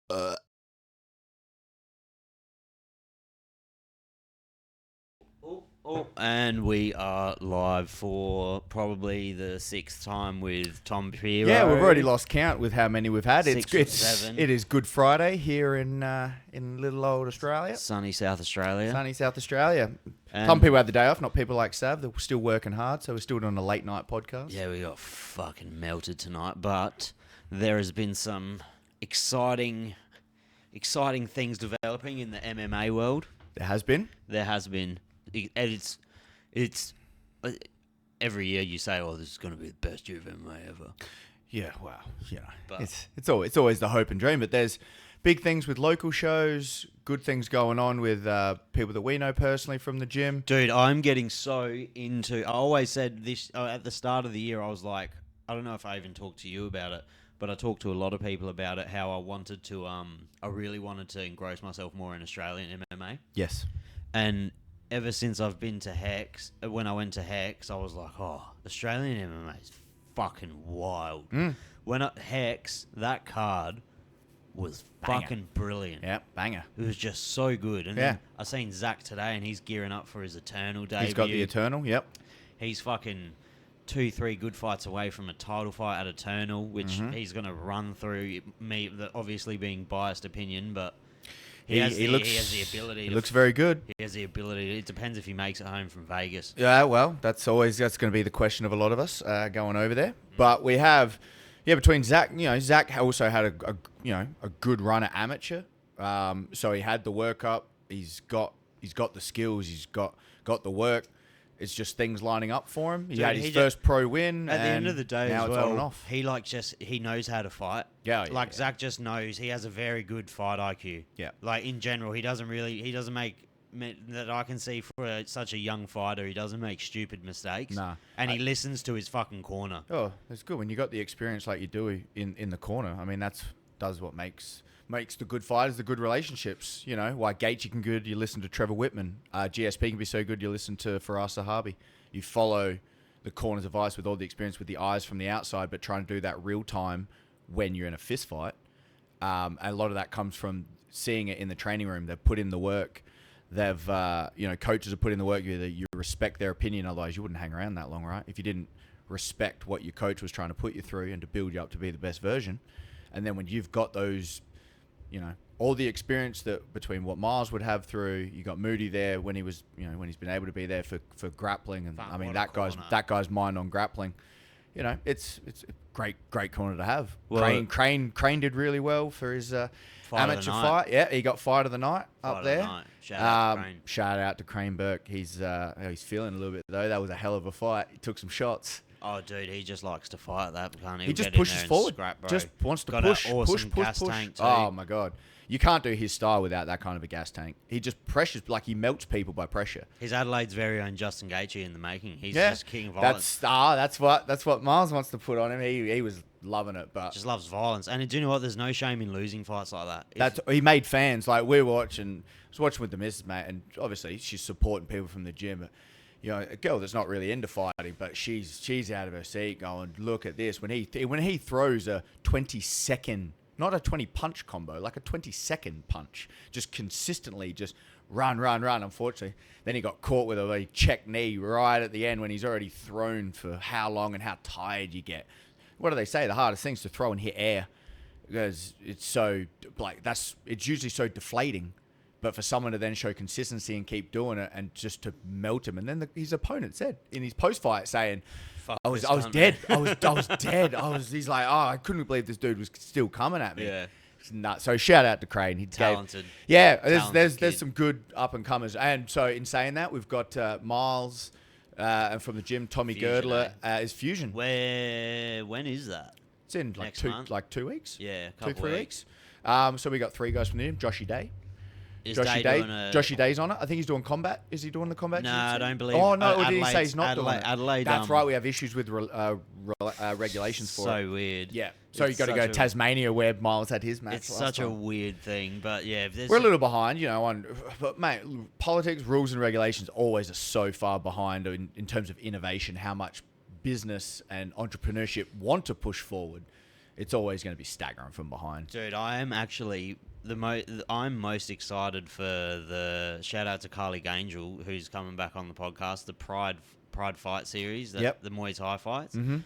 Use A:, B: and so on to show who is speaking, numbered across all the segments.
A: Uh, and we are live for probably the sixth time with Tom Piro.
B: Yeah, we've already lost count with how many we've had.
A: Six or seven.
B: It is Good Friday here in little old Australia,
A: Sunny South Australia.
B: sunny South Australia.
A: And
B: Some people have the day off, not people like Sav. They're still working hard, so we're still doing a late night podcast.
A: Yeah, we got fucking melted tonight, but there has been some exciting things developing in the MMA world.
B: There has been.
A: There has been. It's every year you say, "Oh, this is going to be the best year of MMA ever."
B: Yeah, well,
A: But-
B: it's always the hope and dream. But there's big things with local shows, good things going on with people that we know personally from the gym.
A: Dude, I'm getting so into... I always said this at the start of the year. I was like, I don't know if I even talked to you about it, but I talked to a lot of people about it, how I wanted to... I really wanted to engross myself more in Australian MMA.
B: Yes.
A: And ever since I've been to Hex, when I went to Hex, I was like, oh, Australian MMA is fucking wild. When at Hex, that card was
B: Banger.
A: fucking brilliant.
B: Yeah, banger.
A: It was just so good. And
B: Yeah.
A: then I seen Zach today, and he's gearing up for his Eternal debut.
B: He's got the Eternal, yep.
A: He's fucking 2-3 good fights away from a title fight at Eternal, which he's going to run through. Me, obviously being biased opinion, but he has the ability.
B: He looks very good.
A: He has the ability. It depends if he makes it home from Vegas.
B: Yeah, well, that's going to be the question of a lot of us going over there. But we have, between Zach, Zach also had a good run at amateur. So he had the workup. He's got the skills. He's got the work. It's just things lining up for him. He had his first pro win.
A: At the end of the day,
B: now
A: as
B: it's on and
A: well,
B: off.
A: he knows how to fight.
B: Yeah,
A: Zach just knows. He has a very good fight IQ.
B: Yeah.
A: Like in general, he doesn't make that I can see for such a young fighter. He doesn't make stupid mistakes.
B: Nah.
A: And he listens to his fucking corner.
B: Oh, it's good when you got the experience like you do in the corner. I mean, does what makes the good fighters, the good relationships. You know, why Gaethje can good, you listen to Trevor Whitman. GSP can be so good, you listen to Faraz Sahabi. You follow the corner's advice with all the experience with the eyes from the outside, but trying to do that real time when you're in a fist fight. And a lot of that comes from seeing it in the training room. They've put in the work. They've, coaches have put in the work. You respect their opinion. Otherwise, you wouldn't hang around that long, right? If you didn't respect what your coach was trying to put you through and to build you up to be the best version. And then when you've got those, all the experience that between what Miles would have through, you got Moody there when he was, when he's been able to be there for grappling. And I mean, that guy's mind on grappling. It's a great corner to have.
A: Well,
B: Crane did really well for his amateur fight. Yeah, he got fight of the night up there. Shout out to Crane Burke. He's feeling a little bit though. That was a hell of a fight. He took some shots.
A: Oh, dude, he just likes to fight that.
B: He just pushes forward.
A: Scrap, bro.
B: Just wants to
A: Got
B: push,
A: an awesome
B: push.
A: gas tank too.
B: Oh my god, you can't do his style without that kind of a gas tank. He just pressures, like he melts people by pressure.
A: He's Adelaide's very own Justin Gaethje in the making. He's just king of violence.
B: That's what Miles wants to put on him. He was loving it, but
A: just loves violence. And do you know what? There's no shame in losing fights like that.
B: He made fans. Like I was watching with the missus, mate, and obviously she's supporting people from the gym. But, a girl that's not really into fighting, but she's out of her seat going, look at this. When he throws a 20-second, not a 20-punch combo, like a 20-second punch, just consistently just run. Unfortunately, then he got caught with a check knee right at the end when he's already thrown for how long and how tired you get. What do they say? The hardest thing's to throw and hit air because it's usually so deflating. But for someone to then show consistency and keep doing it and just to melt him. And then his opponent said in his post-fight saying, I was dead. I was dead. He's like, I couldn't believe this dude was still coming at me.
A: Yeah.
B: It's nuts. So shout out to Crane. He
A: talented.
B: There's some good up-and-comers. And so in saying that, we've got Miles and from the gym, Tommy Girdler is Fusion.
A: When is that?
B: It's in
A: Next month?
B: 2 weeks.
A: Yeah, a couple
B: 2-3
A: weeks.
B: So we got 3 guys from the gym. Joshy Day.
A: Is
B: Joshy Day's on it. I think he's doing combat. Is he doing the combat?
A: No, I don't believe.
B: Oh no, or did he say he's not doing it?
A: Adelaide.
B: That's right. We have issues with regulations for it.
A: So weird.
B: Yeah. So you got to go to Tasmania where Miles had his match.
A: It's such a weird thing, but yeah,
B: we're a little behind, but mate, politics, rules, and regulations always are so far behind in terms of innovation. How much business and entrepreneurship want to push forward. it's always going to be staggering from behind.
A: Dude, I am actually I'm most excited for the shout out to Carly Gangel, who's coming back on the podcast, the Pride Fight series, the Muay Thai fights.
B: Mm-hmm.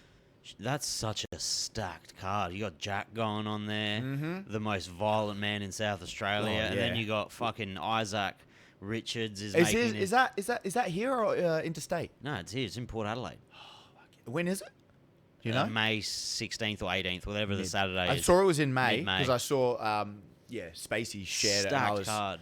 A: That's such a stacked card. You got Jack going on there, the most violent man in South Australia, and then you got fucking Isaac Richards is
B: that here or interstate?
A: No, it's here. It's in Port Adelaide.
B: When is it? Do you know?
A: May 16th or 18th, whatever the Saturday is.
B: I saw it was in May
A: Mid-May.
B: because I saw Spacey shared it.
A: Stacked card.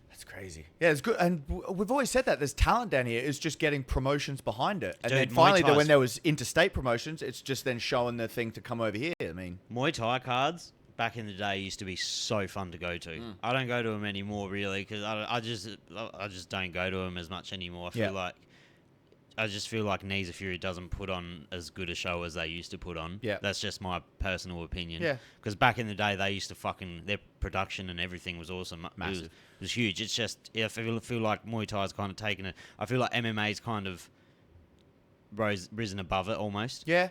B: That's crazy. Yeah, it's good. And we've always said that there's talent down here. It's just getting promotions behind it. And
A: Dude,
B: then finally,
A: Muay Thai's-
B: when there was interstate promotions, it's just then showing the thing to come over here. I mean,
A: Muay Thai cards back in the day used to be so fun to go to. I don't go to them anymore really because I just don't go to them as much anymore. I just feel like Knees of Fury doesn't put on as good a show as they used to put on.
B: Yeah.
A: That's just my personal opinion.
B: Yeah.
A: Because back in the day, they used to their production and everything was awesome.
B: Massive.
A: It was huge. It's just, I feel like Muay Thai's kind of taken it. I feel like MMA's kind of risen above it almost.
B: yeah.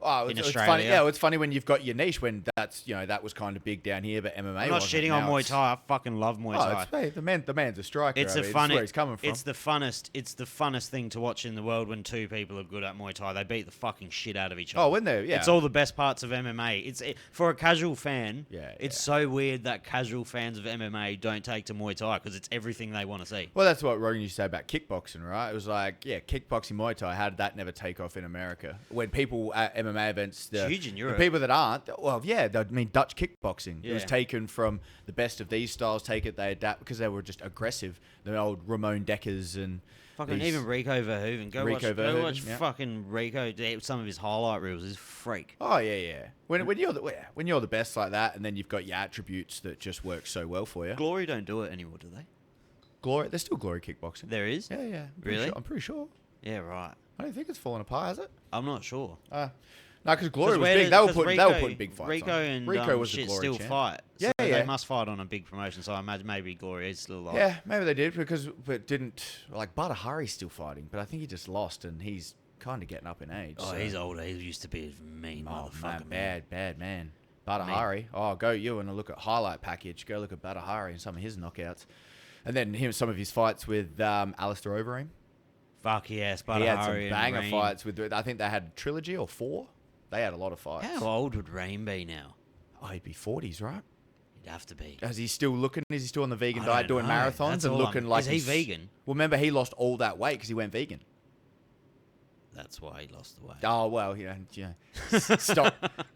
B: Oh,
A: In
B: it's
A: Australia.
B: funny. Yeah, it's funny when you've got your niche when that's that was kind of big down here, but MMA.
A: I'm not shitting on Muay Thai. I fucking love Muay Thai.
B: Hey, the man's a striker.
A: It's
B: this is where he's coming from.
A: It's the funnest thing to watch in the world when two people are good at Muay Thai. They beat the fucking shit out of each other.
B: Oh, when they're
A: It's all the best parts of MMA. For a casual fan.
B: Yeah,
A: It's so weird that casual fans of MMA don't take to Muay Thai because it's everything they want to see.
B: Well, that's what Rogan used to say about kickboxing, right? It was like, kickboxing, Muay Thai. How did that never take off in America? When people at MMA events,
A: Huge in Europe.
B: the people that aren't, well, Dutch kickboxing.
A: Yeah.
B: It was taken from the best of these styles. They adapt because they were just aggressive. The old Ramon Deckers and
A: Fucking even Rico Verhoeven. Go watch
B: yeah.
A: fucking Rico. Some of his highlight reels is freak.
B: Oh yeah. When you're the best like that, and then you've got your attributes that just work so well for you.
A: Glory don't do it anymore, do they?
B: Glory, there's still Glory kickboxing.
A: There is?
B: Yeah.
A: Really?
B: I'm pretty sure.
A: Yeah, right.
B: I don't think it's fallen apart, has it?
A: I'm not sure.
B: No, because Glory was big. They were putting big fights
A: Rico
B: on.
A: and
B: Rico was
A: shit
B: the Glory
A: still
B: champ.
A: fight.
B: Yeah,
A: So
B: yeah.
A: They must fight on a big promotion, so I imagine maybe Glory is still alive.
B: Yeah, maybe they did but didn't Bada Hari's still fighting, but I think he just lost and he's kind of getting up in age.
A: Oh,
B: so.
A: he's older. He used to be a mean motherfucker.
B: Bad man. Bada Hari. Oh, go you and look at highlight package. Go look at Bada Hari and some of his knockouts, and then some of his fights with Alistair Overeem.
A: Fuck yes, but
B: He had some banger fights with. I think they had a trilogy or 4. They had a lot of fights.
A: How old would Reem be now?
B: Oh, he'd be 40s, right?
A: He'd have to be.
B: Is he still looking? Is he still on the vegan
A: I
B: diet
A: don't
B: doing
A: know.
B: marathons
A: That's
B: and
A: all
B: looking like
A: Is he vegan?
B: Well, remember he lost all that weight because he went vegan.
A: That's why he lost the weight.
B: Oh well,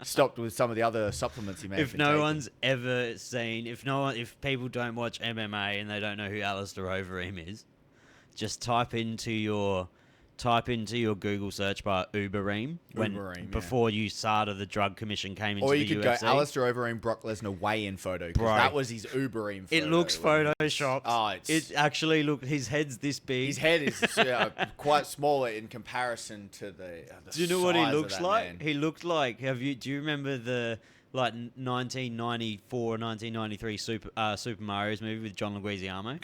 B: stopped with some of the other supplements he may have
A: If
B: been
A: no
B: taking.
A: one's ever seen, if people don't watch MMA and they don't know who Alistair Overeem is, just type into your Google search bar Ubereem before USADA, the drug commission, came into
B: Or you
A: the
B: could
A: UFC.
B: go Alistair Overeem, Brock Lesnar weigh-in photo because
A: Bro.
B: that was his Ubereem photo.
A: It looks photoshopped.
B: Oh,
A: it actually his head's this big.
B: his head is quite smaller in comparison to the
A: Do you know what he
B: size of
A: looks
B: that
A: like?
B: man.
A: He looked like. Do you remember the 1994 or 1993 Super Mario's movie with John Leguizamo?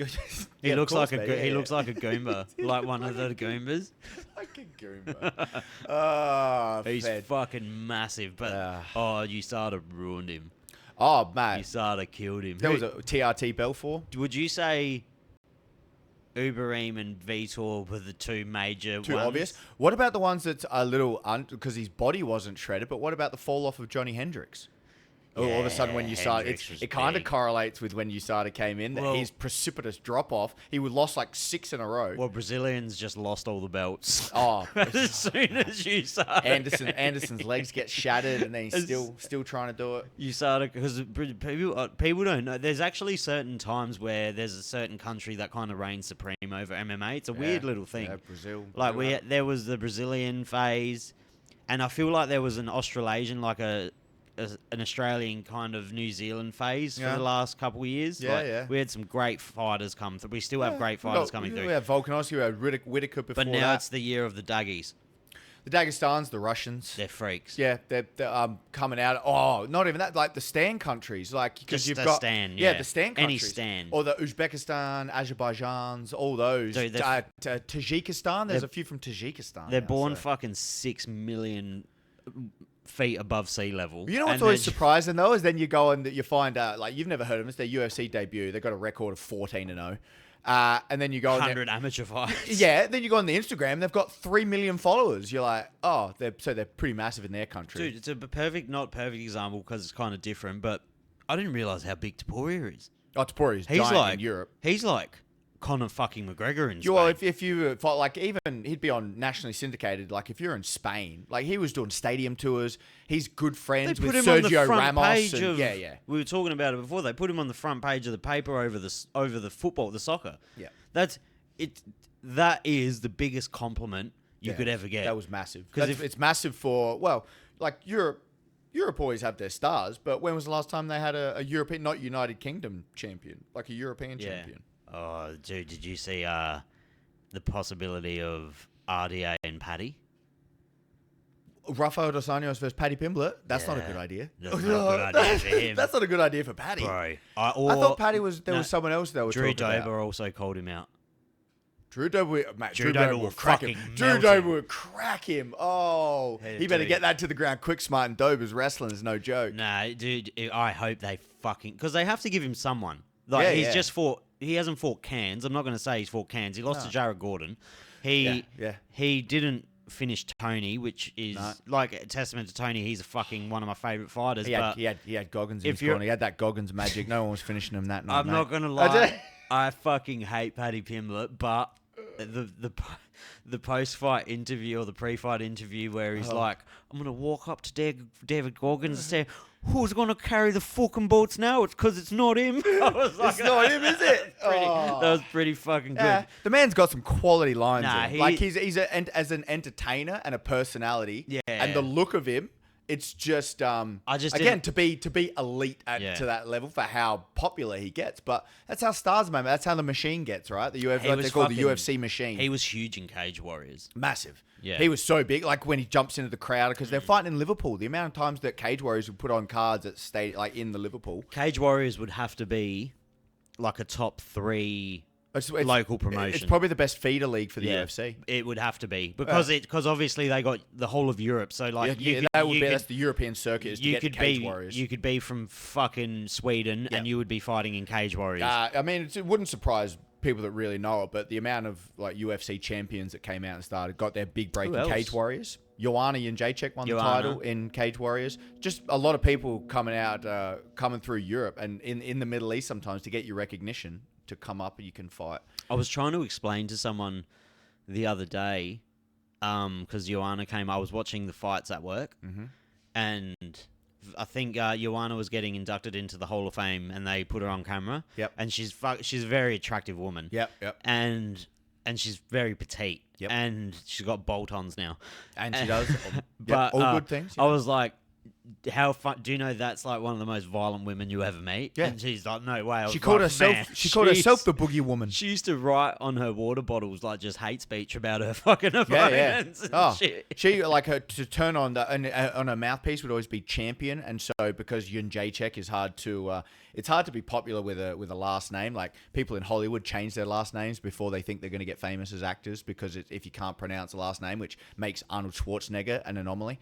A: He looks like he looks like a Goomba, like one of the Goombas.
B: Like a Goomba. Oh,
A: He's
B: fed.
A: fucking massive, but USADA ruined him.
B: Oh man,
A: USADA killed him.
B: there was a TRT Belfort.
A: Would you say Ubereem and Vitor were the two major
B: Too
A: ones?
B: obvious. What about the ones that are a little because his body wasn't shredded? But what about the fall off of Johnny Hendricks? All of a sudden, when you
A: Hendricks was
B: it kind of
A: big.
B: correlates with when USADA came in. That
A: Well-
B: his precipitous drop off. He would lost like 6 in a row.
A: Well, Brazilians just lost all the belts.
B: Oh,
A: As soon as USADA
B: Anderson's legs get shattered, and then he's still trying to do it.
A: USADA, because people don't know. There's actually certain times where there's a certain country that kind of reigns supreme over MMA. It's a weird little thing.
B: Yeah, Brazil.
A: Like there was the Brazilian phase, and I feel like there was an Australasian, like an Australian kind of New Zealand phase for the last couple of years.
B: Yeah,
A: Like,
B: yeah.
A: We had some great fighters come through. We still have great fighters coming through.
B: We had Volkanovski, we had Whitaker before
A: But now
B: that.
A: it's the year of the Daggies.
B: The Dagestans, the Russians.
A: They're freaks.
B: Yeah, they're coming out. Oh, not even that. Like the Stan countries, like because
A: Just
B: you've
A: the
B: got
A: Stan,
B: yeah,
A: yeah.
B: the Stan
A: Any
B: countries,
A: Stan.
B: or the Uzbekistan, Azerbaijans, all those.
A: Dude,
B: Tajikistan. There's a few from Tajikistan.
A: They're
B: now,
A: born
B: so.
A: fucking 6 million feet above sea level.
B: You know what's
A: and
B: always
A: then-
B: surprising though is then you go and you find out like you've never heard of them. It's their UFC debut. They got a record of 14-0, and then you go on
A: 100 amateur fights.
B: yeah. Then you go on the Instagram. They've got 3 million followers. You're like, oh, they're pretty massive in their country.
A: Dude, it's a not perfect example because it's kind of different, but I didn't realize how big Taporia is.
B: Oh, Tapori's
A: He's
B: giant
A: like
B: in Europe.
A: He's like Conor fucking McGregor in Spain.
B: Well, if you fought, like even he'd be on nationally syndicated. Like if you're in Spain, like he was doing stadium tours. He's good friends
A: They put
B: with
A: him on the
B: Sergio
A: front
B: Ramos.
A: page
B: And,
A: of,
B: yeah.
A: We were talking about it before. They put him on the front page of the paper over the football, the soccer.
B: Yeah.
A: That's it. That is the biggest compliment you
B: Yeah,
A: could ever get.
B: That was massive.
A: 'Cause
B: Because it's massive for, well, like Europe always have their stars, but when was the last time they had a European, not United Kingdom champion, like a European champion?
A: Oh, dude, did you see the possibility of RDA and Paddy?
B: Rafael dos Anjos versus Paddy Pimblett. That's not a
A: Yeah.
B: good idea.
A: That's not a good idea for him.
B: That's not a good idea for Paddy.
A: Bro.
B: I thought Paddy was, there was someone else that was
A: Drew
B: talking about.
A: Dober also called him out.
B: Drew Dober, mate,
A: Drew
B: Drew
A: Dober
B: Dober
A: will
B: will crack him.
A: fucking
B: Drew
A: melt
B: Dober
A: him.
B: will crack him. Oh,
A: Hey,
B: he better
A: dude.
B: get that to the ground quick, smart, and Dober's wrestling is no joke.
A: Nah, dude, I hope they fucking... Because they have to give him someone. Like,
B: Yeah,
A: he's
B: yeah.
A: just fought... He hasn't fought Cairns. I'm not going to say he's fought Cairns. He lost to Jared Gordon.
B: Yeah.
A: He didn't finish Tony, which is
B: No.
A: like a testament to Tony. He's a fucking one of my favourite fighters.
B: He
A: but
B: had Goggins in
A: if
B: his
A: you're-
B: corner. He had that Goggins magic. No one was finishing him that night.
A: I'm
B: mate.
A: not going to lie. I fucking hate Paddy Pimblett, but the post-fight interview or the pre-fight interview where he's like, I'm going to walk up to David Goggins and say, who's going to carry the fucking boats now? It's because it's not him. I was like,
B: It's not him, is it?
A: That was pretty fucking good.
B: Yeah, the man's got some quality lines.
A: Nah,
B: in. Like he's as an entertainer and a personality.
A: Yeah.
B: and the look of him, it's just
A: just
B: again to be elite
A: Yeah.
B: to that level for how popular he gets. But that's how stars, man. That's how the machine gets, right? The UFC, like they call the UFC machine.
A: He was huge in Cage Warriors.
B: Massive.
A: Yeah.
B: He was so big. Like when he jumps into the crowd, because they're fighting in Liverpool. The amount of times that Cage Warriors would put on cards at state, like in the Liverpool.
A: Cage Warriors would have to be like a top 3
B: It's
A: local promotion.
B: It's probably the best feeder league for the
A: Yeah,
B: UFC.
A: It would have to be because obviously they got the whole of Europe. So like
B: Yeah, that's the European circuit is to get Cage Warriors.
A: You could be from fucking Sweden and you would be fighting in Cage Warriors.
B: I mean, it wouldn't surprise people that really know it, but the amount of like UFC champions that came out and started got their big break
A: Who
B: in
A: else?
B: Cage Warriors. Joanna Jędrzejczyk won the
A: Joanna.
B: title in Cage Warriors. Just a lot of people coming through Europe and in the Middle East sometimes to get your recognition to come up and you can fight.
A: I was trying to explain to someone the other day, because Joanna came. I was watching the fights at work, and I think Joanna was getting inducted into the Hall of Fame, and they put her on camera.
B: Yep.
A: And she's a very attractive woman.
B: Yep.
A: And she's very petite.
B: Yep.
A: And she's got bolt-ons now.
B: And she does.
A: But
B: all good things.
A: I was like, how fun? Do you know that's like one of the most violent women you ever meet?
B: Yeah.
A: And she's like, no way. I was
B: She called
A: like,
B: herself.
A: "Man,
B: She called herself the Boogie Woman.
A: She used to write on her water bottles like just hate speech about her fucking
B: Yeah,
A: opponents. and
B: Oh,
A: shit.
B: she like her to turn on on her mouthpiece would always be champion, and so because Jędrzejczyk is hard to, it's hard to be popular with a last name. Like people in Hollywood change their last names before they think they're going to get famous as actors because if you can't pronounce a last name, which makes Arnold Schwarzenegger an anomaly.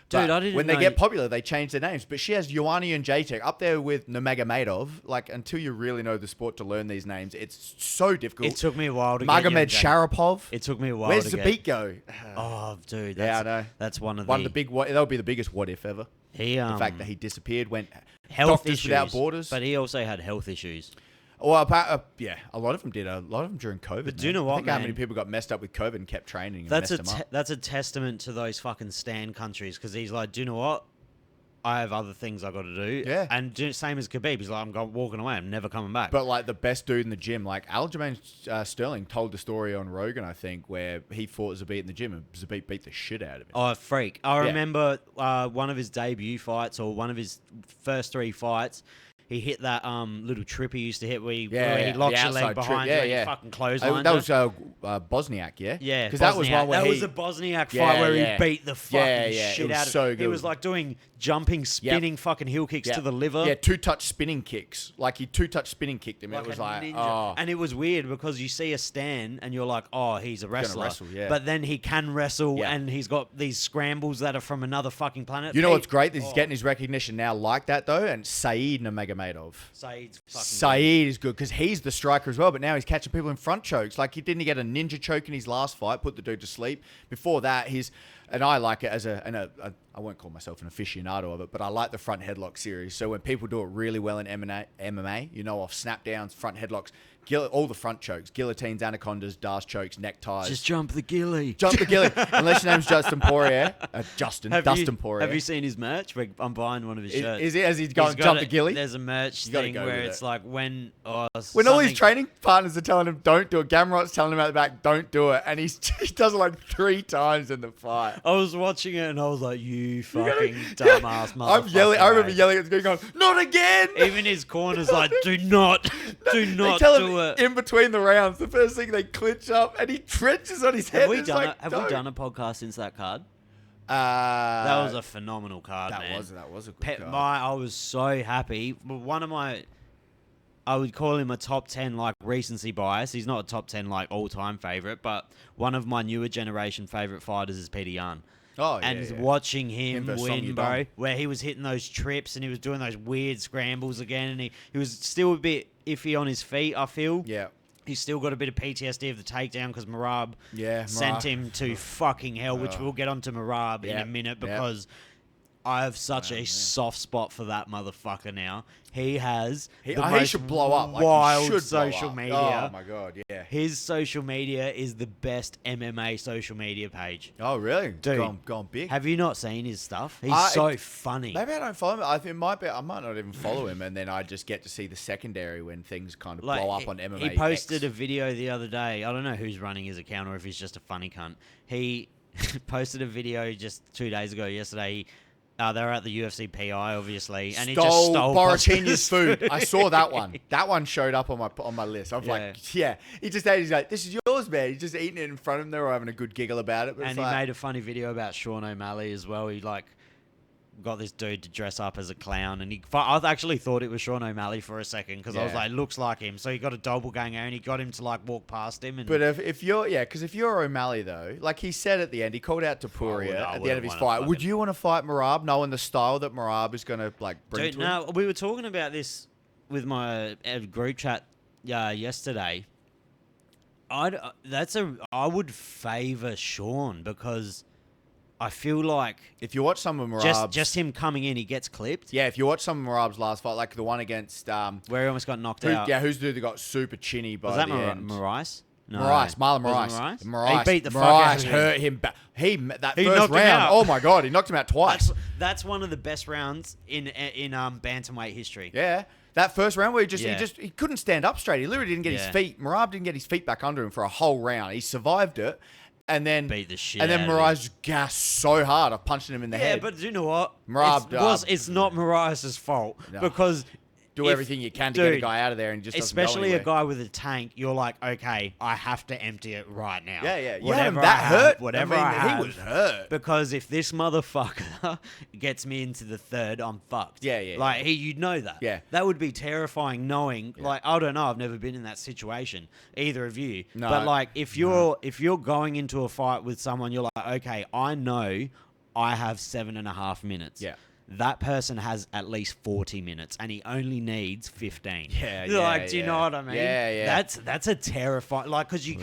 A: Dude,
B: But
A: I didn't
B: when they
A: know-
B: get popular, they change their names. But she has Joanna Jędrzejczyk up there with Nurmagomedov. Like until you really know the sport to learn these names, it's so difficult.
A: It took me a while to get
B: Magomed
A: Jędrzejczyk.
B: Sharapov.
A: It took me a while
B: Where's
A: to
B: the
A: get.
B: beat go?
A: Oh, dude.
B: Yeah,
A: That's,
B: I know.
A: That's one of
B: One of the big what? That would be the biggest what if ever.
A: He,
B: The fact that he disappeared, went
A: health
B: Doctors
A: issues,
B: Without Borders.
A: but he also had health issues.
B: Well, yeah, a lot of them did. A lot of them during COVID. But
A: do you know what,
B: I think how
A: man?
B: many people got messed up with COVID and kept training and
A: That's
B: messed them up.
A: that's a testament to those fucking stand countries because he's like, do you know what? I have other things I got to do.
B: Yeah.
A: And same as Khabib, he's like, walking away. I'm never coming back.
B: But like the best dude in the gym, like Aljamain Sterling told the story on Rogan, I think, where he fought Zabit in the gym and Zabit beat the shit out of him.
A: Oh, freak. I
B: Yeah.
A: remember one of his debut fights or one of his first 3 fights. he hit that little trip he used to hit where he
B: Yeah,
A: locks
B: the
A: your leg
B: outside
A: behind
B: trip.
A: you
B: Yeah,
A: and
B: yeah.
A: he fucking clotheslines
B: That
A: it.
B: was Bosniak, yeah?
A: Yeah,
B: Because that was one where
A: that was a Bosniak fight where he beat the fucking shit
B: it was
A: out of
B: so
A: He
B: good.
A: was like doing jumping, spinning fucking heel kicks to the liver.
B: Yeah, 2-touch spinning kicks. Like he 2-touch spinning kicked him.
A: Like
B: It was
A: a
B: like,
A: ninja.
B: oh.
A: And it was weird because you see a stand and you're like, oh, he's a wrestler.
B: wrestle, yeah.
A: But then he can wrestle
B: Yeah.
A: and he's got these scrambles that are from another fucking planet.
B: You know what's great? He's getting his recognition now like that, though, and Saeed Nurmagomedov.
A: Saeed's fucking
B: Saeed is good because he's the striker as well, but now he's catching people in front chokes. Like, he didn't get a ninja choke in his last fight, put the dude to sleep. Before that, and I like it as I won't call myself an aficionado of it, but I like the front headlock series. So when people do it really well in MMA, you know, off snap downs, front headlocks, all the front chokes, guillotines, anacondas, Darce chokes, neckties.
A: Just jump the gilly.
B: Jump the gilly. Unless your name's Dustin Poirier. Dustin Poirier.
A: Have you seen his merch? I'm buying one of his shirts.
B: Has he gone jump the gilly?
A: There's a merch
B: You gotta
A: thing
B: go
A: where
B: with
A: it's
B: it.
A: like when
B: When all
A: something-
B: his training partners are telling him, don't do it. Gamrot's telling him out the back, don't do it. And he does it like 3 times in the fight.
A: I was watching it and I was like, you fucking dumbass motherfucker.
B: I'm yelling. I remember
A: mate.
B: yelling at the guy going, not again.
A: Even his corner's like, do not
B: They
A: do
B: tell
A: it.
B: him in between the rounds, the first thing they clinch up and he trenches on his head.
A: Have we
B: It's
A: done
B: like,
A: Have we done a podcast since that card?
B: That
A: That was a phenomenal card, man.
B: That was a good card.
A: I was so happy. One of my, I would call him a top 10 like recency bias. He's not a top 10 like all time favorite, but one of my newer generation favorite fighters is Peter Yan.
B: Oh, yeah,
A: And
B: yeah.
A: watching him
B: versus Song
A: win, bro,
B: Yudong.
A: where he was hitting those trips and he was doing those weird scrambles again, and he was still a bit iffy on his feet, I feel.
B: Yeah.
A: He's still got a bit of PTSD of the takedown because Marab sent
B: Marab.
A: him to fucking hell, which we'll get onto Marab in
B: Yeah,
A: a minute
B: yeah.
A: because I have such a soft spot for that motherfucker now. He has
B: He
A: the most
B: should blow up. Like,
A: wild
B: he should blow
A: social
B: up.
A: media.
B: Oh, my God, yeah.
A: His social media is the best MMA social media page.
B: Oh, really?
A: Dude,
B: Gone big.
A: Have you not seen his stuff? He's so funny.
B: Maybe I don't follow him. I think it might be. I might not even follow him, and then I just get to see the secondary when things kind of blow up on MMA.
A: He posted a video the other day. I don't know who's running his account or if he's just a funny cunt. He posted a video just 2 days ago, yesterday. They were at the UFC PI, obviously, and he just stole
B: Borrachini's food. I saw that one. That one showed up on my list. I was like, yeah. He just ate. He's like, this is yours, man. He's just eating it in front of him. They were having a good giggle about it. But
A: And he made a funny video about Sean O'Malley as well. He like got this dude to dress up as a clown, and I actually thought it was Sean O'Malley for a second because I was
B: Yeah.
A: like, looks like him. So he got a doppelganger and he got him to like walk past him. And
B: But if you're O'Malley though, like he said at the end, he called out to Poirier
A: I
B: at the end of his
A: wouldn't
B: fight.
A: wanna
B: Would you want to fight Marab, knowing the style that Marab is going to like bring
A: dude,
B: to him?
A: no, we were talking about this with my group chat yesterday. I would favor Sean because I feel like
B: If you watch some of Marab's,
A: just him coming in, he gets clipped.
B: yeah, if you watch some of Marab's last fight, like the one against
A: Where he almost got knocked out.
B: who's the dude that got super chinny by
A: Was that
B: the end?
A: Marais? No.
B: Marlon
A: Was it
B: Moraes.
A: Moraes? He beat the fuck out of him.
B: hurt him. That
A: He
B: first
A: knocked him
B: round.
A: out.
B: Oh my god, he knocked him out twice.
A: That's one of the best rounds in bantamweight history.
B: Yeah. That first round where
A: Yeah.
B: he couldn't stand up straight. He literally didn't get his
A: Yeah.
B: feet. Marab didn't get his feet back under him for a whole round. He survived it. And then
A: Beat the shit
B: And then
A: out of him.
B: Moraes gassed so hard of punching him in the
A: Yeah,
B: head.
A: but do you know what?
B: Marab,
A: It's not Moraes' fault
B: No.
A: because
B: Do everything you can to get a
A: dude,
B: guy out of there and just doesn't go
A: especially a
B: anywhere.
A: guy with a tank, you're like, okay, I have to empty it right now.
B: Yeah, yeah. You had him
A: Whatever
B: that
A: I have,
B: hurt.
A: Whatever
B: I mean,
A: I have.
B: he was hurt.
A: Because if this motherfucker gets me into the third, I'm fucked.
B: Yeah, yeah,
A: Like, you'd know that.
B: Yeah.
A: That would be terrifying knowing, like, I don't know, I've never been in that situation, either of you.
B: No.
A: But, like, if you're going into a fight with someone, you're like, okay, I know I have 7.5 minutes.
B: Yeah.
A: That person has at least 40 minutes, and he only needs 15.
B: Yeah,
A: You're
B: yeah,
A: like, do you know
B: yeah.
A: what I mean?
B: Yeah, yeah.
A: That's a terrifying, like, because you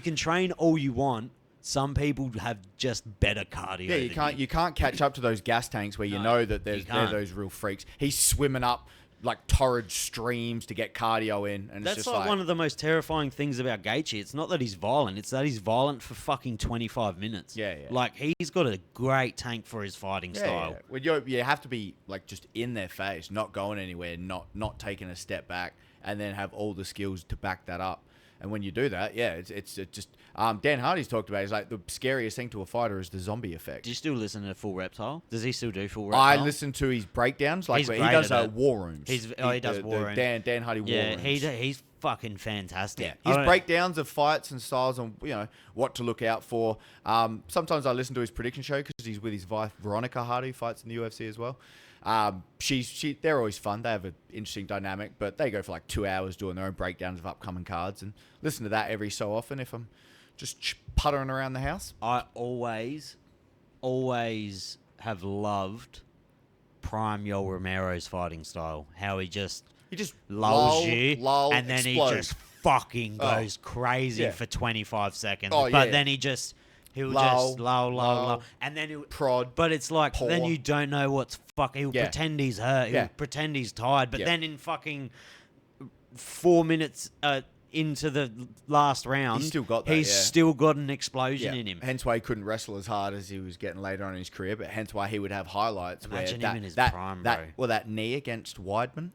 A: can train all you want. Some people have just better cardio.
B: Yeah,
A: than
B: you can't catch up to those gas tanks where you
A: No,
B: know that they're
A: you can't.
B: those real freaks. He's swimming up like torrid streams to get cardio in, and
A: That's
B: it's just
A: like one of the most terrifying things about Gaethje. It's not that he's violent; it's that he's violent for fucking 25 minutes.
B: Yeah, yeah.
A: Like he's got a great tank for his fighting style.
B: Yeah. Well, you have to be like just in their face, not going anywhere, not taking a step back, and then have all the skills to back that up. And when you do that, yeah, it's just Dan Hardy's talked about. He's like the scariest thing to a fighter is the zombie effect.
A: Do you still listen to Full Reptile? Does he still do Full Reptile?
B: I listen to his breakdowns. Like
A: He's
B: he
A: great
B: does
A: at it.
B: war rooms.
A: He does war rooms.
B: Dan Hardy war rooms.
A: Yeah, he's fucking fantastic.
B: Yeah, his breakdowns of fights and styles and what to look out for. Sometimes I listen to his prediction show because he's with his wife Veronica Hardy, who fights in the UFC as well. They're always fun. They have an interesting dynamic, but they go for like 2 hours doing their own breakdowns of upcoming cards and listen to that every so often if I'm just puttering around the house.
A: I always have loved Prime Yoel Romero's fighting style. How he just lulls you, and then
B: explode.
A: he just fucking goes crazy for 25 seconds.
B: Oh,
A: but
B: yeah.
A: then he'll just lull, and then he'll
B: prod.
A: But it's like
B: pour.
A: then you don't know what's He'll pretend he's hurt. He'll pretend he's tired. But then in fucking 4 minutes into the last round,
B: He's still got that,
A: he's still got an explosion in him.
B: Hence why he couldn't wrestle as hard as he was getting later on in his career. But hence why he would have highlights.
A: Imagine
B: where
A: him in his prime, bro.
B: That knee against Weidman.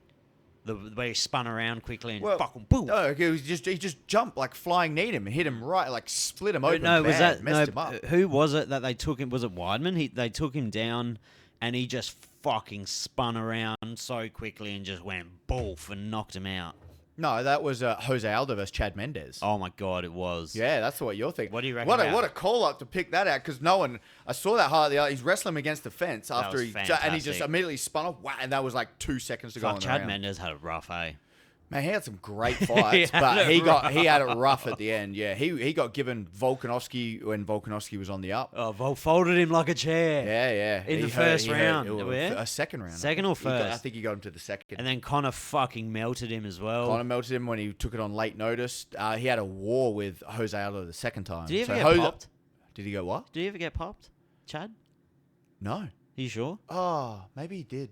A: The way he spun around quickly and fucking boom.
B: No, he just jumped like flying kneed him and hit him right, like split him open.
A: No,
B: messed him up.
A: Who was it that they took him? Was it Weidman? They took him down, and he just fucking spun around so quickly and just went boof and knocked him out.
B: No, that was Jose Aldo versus Chad Mendes.
A: Oh my god, it was.
B: Yeah, that's what you're thinking.
A: What do you reckon?
B: What a call up to pick that out because no one. I saw that highlight. He's wrestling against the fence after he just immediately spun off. Wow, and that was like 2 seconds to go.
A: Chad Mendes had a rough,
B: Man, he had some great fights, but he had it rough at the end. Yeah, he got given Volkanovski when Volkanovski was on the up.
A: Oh, Volk folded him like a chair.
B: Yeah.
A: In the first round.
B: A second round.
A: Second or first?
B: I think he got him to the second.
A: And then Conor fucking melted him as well.
B: Conor melted him when he took it on late notice. He had a war with Jose Aldo the second time.
A: Did he ever get popped?
B: Did he go what?
A: Did he ever get popped, Chad?
B: No.
A: Are you sure?
B: Oh, maybe he did.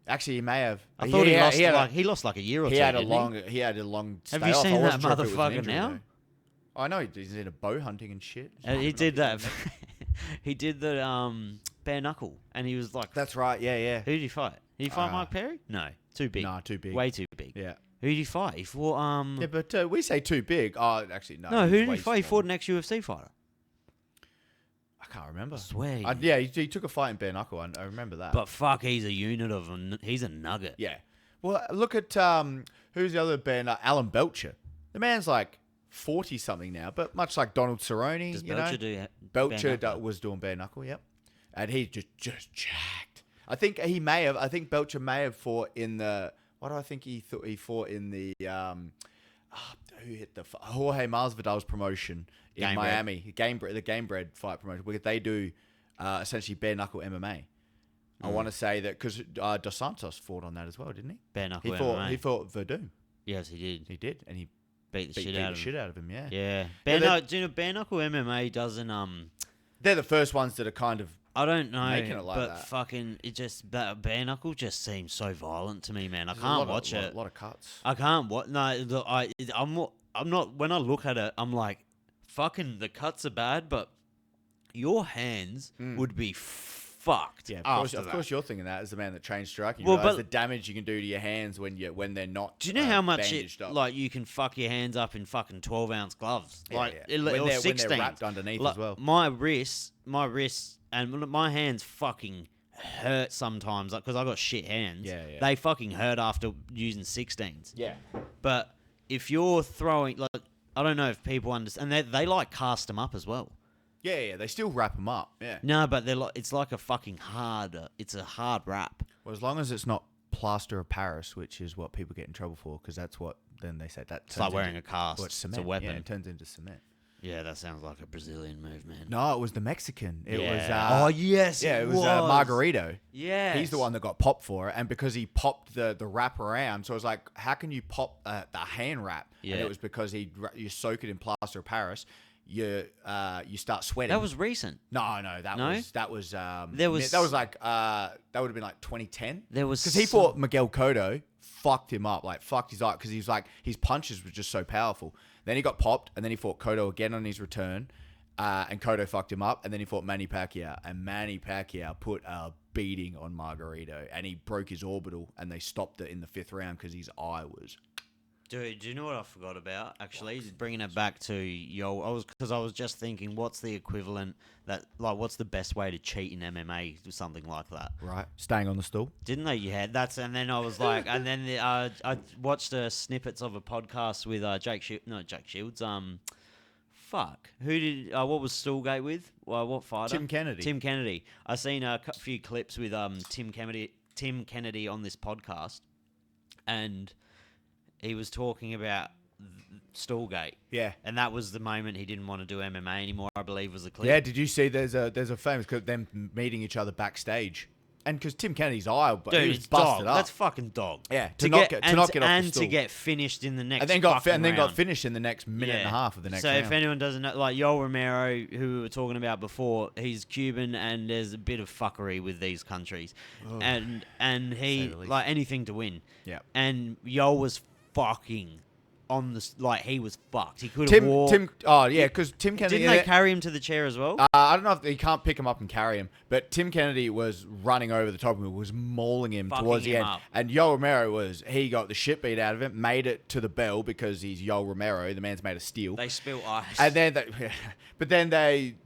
B: Actually, he may have.
A: I thought he lost like a year or two.
B: He had a long.
A: Have you seen that motherfucker now?
B: I know he's into bow hunting and shit.
A: He did that. He did the bare knuckle, and he was like,
B: "That's right, yeah."
A: Who did he fight? Did he fight Mike Perry? No, too big.
B: No, too big.
A: Way too big.
B: Yeah.
A: Who did he fight? He fought
B: Yeah, but we say too big. Oh, actually no.
A: No, who did he fight? He fought an ex-UFC fighter.
B: I can't remember.
A: I swear.
B: He took a fight in bare knuckle. I remember that.
A: But fuck, he's a unit he's a nugget.
B: Yeah. Well, look at who's the other bare knuckle? Alan Belcher. The man's like 40 something now, but much like Donald Cerrone,
A: Does Belcher do
B: Belcher was doing bare knuckle. Yep. And he just jacked. I think Belcher may have fought in the. What do I think he thought he fought in the? Who hit the Jorge Masvidal's promotion in Miami? The Gamebred fight promotion, where they do essentially bare knuckle MMA. I want to say that because Dos Santos fought on that as well, didn't he?
A: Bare knuckle MMA.
B: He fought Verdum.
A: Yes, he did.
B: He did, and he
A: beat the shit out of him.
B: Yeah.
A: Yeah. Do you know bare knuckle MMA doesn't
B: They're the first ones that are kind of.
A: I don't know,
B: making it like
A: but
B: that.
A: fucking bare knuckle just seems so violent to me, man. I can't watch it.
B: A lot of cuts.
A: I can't watch. No, look, I'm not. When I look at it, I'm like, fucking. The cuts are bad, but your hands would be fucked.
B: Yeah, of course you're thinking that as the man that trains striking.
A: Well,
B: but the damage you can do to your hands when they're not.
A: Do you know how much
B: up.
A: you can fuck your hands up in fucking 12-ounce gloves,
B: Yeah.
A: or
B: When
A: 16
B: they're wrapped underneath as well.
A: My wrists, and my hands fucking hurt sometimes, because I got shit hands.
B: Yeah.
A: They fucking hurt after using 16s.
B: Yeah.
A: But if you're throwing, I don't know if people understand, and they cast them up as well.
B: Yeah, they still wrap them up. Yeah.
A: No, but it's like a fucking it's a hard wrap.
B: Well, as long as it's not plaster of Paris, which is what people get in trouble for, because that's what then they say that.
A: It's like wearing a cast.
B: Well,
A: it's a weapon.
B: Yeah, it turns into cement.
A: Yeah, that sounds like a Brazilian move, man.
B: No, it was the Mexican. It was.
A: Oh yes.
B: Yeah, it was Margarito.
A: Yeah.
B: He's the one that got popped for it, and because he popped the wrap around, so it was like, how can you pop the hand wrap?
A: Yeah.
B: And it was because you soak it in plaster of Paris. You start sweating.
A: That was recent.
B: No, that was that would have been like 2010.
A: There was
B: because he fought Miguel Cotto, fucked him up, fucked his eye, because he's like his punches were just so powerful. Then he got popped, and then he fought Cotto again on his return, and Cotto fucked him up, and then he fought Manny Pacquiao, and Manny Pacquiao put a beating on Margarito, and he broke his orbital, and they stopped it in the 5th round because his eye was
A: Dude, do you know what I forgot about? Actually, bringing it back to because I was just thinking, what's the equivalent what's the best way to cheat in MMA or something like that?
B: Right. Staying on the stool.
A: Didn't know you had that's, and then I was like, and then I watched snippets of a podcast with Jake Shields. Who did what was Stoolgate with? What fighter?
B: Tim Kennedy.
A: Tim Kennedy. I seen a few clips with Tim Kennedy on this podcast, and he was talking about Stoolgate.
B: Yeah.
A: And that was the moment he didn't want to do MMA anymore, I believe was the clip.
B: Yeah, did you see there's a famous clip of them meeting each other backstage? And because Tim Kennedy's eye, but
A: Dude,
B: he was
A: it's
B: busted
A: dog.
B: up.
A: That's fucking dog.
B: Yeah, to not get off the stool.
A: To get finished in the next
B: and then got
A: round.
B: finished in the next minute and a half of the next round.
A: So if anyone doesn't know, like Yoel Romero, who we were talking about before, he's Cuban, and there's a bit of fuckery with these countries, and he like anything to win.
B: Yeah.
A: And Yoel was fucking on the he was fucked. He could have walked.
B: Because Tim Kennedy
A: Didn't they carry him to the chair as well?
B: I don't know if he can't pick him up and carry him, but Tim Kennedy was running over the top of him, was mauling him towards the end.
A: Up.
B: And Yoel Romero he got the shit beat out of him, made it to the bell because he's Yoel Romero, the man's made of steel.
A: They spilt ice.
B: And then,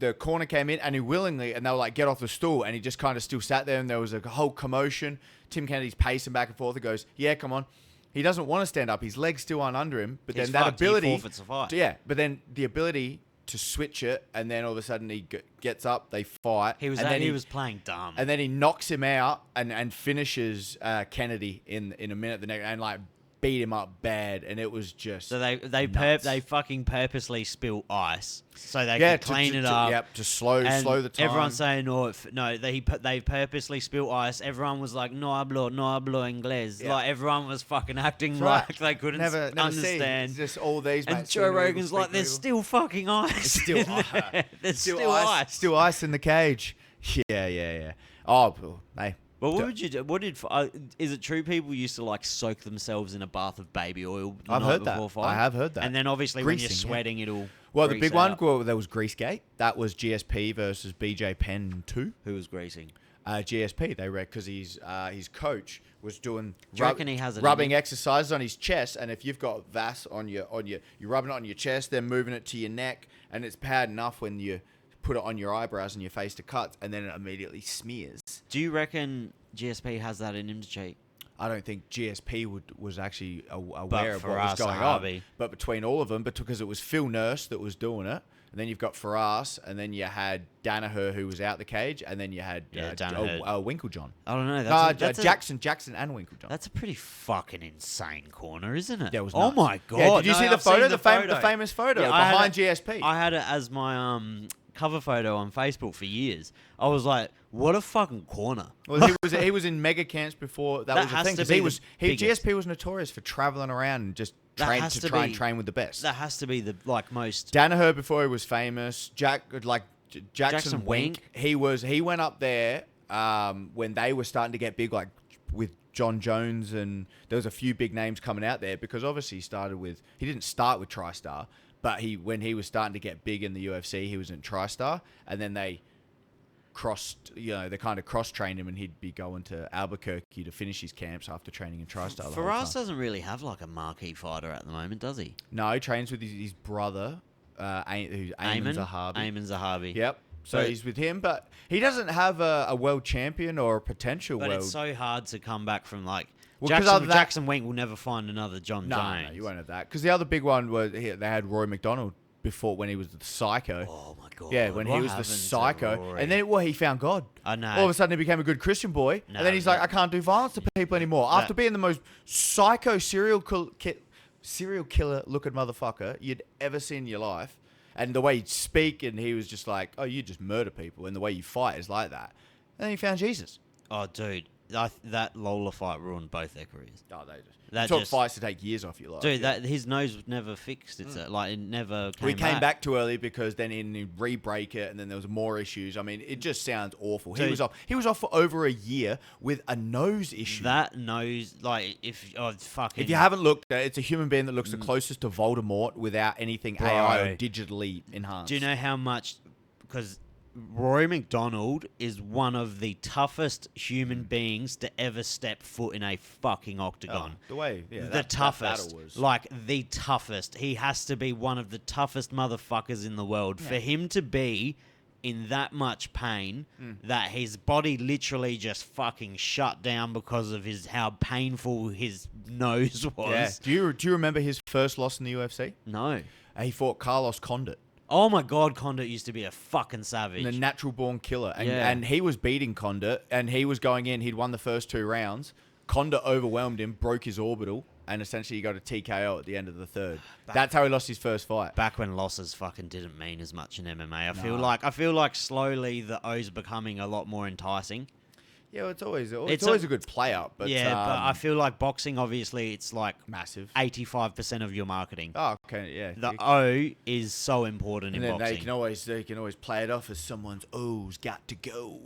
B: the corner came in and he willingly, and they were like, get off the stool. And he just kind of still sat there, and there was a whole commotion. Tim Kennedy's pacing back and forth. He goes, yeah, come on. He doesn't want to stand up. His legs still aren't under him. But
A: He's
B: then that
A: fucked.
B: ability...
A: He forfeits the fight.
B: Yeah, but then the ability to switch it, and then all of a sudden he gets up, they fight.
A: He was playing dumb.
B: And then he knocks him out and finishes Kennedy in a minute the next, and like beat him up bad, and it was just
A: so they fucking purposely spilt ice so they could clean it up.
B: Yep, to slow the time.
A: Everyone's saying they purposely spilt ice. Everyone was like no hablo inglés.
B: Yeah.
A: Like everyone was fucking acting
B: right.
A: like they couldn't
B: never
A: understand.
B: It's just all these.
A: And
B: mates
A: Joe Rogan's like, there's still fucking ice. There's still ice.
B: Still ice in the cage. Yeah. Oh, hey.
A: But what would you do? Is it true people used to like soak themselves in a bath of baby oil the
B: I've
A: night
B: heard
A: before
B: that.
A: fight?
B: I have heard that.
A: And then obviously when you're sweating, it'll.
B: Well, the big one,
A: out.
B: there was Greasegate. That was GSP versus BJ Penn 2.
A: Who was greasing?
B: GSP, they reckon, because his coach was doing
A: Do you reckon he has it
B: rubbing exercises on his chest, and if you've got VAS on you're rubbing it on your chest, then moving it to your neck, and it's bad enough when you put it on your eyebrows and your face to cut, and then it immediately smears.
A: Do you reckon GSP has that in him to cheat?
B: I don't think GSP was actually aware of what was
A: Faraz
B: going
A: Sahabi.
B: on. But between all of them, because it was Phil Nurse that was doing it, and then you've got Faraz, and then you had Danaher who was out the cage, and then you had Winklejohn.
A: I don't know.
B: Jackson and Winklejohn.
A: That's a pretty fucking insane corner, isn't it?
B: That was
A: oh
B: nuts.
A: my god!
B: Yeah, did you see the
A: I've
B: photo?
A: seen
B: The famous photo behind GSP.
A: I had it as my cover photo on Facebook for years. I was like, what a fucking corner.
B: Well, he was in mega camps before that was a thing, because GSP was notorious for traveling around and just try and train with the best.
A: That has to be the most.
B: Danaher before he was famous. Jackson Wink. He went up there when they were starting to get big, like with John Jones, and there was a few big names coming out there, because obviously he didn't start with TriStar, but when he was starting to get big in the UFC, he was in TriStar, and then they kind of cross-trained him, and he'd be going to Albuquerque to finish his camps after training in TriStar.
A: Faraz doesn't really have like a marquee fighter at the moment, does he?
B: No, he trains with his brother, who's Ayman Zahabi.
A: Ayman Zahabi.
B: Yep. So he's with him, but he doesn't have a world champion or a potential world.
A: But it's so hard to come back from like...
B: Well,
A: Jackson Wink will never find another John Jones.
B: No, you won't have that. Because the other big one was they had Roy McDonald before, when he was the Psycho.
A: Oh my god!
B: Yeah, when he was the Psycho, and then he found God.
A: I know.
B: All of a sudden, he became a good Christian boy, and then he's like, I can't do violence to people anymore. After being the most psycho serial killer looking motherfucker you'd ever seen in your life, and the way he'd speak, and he was just like, oh, you just murder people, and the way you fight is like that. And then he found Jesus.
A: Oh, dude. That Lola fight ruined both their careers.
B: Oh, they took fights to take years off your life.
A: Dude, his nose was never fixed. It never came back.
B: We came back too early, because then he re-break it, and then there was more issues. I mean, it just sounds awful.
A: Dude,
B: he was off for over a year with a nose issue.
A: That nose, if
B: you haven't looked at it, it's a human being that looks the closest to Voldemort without anything AI or digitally enhanced.
A: Do you know how much? Because Rory McDonald is one of the toughest human beings to ever step foot in a fucking octagon.
B: The way,
A: the toughest,
B: that battle was.
A: like the toughest. He has to be one of the toughest motherfuckers in the world. For him to be in that much pain that his body literally just fucking shut down because of how painful his nose was.
B: Yeah. Do you remember his first loss in the UFC?
A: No.
B: He fought Carlos Condit.
A: Oh my God, Condit used to be a fucking savage.
B: The natural born killer. And,
A: Yeah.
B: and he was beating Condit, and he was going in. He'd won the first 2 rounds. Condit overwhelmed him, broke his orbital, and essentially he got a TKO at the end of the third. That's how he lost his first fight.
A: Back when losses fucking didn't mean as much in MMA. I feel like slowly the O's becoming a lot more enticing.
B: Yeah, well, it's always a good play up. But,
A: but I feel like boxing, obviously, it's like
B: massive.
A: 85% of your marketing.
B: Oh, okay, yeah.
A: The O is so important in
B: then
A: boxing.
B: they can always play it off as someone's O's got to go.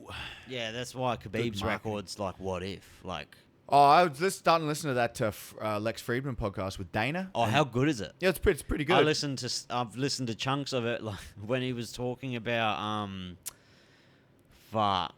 A: Yeah, that's why Khabib's records like what if
B: Oh, I was just starting to listen to that Lex Friedman podcast with Dana.
A: Oh, how good is it?
B: Yeah, it's pretty good.
A: I've listened to chunks of it, like when he was talking about fuck.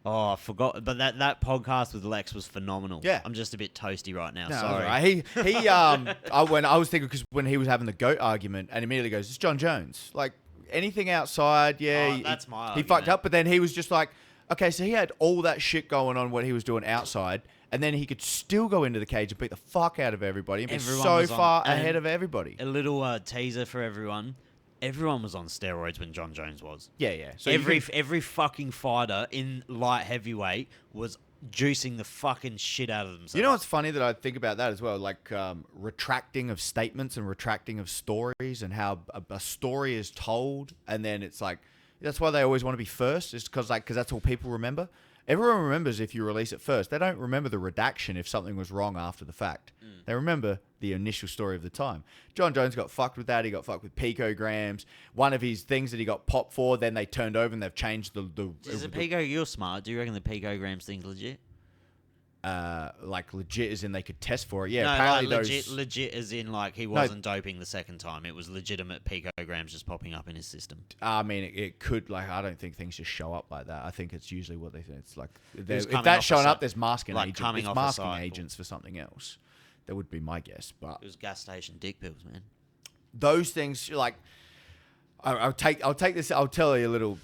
A: Oh, I forgot. But that podcast with Lex was phenomenal.
B: Yeah.
A: I'm just a bit toasty right now.
B: No,
A: Sorry.
B: right. He I was thinking because when he was having the GOAT argument and immediately goes, it's John Jones. Like anything outside,
A: that's my
B: he
A: argument.
B: fucked up, but then he was just like, okay, so he had all that shit going on what he was doing outside, and then he could still go into the cage and beat the fuck out of everybody and be so far ahead of everybody.
A: A little teaser for everyone. Everyone was on steroids when John Jones was.
B: Yeah. So
A: every fucking fighter in light heavyweight was juicing the fucking shit out of themselves.
B: You know what's funny that I think about that as well? Like retracting of statements and retracting of stories and how a story is told, and then it's like, that's why they always want to be first, is because that's all people remember. Everyone remembers if you release it first. They don't remember the redaction if something was wrong after the fact. They remember the initial story of the time. John Jones got fucked with that. He got fucked with picograms. One of his things that he got popped for, then they turned over and they've changed the
A: Is it pico? You're smart. Do you reckon the picograms thing's legit?
B: like legit as in they could test for it. Yeah,
A: No,
B: apparently
A: like legit as in like he wasn't doping the second time. It was legitimate picograms just popping up in his system.
B: I mean, it could, like, I don't think things just show up like that. I think it's usually what they think. It's like, if that's showing up, there's masking agents. It's masking agents for something else. That would be my guess. But
A: it was gas station dick pills, man.
B: Those things, like, I'll take this. I'll tell you a little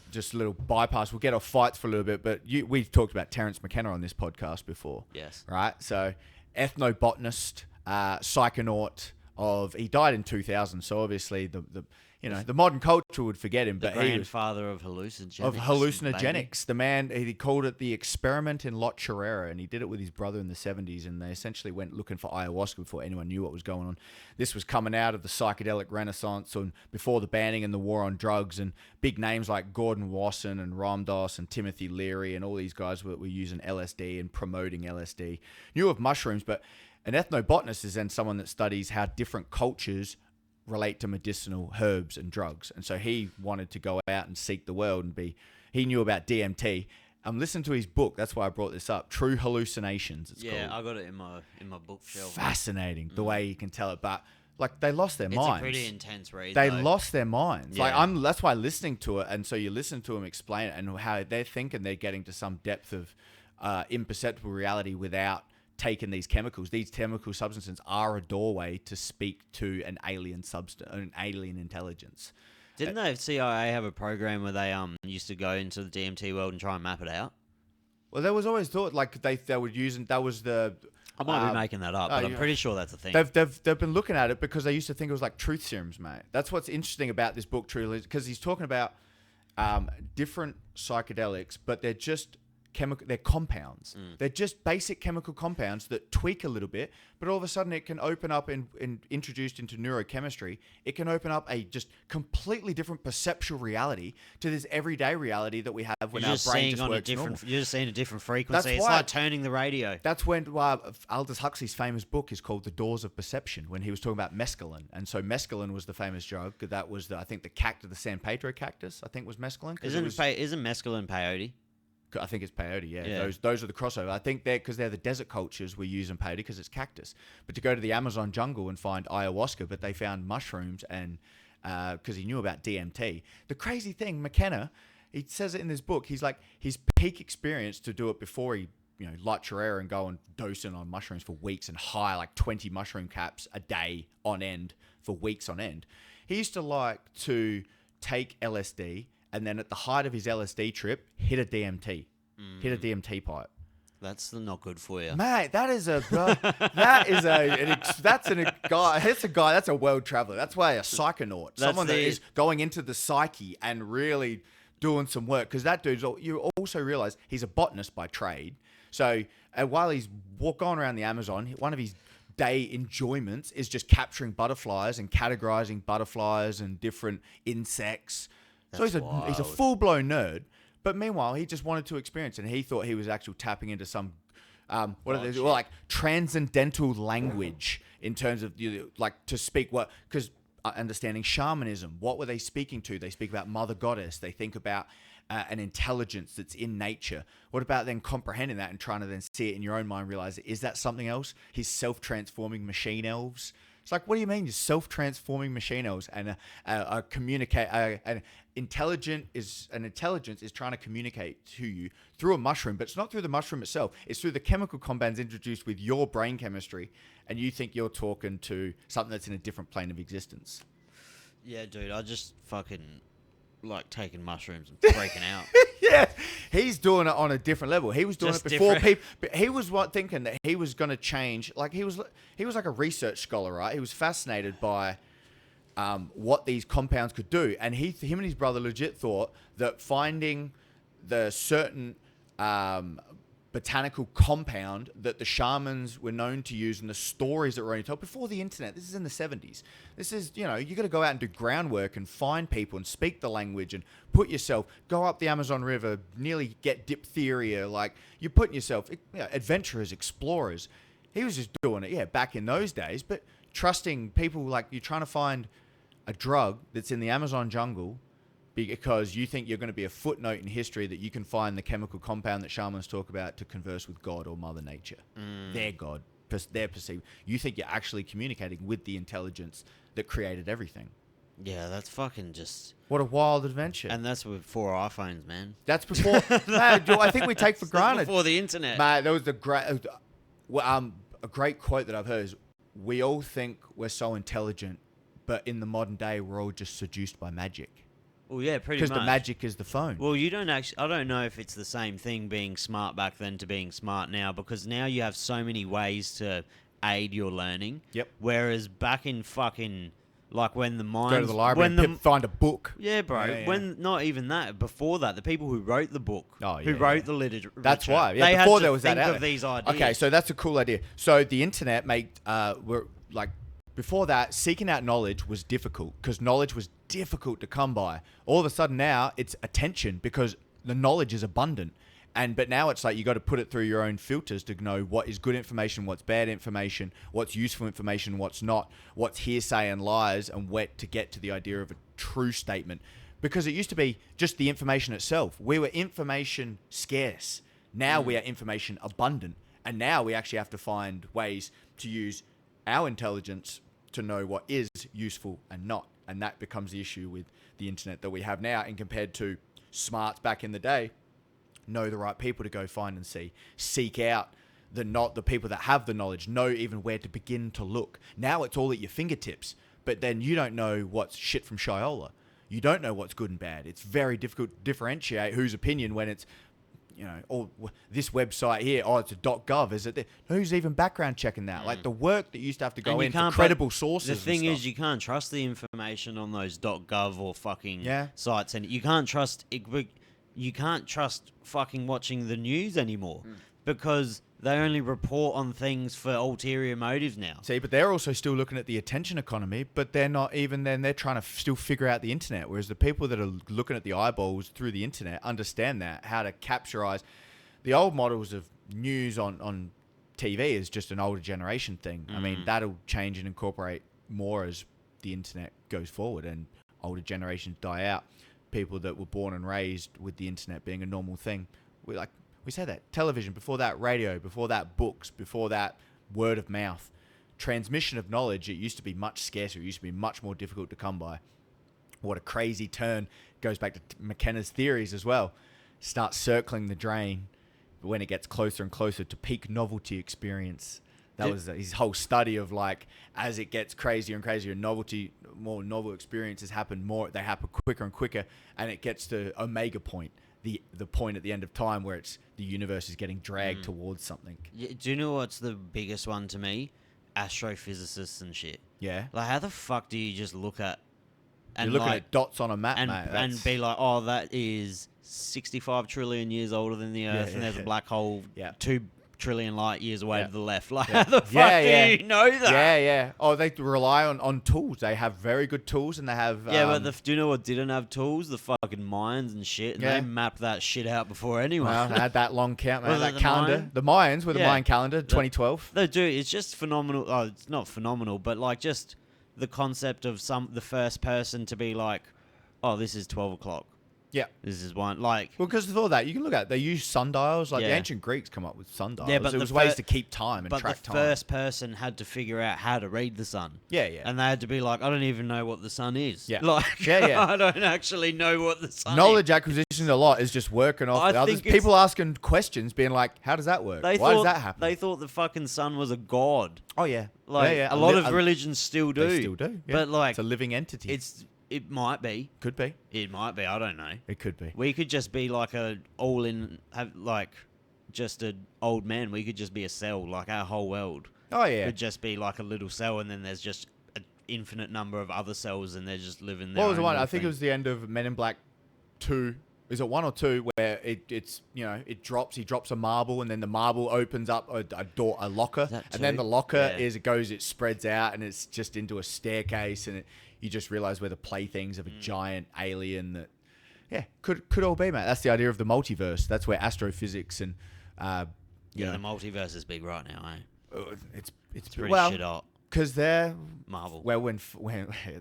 B: bypass. We'll get off fights for a little bit, but we've talked about Terence McKenna on this podcast before.
A: Yes.
B: Right. So, ethnobotanist, psychonaut he died in 2000. So obviously the modern culture would forget him, but he was
A: grandfather of hallucinogenics. Baby.
B: The man, he called it the experiment in La Chorrera, and he did it with his brother in the 70s, and they essentially went looking for ayahuasca before anyone knew what was going on. This was coming out of the psychedelic renaissance and before the banning and the war on drugs, and big names like Gordon Wasson and Ram Dass and Timothy Leary and all these guys were using LSD and promoting LSD. Knew of mushrooms, but an ethnobotanist is then someone that studies how different cultures relate to medicinal herbs and drugs. And so he wanted to go out and seek the world and he knew about DMT. I'm listening to his book. That's why I brought this up. True Hallucinations. It's called.
A: I got it in my bookshelf.
B: Fascinating the way you can tell it. But like they lost their minds.
A: It's a pretty intense read.
B: They lost their minds.
A: Yeah.
B: Like that's why listening to it. And so you listen to them explain it and how they're thinking they're getting to some depth of imperceptible reality without taken these chemicals. These chemical substances are a doorway to speak to an alien an alien intelligence.
A: Didn't the CIA have a program where they used to go into the DMT world and try and map it out?
B: Well, there was always thought like they would use, and that was the.
A: I might be making that up, but I'm pretty sure that's a thing.
B: They've been looking at it because they used to think it was like truth serums, mate. That's what's interesting about this book, truly, because he's talking about different psychedelics, but they're just chemical. They're compounds. They're just basic chemical compounds that tweak a little bit, but all of a sudden it can open up and introduced into neurochemistry. It can open up a just completely different perceptual reality to this everyday reality that we have when our brain just works normal.
A: You're just seeing a different frequency.
B: That's
A: it's
B: why
A: like turning the radio.
B: That's when Aldous Huxley's famous book is called The Doors of Perception, when he was talking about mescaline. And so mescaline was the famous drug. That was I think the San Pedro cactus, I think was mescaline.
A: Isn't mescaline peyote?
B: I think it's peyote, yeah. Those are the crossover. I think because they're the desert cultures we use in peyote because it's cactus. But to go to the Amazon jungle and find ayahuasca, but they found mushrooms and because he knew about DMT. The crazy thing, McKenna, he says it in this book. He's like, his peak experience to do it before he, light your air and go and dose in on mushrooms for weeks and high like 20 mushroom caps a day on end for weeks on end. He used to like to take LSD and then at the height of his LSD trip, hit a DMT pipe.
A: That's not good for you,
B: mate. That's a world traveler. That's why a psychonaut, someone that is going into the psyche and really doing some work. Because that dude's, you also realize he's a botanist by trade. So while he's going around the Amazon, one of his day enjoyments is just capturing butterflies and categorizing butterflies and different insects. So he's a full blown nerd. But meanwhile, he just wanted to experience it, and he thought he was actually tapping into some, like transcendental language in terms of like to speak what, because understanding shamanism. What were they speaking to? They speak about Mother Goddess. They think about an intelligence that's in nature. What about then comprehending that and trying to then see it in your own mind, realize, is that something else? His self-transforming machine elves. It's like, what do you mean, you're self-transforming machine elves and an intelligence is trying to communicate to you through a mushroom, but it's not through the mushroom itself. It's through the chemical compounds introduced with your brain chemistry, and you think you're talking to something that's in a different plane of existence.
A: Yeah, dude, I just fucking like taking mushrooms and freaking out.
B: Yeah, he's doing it on a different level. He was doing
A: Just
B: it before
A: different.
B: people. But he was thinking that he was going to change. Like he was like a research scholar, right? He was fascinated by what these compounds could do, and him and his brother legit thought that finding the certain botanical compound that the shamans were known to use and the stories that were only told before the internet. This is in the 70s. This is, you got to go out and do groundwork and find people and speak the language and go up the Amazon River, nearly get diphtheria. Like, you're putting yourself, adventurers, explorers. He was just doing it, back in those days, but trusting people, like you're trying to find a drug that's in the Amazon jungle because you think you're going to be a footnote in history that you can find the chemical compound that shamans talk about to converse with God or Mother Nature. Their God, their perceived. You think you're actually communicating with the intelligence that created everything.
A: Yeah, that's fucking just...
B: What a wild adventure.
A: And that's before iPhones, man.
B: That's before... I think we take for granted.
A: Before the internet.
B: Mate, there was a great quote that I've heard is, we all think we're so intelligent, but in the modern day, we're all just seduced by magic.
A: Well, yeah, pretty much.
B: Because the magic is the phone.
A: Well, you don't actually... I don't know if it's the same thing being smart back then to being smart now, because now you have so many ways to aid your learning.
B: Yep.
A: Whereas back in fucking... Like when the minds...
B: Go to the library and find a book.
A: Yeah, bro.
B: Yeah.
A: When... Not even that. Before that, the people who wrote the book. Who wrote the literature.
B: That's why. Yeah,
A: they
B: before
A: had
B: there
A: to
B: was
A: think
B: that
A: of these ideas.
B: Okay, so that's a cool idea. So the internet before that, seeking out knowledge was difficult because knowledge was difficult to come by. All of a sudden now it's attention because the knowledge is abundant. But now it's like you got to put it through your own filters to know what is good information, what's bad information, what's useful information, what's not, what's hearsay and lies, and where to get to the idea of a true statement. Because it used to be just the information itself. We were information scarce. Now we are information abundant. And now we actually have to find ways to use our intelligence to know what is useful and not. And that becomes the issue with the internet that we have now. And compared to smarts back in the day, know the right people to go find and seek out the people that have the knowledge, know even where to begin to look. Now it's all at your fingertips, but then you don't know what's shit from Shiola. You don't know what's good and bad. It's very difficult to differentiate whose opinion when it's, this website here, it's a .gov, is it? Who's even background checking that? Like the work that used to have to go in for credible sources.
A: The thing is, you can't trust the information on those .gov or fucking sites, and you can't trust fucking watching the news anymore because they only report on things for ulterior motives now.
B: See, but they're also still looking at the attention economy, but they're not even then. They're trying to still figure out the internet, whereas the people that are looking at the eyeballs through the internet understand how to capturize. The old models of news on TV is just an older generation thing. I mean, that'll change and incorporate more as the internet goes forward and older generations die out. People that were born and raised with the internet being a normal thing. We say that. Television, before that radio, before that books, before that word of mouth. Transmission of knowledge, it used to be much scarcer. It used to be much more difficult to come by. what a crazy turn. Goes back to McKenna's theories as well. Start circling the drain when it gets closer and closer to peak novelty experience. That was his whole study of like, as it gets crazier and crazier, more novel experiences happen more. They happen quicker and quicker, and it gets to omega point, the point at the end of time where it's the universe is getting dragged towards something.
A: Yeah, do you know what's the biggest one to me? Astrophysicists and shit.
B: Yeah.
A: Like, how the fuck do you just look at...
B: And you're looking at dots on a map,
A: and,
B: mate.
A: And be like, oh, that is 65 trillion years older than the Earth, and there's a black hole 2 trillion light years away to the left. Like, how the fuck do you know that?
B: Yeah. Oh, they rely on tools. They have very good tools, and they have...
A: but do you know what didn't have tools? The fucking Mayans and shit. And they mapped that shit out before anyway.
B: Well, they had that long count, man. That
A: the
B: calendar.
A: Mayan?
B: The Mayans with the Mayan calendar, 2012.
A: They do. It's just phenomenal. Oh, it's not phenomenal, but like just the concept of the first person to be like, oh, this is 12 o'clock.
B: Yeah.
A: This is one. Like,
B: well, because of all that, you can look at it. They use sundials. Like the ancient Greeks come up with sundials.
A: Yeah, but
B: it was ways to keep time and track time.
A: But the first person had to figure out how to read the sun.
B: Yeah.
A: And they had to be like, I don't even know what the sun is.
B: Yeah.
A: Like, I don't actually know what the sun
B: Knowledge
A: is.
B: acquisition a lot is just working off the others. People asking questions, being like, how does that work? Why does that happen?
A: They thought the fucking sun was a god.
B: Oh, yeah.
A: Like, a lot of religions still do.
B: They still do. Yeah.
A: But like...
B: It's a living entity.
A: It might be.
B: Could be.
A: It might be. I don't know.
B: It could be.
A: We could just be like just an old man. We could just be a cell, like our whole world.
B: Oh, yeah.
A: Could just be like a little cell, and then there's just an infinite number of other cells, and they're just living there.
B: What was the one? I think it was the end of Men in Black 2. Is it 1 or 2 where it's it drops? He drops a marble, and then the marble opens up a door, a locker, and then the locker it spreads out, and it's just into a staircase, and you just realize we're the playthings of a giant alien that, could all be, mate. That's the idea of the multiverse. That's where astrophysics and
A: the multiverse is big right now, eh?
B: It's
A: pretty shit hot.
B: Because they're
A: Marvel.
B: Well, when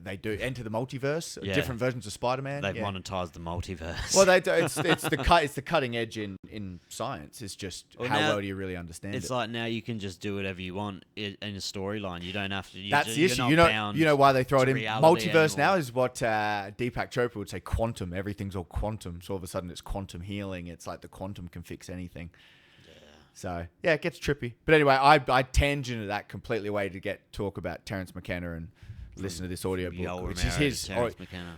B: they do enter the multiverse, different versions of Spider-Man.
A: They've monetized the multiverse.
B: Well, they do. It's the cutting edge in science. It's just how well do you really understand it?
A: It's like now you can just do whatever you want in a storyline. You don't have to.
B: That's the issue. You know why they throw it in multiverse now is what Deepak Chopra would say. Quantum. Everything's all quantum. So all of a sudden it's quantum healing. It's like the quantum can fix anything. So, it gets trippy. But anyway, I tangented that completely away to talk about Terence McKenna and listen to this audio book, which is his.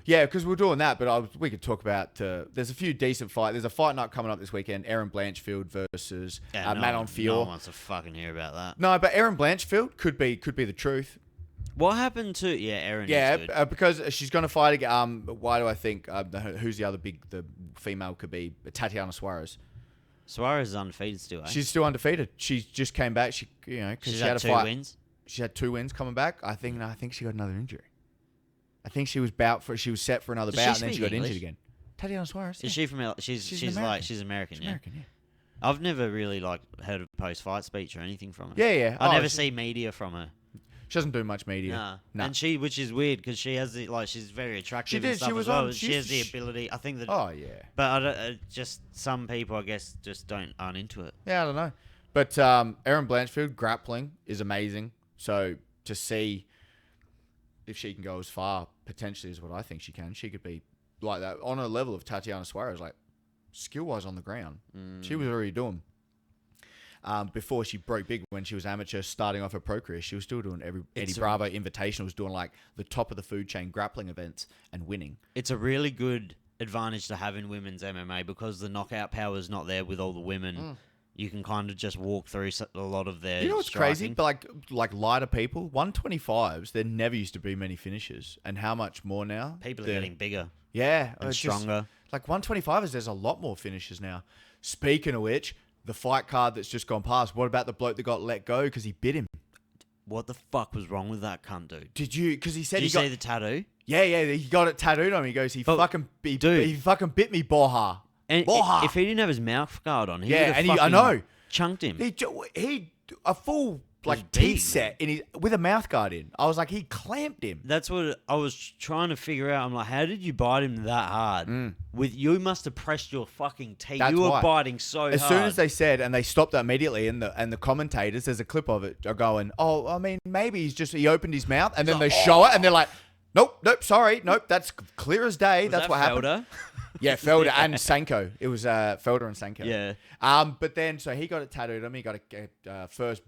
B: Yeah, because we're doing that, but we could talk about, there's a few decent fights. There's a fight night coming up this weekend, Aaron Blanchfield versus Manon Fior.
A: No one wants to fucking hear about that.
B: No, but Aaron Blanchfield could be the truth.
A: What happened to... Yeah, Aaron is good.
B: Because she's going to fight again. Why do I think... who's the other the female could be? Tatiana Suarez.
A: Suarez is undefeated still, eh?
B: She's still undefeated. She just came back. Because she had a
A: 2
B: fight.
A: wins.
B: She had 2 wins coming back. I think she got another injury. I think she was set for another bout, and then she got injured again. Tatiana Suarez.
A: Is she from? She's American. She's American. Yeah.
B: American, yeah.
A: I've never really heard a post-fight speech or anything from her.
B: Yeah.
A: I never see media from her.
B: She doesn't do much media.
A: Nah. And which is weird because she has she's very attractive.
B: She did.
A: She was on. She has the ability. I think that.
B: Oh yeah.
A: But just some people, I guess, just aren't into it.
B: Yeah, I don't know. But Aaron Blanchfield grappling is amazing. So to see if she can go as far potentially as what I think she can, she could be like that on a level of Tatiana Suarez, like skill-wise on the ground. She was already doing. Before she broke big when she was amateur starting off her pro career, she was still doing Eddie Bravo Invitational, was doing like the top of the food chain grappling events and winning.
A: It's a really good advantage to have in women's MMA because the knockout power is not there with all the women. You can kind of just walk through a lot of their. You know what's crazy?
B: But like lighter people, 125s, there never used to be many finishes, and how much more now?
A: People are getting bigger.
B: Yeah,
A: and stronger.
B: Like 125s, there's a lot more finishes now. Speaking of which. The fight card that's just gone past. What about the bloke that got let go because he bit him?
A: What the fuck was wrong with that cunt, dude?
B: Did you? Because he said
A: Did you see the tattoo?
B: Yeah, he got it tattooed on him. He goes, he fucking bit me, Borja.
A: And if he didn't have his mouth guard on, he would have
B: I know,
A: chunked him.
B: He a full teeth set with a mouth guard in. I was like, he clamped him.
A: That's what I was trying to figure out. I'm like, how did you bite him that hard? You must have pressed your fucking teeth. You were biting so hard.
B: As soon as they said, and they stopped that immediately, and the commentators, there's a clip of it, are going, oh, I mean, maybe he opened his mouth, and then they show it, and they're like, Nope. Sorry, nope. That's clear as day. That's what happened.
A: Felder?
B: Yeah, Felder and Sanko. It was Felder and Sanko.
A: Yeah.
B: But then, so he got it tattooed on him. He got a first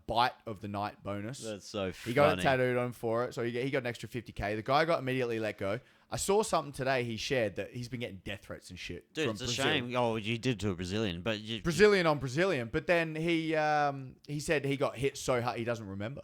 B: bite of the night bonus.
A: That's so funny.
B: He got it tattooed on for it. So he got an extra 50K. The guy got immediately let go. I saw something today he shared that he's been getting death threats and shit.
A: Dude,
B: from
A: it's a
B: Brazil.
A: shame. Oh, you did to a Brazilian, but
B: Brazilian on Brazilian. But then he said he got hit so hard he doesn't remember.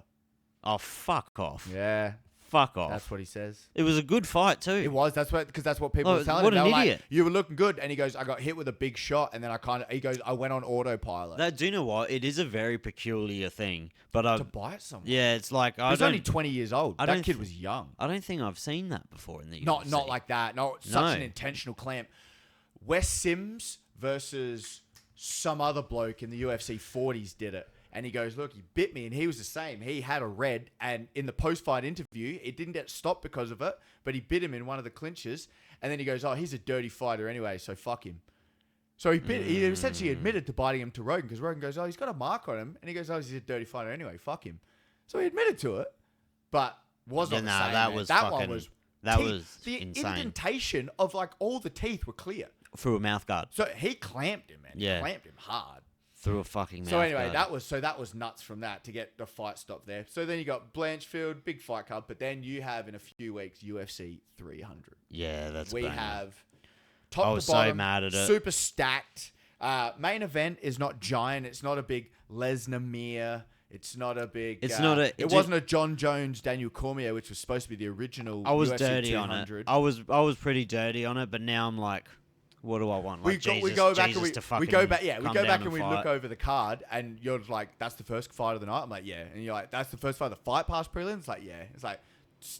A: Oh, fuck off.
B: Yeah.
A: Fuck off.
B: That's what he says.
A: It was a good fight too.
B: It was. That's what people were telling
A: what
B: him.
A: an
B: They were
A: idiot.
B: like, you were looking good. And he goes, I got hit with a big shot. And then I went on autopilot.
A: Do you know what? It is a very peculiar thing. But
B: To bite someone.
A: yeah, it's like
B: He was only 20 years old. That kid was young.
A: I don't think I've seen that before in the
B: Not
A: UFC.
B: like that. Not such an intentional clamp. Wes Sims versus some other bloke in the UFC 40s did it. And he goes, look, he bit me, and he was the same. He had a red, and in the post-fight interview, it didn't get stopped because of it, but he bit him in one of the clinches, and then he goes, oh, he's a dirty fighter anyway, so fuck him. So he essentially admitted to biting him to Rogan, because Rogan goes, oh, he's got a mark on him, and he goes, oh, he's a dirty fighter anyway, fuck him. So he admitted to it, but wasn't the same.
A: That
B: man.
A: was
B: that
A: fucking,
B: one was
A: that
B: teeth.
A: was
B: the
A: insane.
B: indentation of like all the teeth were clear.
A: Through a mouth guard.
B: So he clamped him, man.
A: Yeah.
B: He clamped him hard.
A: Through a fucking mouth
B: So anyway,
A: guard.
B: that was nuts from that to get the fight stopped there. So then you got Blanchfield, big fight card, but then you have in a few weeks UFC 300.
A: Yeah, that's
B: We
A: banging.
B: have top
A: I
B: to
A: was
B: bottom,
A: so mad at it.
B: super stacked. Main event is not giant. It's not a big Lesnar Mir. It's not a big.
A: It's not a-
B: It wasn't a John Jones Daniel Cormier, which was supposed to be the original.
A: I was
B: UFC
A: dirty
B: 200.
A: on it. I was pretty dirty on it, but now I'm like, what do I want? Like,
B: we go back
A: Jesus
B: and
A: to fucking
B: we go back. Yeah, we
A: come
B: go
A: down
B: back and we
A: fight.
B: look over the card, and you're like, "That's the first fight of the night." I'm like, "Yeah," and you're like, "That's the first fight of the fight past prelims." It's like, "Yeah," it's like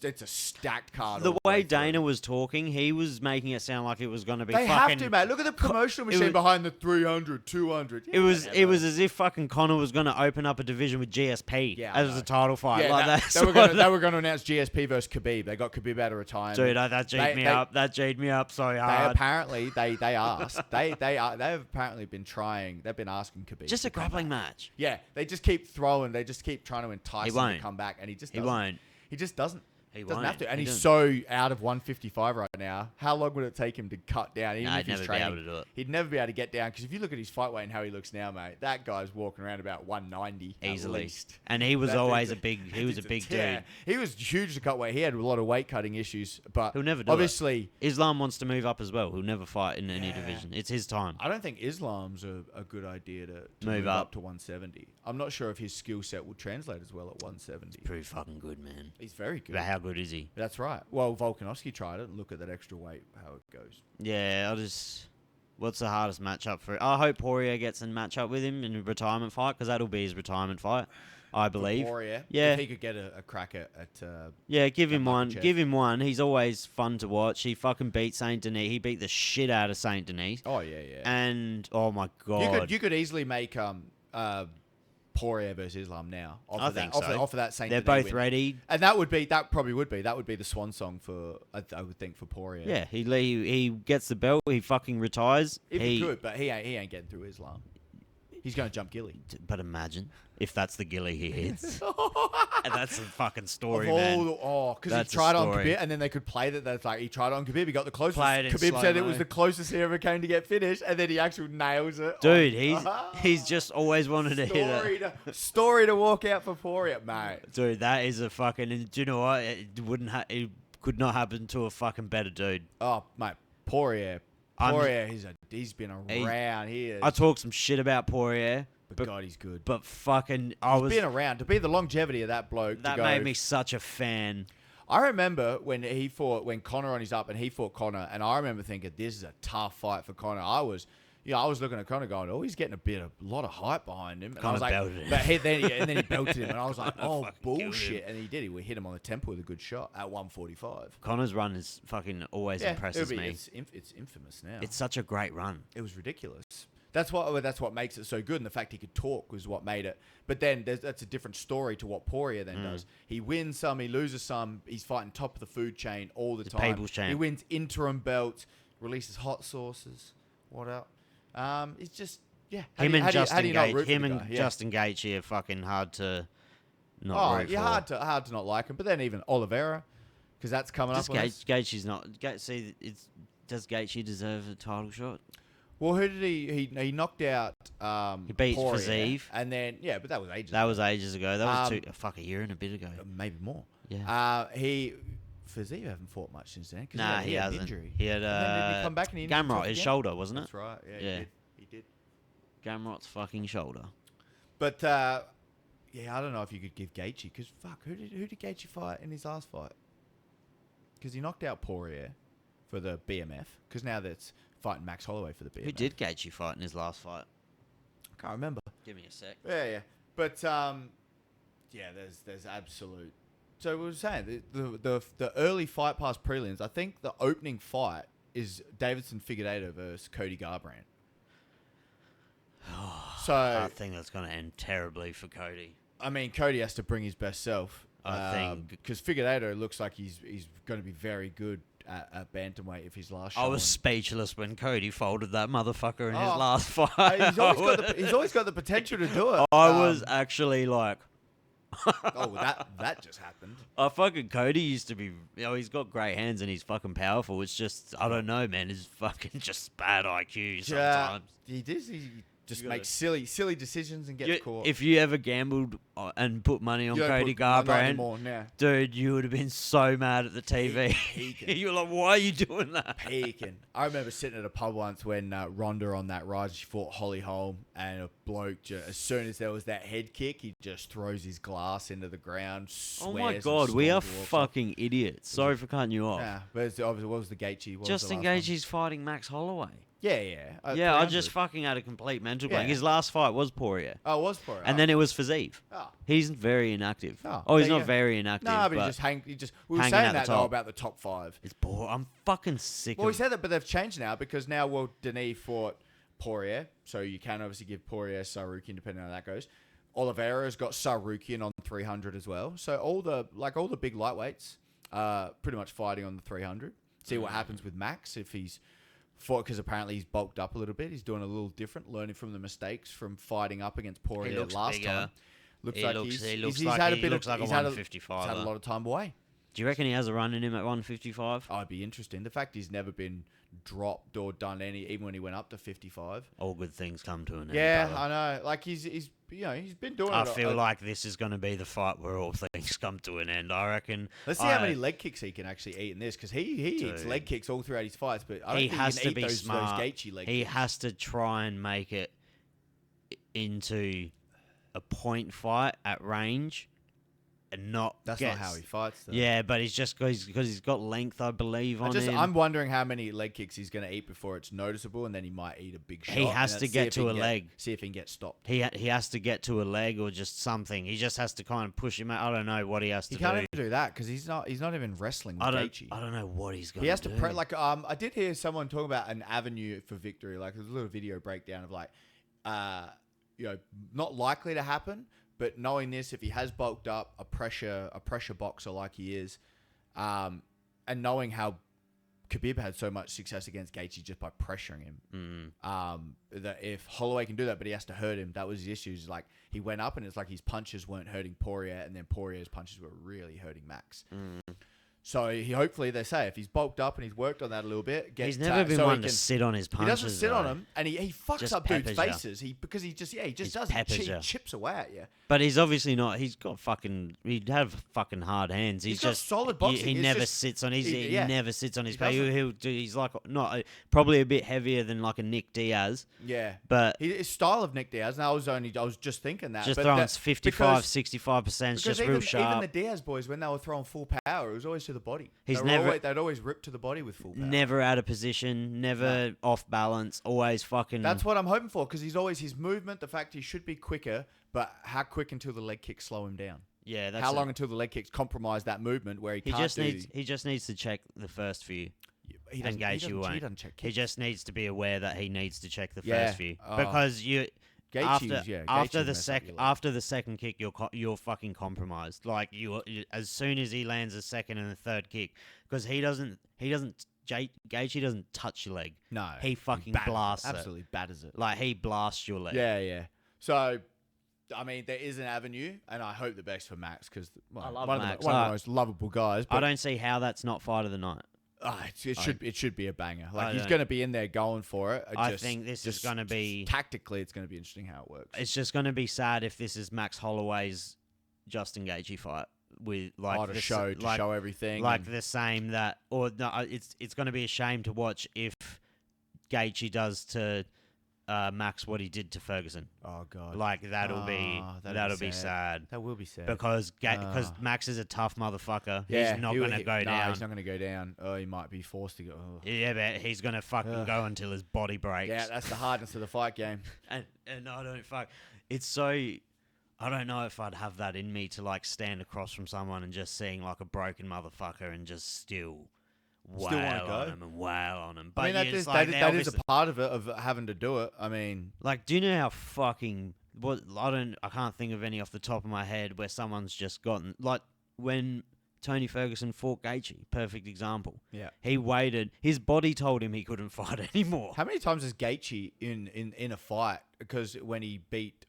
B: it's a stacked card.
A: The
B: all
A: way
B: through.
A: Dana was talking, he was making it sound like it was going to be
B: They
A: fucking...
B: have to, mate. Look at the promotional
A: it
B: machine
A: was-
B: behind the 300, 200.
A: It was as if fucking Connor was going to open up a division with GSP
B: Yeah, I
A: as
B: know.
A: a title fight.
B: Yeah,
A: like
B: that,
A: that.
B: they were going to announce GSP versus Khabib. They got Khabib out of retirement.
A: Dude, that G'd me up. That G'd me up so
B: They
A: hard.
B: apparently they asked they've apparently been trying. They've been asking Khabib
A: Just
B: to
A: a
B: come
A: grappling
B: back.
A: match.
B: Yeah, they just keep throwing. They just keep trying to entice
A: He
B: him
A: won't.
B: to come back, and he just
A: He
B: doesn't.
A: won't.
B: He just doesn't.
A: He
B: Doesn't
A: won't.
B: have to, and
A: He
B: he's
A: doesn't.
B: so out of 155 right now. How long would it take him to cut down? Even
A: Nah,
B: if
A: he'd
B: he's
A: never be
B: training,
A: able to do it.
B: he'd never be able to get down. Because if you look at his fight weight and how he looks now, mate, that guy's walking around about 190
A: Easily.
B: At least.
A: And he was
B: That
A: always
B: dude's
A: a big. He was a big
B: yeah.
A: dude.
B: He was huge to cut weight. He had a lot of weight cutting issues, but
A: He'll never do
B: obviously,
A: Islam wants to move up as well. He'll never fight in any division. It's his time.
B: I don't think Islam's a good idea to
A: Move
B: move up
A: up.
B: to 170. I'm not sure if his skill set will translate as well at 170.
A: Pretty fucking good, man.
B: He's very good.
A: But how good is he?
B: That's right. Well, Volkanovski tried it and look at that extra weight, how it goes.
A: Yeah, what's the hardest matchup for? I hope Poirier gets a matchup with him in a retirement fight because that'll be his retirement fight, I believe.
B: Poirier,
A: Yeah.
B: if he could get a crack at
A: Yeah, give him one.
B: Makachev.
A: Give him one. He's always fun to watch. He fucking beat Saint Denis. He beat the shit out of Saint Denis.
B: oh yeah.
A: And oh my god,
B: You could easily make Poirier versus Islam now.
A: I think so.
B: Off of that Saint
A: they're
B: Denis
A: both
B: win.
A: ready.
B: And that probably would be the swan song for I would think for Poirier.
A: Yeah, he gets the belt. He fucking retires.
B: If he could, but he ain't getting through Islam. He's going to jump Gilly.
A: But imagine if that's the gilly he hits. And that's a fucking story,
B: Of all
A: man.
B: because he
A: That's a
B: tried on
A: story.
B: Khabib, and then they could play that. That's like he tried on Khabib, he got the closest.
A: Play it in
B: Khabib said it was
A: slow-mo.
B: the closest he ever came to get finished, and then he actually nails it.
A: Dude,
B: Oh,
A: he's just always wanted to hit it.
B: story to walk out for Poirier, mate.
A: Dude, that is a fucking. And do you know what? It could not happen to a fucking better dude.
B: Oh, mate, Poirier, he's been around here.
A: I talk some shit about Poirier,
B: but God, he's good.
A: but fucking,
B: He's been around to be the longevity of that bloke.
A: that
B: to go,
A: made me such a fan.
B: I remember when Conor on his up and he fought Conor, and I remember thinking this is a tough fight for Conor. I was looking at Conor going, oh, he's getting a lot of hype behind him. And I was
A: Conor
B: like,
A: belted him.
B: but then he belted him, and I was like, oh,
A: fucking killed
B: bullshit.
A: him.
B: And he did. He hit him on the temple with a good shot at 145.
A: Connor's run is fucking always impresses me.
B: It's infamous now.
A: It's such a great run.
B: It was ridiculous. That's what makes it so good, and the fact he could talk was what made it. But then that's a different story to what Poirier then does. He wins some, he loses some. He's fighting top of the food chain all the time.
A: people's champ.
B: He wins interim belts, releases hot sauces. What else? It's just
A: Him and Justin
B: Gaethje.
A: Justin Gaethje are fucking hard to not root
B: yeah,
A: for.
B: hard to not like him. But then even Oliveira, Because that's coming
A: Does
B: up on us.
A: Gaethje's not... Does Gaethje deserve a title shot?
B: Well, who did he knocked out?
A: He beat
B: Poirier,
A: Fiziev.
B: and then but that was ages.
A: That
B: ago.
A: was ages ago. That was a year and a bit ago.
B: Maybe more.
A: Yeah.
B: Fiziev haven't fought much since then.
A: Nah,
B: he
A: had
B: had
A: an
B: injury.
A: injury. He had
B: and then did he come back and he
A: Gamrot, his shoulder, wasn't it?
B: That's right.
A: Yeah.
B: He did.
A: Gamrot's fucking shoulder.
B: But I don't know if you could give Gaethje because who did Gaethje fight in his last fight? Because he knocked out Poirier for the BMF. Because now that's fighting Max Holloway for the BMF.
A: Who did Gaethje fight in his last fight?
B: I can't remember.
A: Give me a sec.
B: Yeah. But there's absolute. So we were saying the early fight past prelims. I think the opening fight is Davidson Figueiredo versus Cody Garbrandt. So
A: I think that's going to end terribly for Cody.
B: I mean, Cody has to bring his best self.
A: I think
B: because Figueiredo looks like he's going to be very good at bantamweight if his last.
A: I was speechless when Cody folded that motherfucker in his
B: Oh.
A: last fight.
B: He's always got the potential to do it.
A: I was actually like,
B: that just happened.
A: fucking Cody used to be, he's got great hands and he's fucking powerful. It's just, I don't know, man. He's fucking just bad IQ sometimes.
B: He does. He just
A: You
B: makes silly decisions and gets caught.
A: If you ever gambled and put money on
B: You don't
A: Cody
B: put- not
A: Garbrandt,
B: anymore, now.
A: dude, you would have been so mad at the TV.
B: Peaking.
A: You were like, why are you doing that?
B: Peaking. I remember sitting at a pub once when Ronda on that rise, she fought Holly Holm, and a bloke, as soon as there was that head kick, he just throws his glass into the ground,
A: Oh
B: swears
A: my
B: and
A: god, we are
B: storms walks off.
A: fucking idiots. Sorry for cutting you off.
B: Yeah, but obviously, what was the Gaethje? What was
A: Justin
B: the last one?
A: Gaethje's fighting Max Holloway.
B: Yeah.
A: I
B: 300.
A: just fucking had a complete mental blank.
B: Yeah.
A: His last fight was Poirier.
B: Oh, it was for it.
A: And then it was Fiziev.
B: Oh.
A: He's very inactive.
B: Oh,
A: He's
B: there you
A: not
B: go.
A: very inactive.
B: No, but we were
A: hanging
B: saying
A: at the
B: that though
A: top.
B: about the top 5.
A: It's boring. I'm fucking sick
B: Well, we
A: of
B: said that, but they've changed now because now Denis fought Poirier, so you can obviously give Poirier Sarukian depending on how that goes. Oliveira's got Sarukian on 300 as well. So all the big lightweights are pretty much fighting on the 300. See what happens with Max if he's fought, because apparently he's bulked up a little bit. He's doing a little different, learning from the mistakes from fighting up against Poirier last
A: bigger.
B: time. Looks
A: He
B: like
A: looks-
B: he's
A: he looks
B: he's
A: like
B: had a
A: he
B: bit
A: looks
B: of
A: like a
B: he's had
A: 155er.
B: He's had a lot of time away.
A: Do you reckon he has a run in him at 155?
B: I'd be interesting. The fact he's never been dropped or done even when he went up to 55.
A: All good things come to an end.
B: Yeah,
A: brother.
B: I know. Like he's been doing
A: I
B: it.
A: feel like this is going to be the fight where all things come to an end. I reckon.
B: Let's see how many leg kicks he can actually eat in this, because he eats
A: Dude.
B: leg kicks all throughout his fights, but I don't
A: He
B: think
A: has
B: he
A: to
B: can
A: be
B: eat those
A: smart.
B: Gaethje leg
A: He
B: kicks.
A: has to try and make it into a point fight at range, and not.
B: That's not how he fights, though.
A: Yeah, but he's just because he's got length, I believe, on him.
B: I'm wondering how many leg kicks he's going to eat before it's noticeable, and then he might eat a big shot.
A: He has
B: and
A: to
B: see
A: get
B: if
A: to
B: he
A: a
B: can
A: leg.
B: See if he can get stopped.
A: He has to get to a leg or just something. He just has to kind of push him out. I don't know what he has to
B: He
A: do.
B: can't even do that because he's not even wrestling with Gaethje.
A: I don't know what he's going
B: He has
A: to
B: to
A: do.
B: I did hear someone talk about an avenue for victory. Like there's a little video breakdown of not likely to happen, but knowing this, if he has bulked up, a pressure boxer like he is, and knowing how Khabib had so much success against Gaethje just by pressuring him, that if Holloway can do that, but he has to hurt him, that was the issue. Like he went up, and it's like his punches weren't hurting Poirier, and then Poirier's punches were really hurting Max. So hopefully they say if he's bulked up and he's worked on that a little bit,
A: He's never been one to sit on his punches.
B: He doesn't sit on
A: though.
B: him, and he fucks
A: Just
B: up dudes'
A: peppers ya.
B: faces. He just does.
A: peppers
B: He
A: ya.
B: chips away at you.
A: But he's obviously not. He's got fucking. He'd have fucking hard hands.
B: He's got
A: just
B: solid boxing.
A: He
B: It's
A: never
B: just-
A: sits on his.
B: he-
A: He
B: yeah.
A: never sits on his
B: He
A: pay.
B: doesn't.
A: He'll do. He's like not probably a bit heavier than like a Nick Diaz.
B: Yeah,
A: But
B: his style of Nick Diaz. And I was just thinking that.
A: just
B: but
A: throwing
B: that-
A: 55,
B: because-
A: 65%.
B: Because
A: Just
B: even,
A: real sharp.
B: even the Diaz boys, when they were throwing full power, it was always to the body.
A: He's
B: They'd always rip to the body with full power.
A: Never out of position. Never off balance. Always fucking.
B: That's what I'm hoping for, because he's always his movement. The fact he should be quicker, but how quick until the leg kicks slow him down?
A: Yeah. That's
B: How
A: it.
B: long until the leg kicks compromise that movement where he can't
A: just
B: do?
A: needs. He just needs to check the first few.
B: He
A: And Gaethje won't.
B: He doesn't check
A: He
B: kicks.
A: just needs to be aware that he needs to check the
B: Yeah.
A: first few
B: Oh.
A: because you.
B: Gaethje's
A: After the
B: messed up your leg.
A: after the second kick, you're fucking compromised. Like you, as soon as he lands a second and a third kick, because he doesn't Gaethje doesn't touch your leg.
B: No,
A: He fucking
B: batters it.
A: blasts it.
B: Absolutely batters it.
A: Like he blasts your leg.
B: Yeah. So I mean, there is an avenue, and I hope the best for Max because
A: I love
B: one
A: Max.
B: of the most lovable guys.
A: I
B: But
A: don't see how that's not fight of the night.
B: it should be a banger. Like
A: I
B: he's
A: don't-
B: going to be in there going for it.
A: I think this is going to be
B: tactically. It's going to be interesting how it works.
A: It's just going to be sad if this is Max Holloway's Justin Gaethje fight with like
B: to show everything,
A: like the same that, or no, it's going to be a shame to watch if Gaethje does to Max what he did to Ferguson.
B: Oh god,
A: like that'll be sad.
B: That will be sad
A: because Max is a tough motherfucker.
B: Yeah,
A: he's not going to go down.
B: He's not going to go down. Oh, he might be forced to go. Oh.
A: Yeah, but he's going to fucking go until his body breaks.
B: Yeah, that's the hardness of the fight game.
A: And I don't fuck. It's so. I don't know if I'd have that in me to like stand across from someone and just seeing like a broken motherfucker and just still wail on him and wail on him. But
B: I mean, that is a part of it, of having to do it. I mean,
A: like, do you know how fucking I can't think of any off the top of my head where someone's just gotten like when Tony Ferguson fought Gaethje, perfect example.
B: Yeah,
A: he waited. His body told him he couldn't fight anymore.
B: How many times has Gaethje in a fight? Because when he beat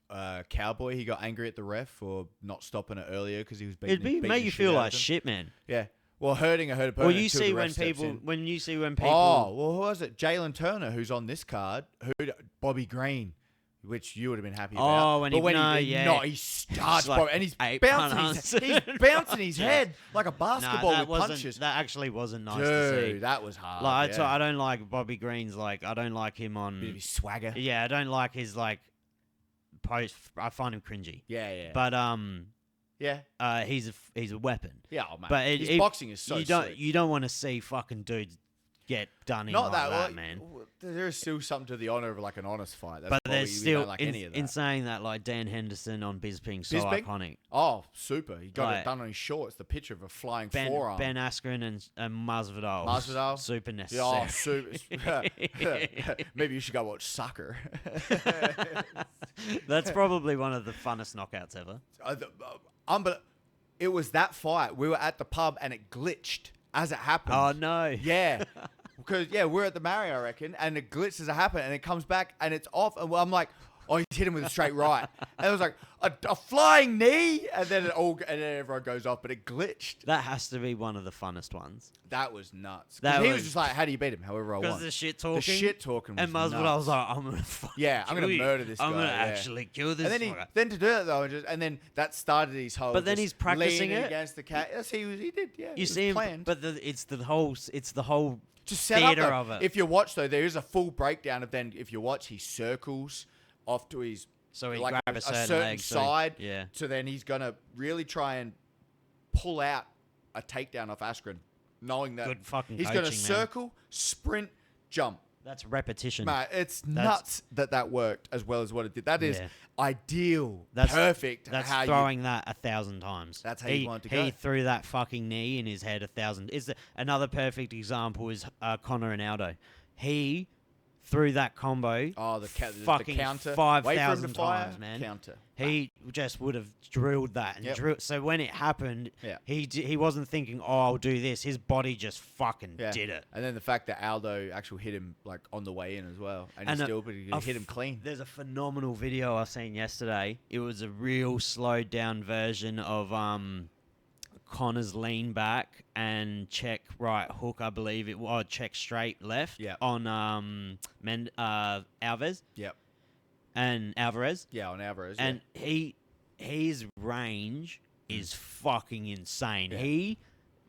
B: Cowboy, he got angry at the ref for not stopping it earlier because he was beating.
A: It'd make you feel like shit, man.
B: Yeah. Well, hurting a hurt opponent.
A: Well, you see when people.
B: Oh, well, who was it? Jalen Turner, who's on this card, Bobby Green, which you would have been happy about.
A: Oh,
B: he starts,
A: like
B: and he's bouncing his head like a basketball with punches.
A: That actually wasn't nice
B: Dude,
A: to see.
B: That was hard.
A: Like, I don't like Bobby Green's. Like, I don't like him on.
B: Bit of his swagger.
A: Yeah, I don't like his like post. I find him cringy.
B: Yeah.
A: But
B: yeah.
A: He's a weapon.
B: Yeah, oh, man.
A: But
B: his boxing is so sick.
A: You don't want to see fucking dudes get done in
B: Not
A: like that, man.
B: There is still something to the honor of like an honest fight. That's
A: but there's still
B: like any of that.
A: in saying that, like Dan Henderson on Bisping, so iconic.
B: Oh, super! He got it done on his shorts. The picture of a flying forearm.
A: Ben Askren and Masvidal.
B: Masvidal,
A: super necessary.
B: Yeah, super. Maybe you should go watch soccer.
A: That's probably one of the funnest knockouts ever.
B: But it was that fight. We were at the pub and it glitched as it happened.
A: Oh no!
B: Yeah. Because, we're at the Marriott, I reckon, and it glitches as it happened, and it comes back, and it's off, and I'm like, oh, he's hit him with a straight right. And it was like, a flying knee, and then everyone goes off, but it glitched.
A: That has to be one of the funnest ones.
B: That was nuts. He was just like, how do you beat him? However I want.
A: Because the shit talking.
B: The shit talking was
A: and Masvidal was like, I'm going to fucking
B: I'm going to murder this guy.
A: I'm going to actually kill this
B: guy. And then to do it, though, and then that started his whole...
A: But then he's practicing it.
B: Against the cat. Yes, he did, yeah.
A: You see him,
B: planned.
A: but it's the whole
B: just set
A: theater
B: up,
A: of it.
B: If you watch, though, there is a full breakdown of then, if you watch, he circles off to his...
A: So he
B: like
A: grab a certain leg,
B: side.
A: Yeah.
B: So then he's going to really try and pull out a takedown off Askren, knowing that
A: Good fucking
B: he's going to circle, sprint, jump.
A: That's repetition.
B: Mate, it's nuts that worked as well as what it did. That is ideal. That's perfect.
A: That's throwing that 1,000 times.
B: That's how you want it to go.
A: He threw that fucking knee in his head 1,000. Another perfect example is Conor and Aldo. He threw that combo.
B: Oh, the
A: fucking
B: counter.
A: 5,000 times, man.
B: Counter.
A: He just would have drilled that and drilled. So when it happened, he wasn't thinking, "Oh, I'll do this." His body just fucking did it.
B: And then the fact that Aldo actually hit him like on the way in as well, and he hit him clean.
A: There's a phenomenal video I seen yesterday. It was a real slowed down version of Connor's lean back and check right hook, I believe it was, check straight left on Alvarez.
B: Yep.
A: And Alvarez.
B: Yeah, on Alvarez.
A: And his range is fucking insane.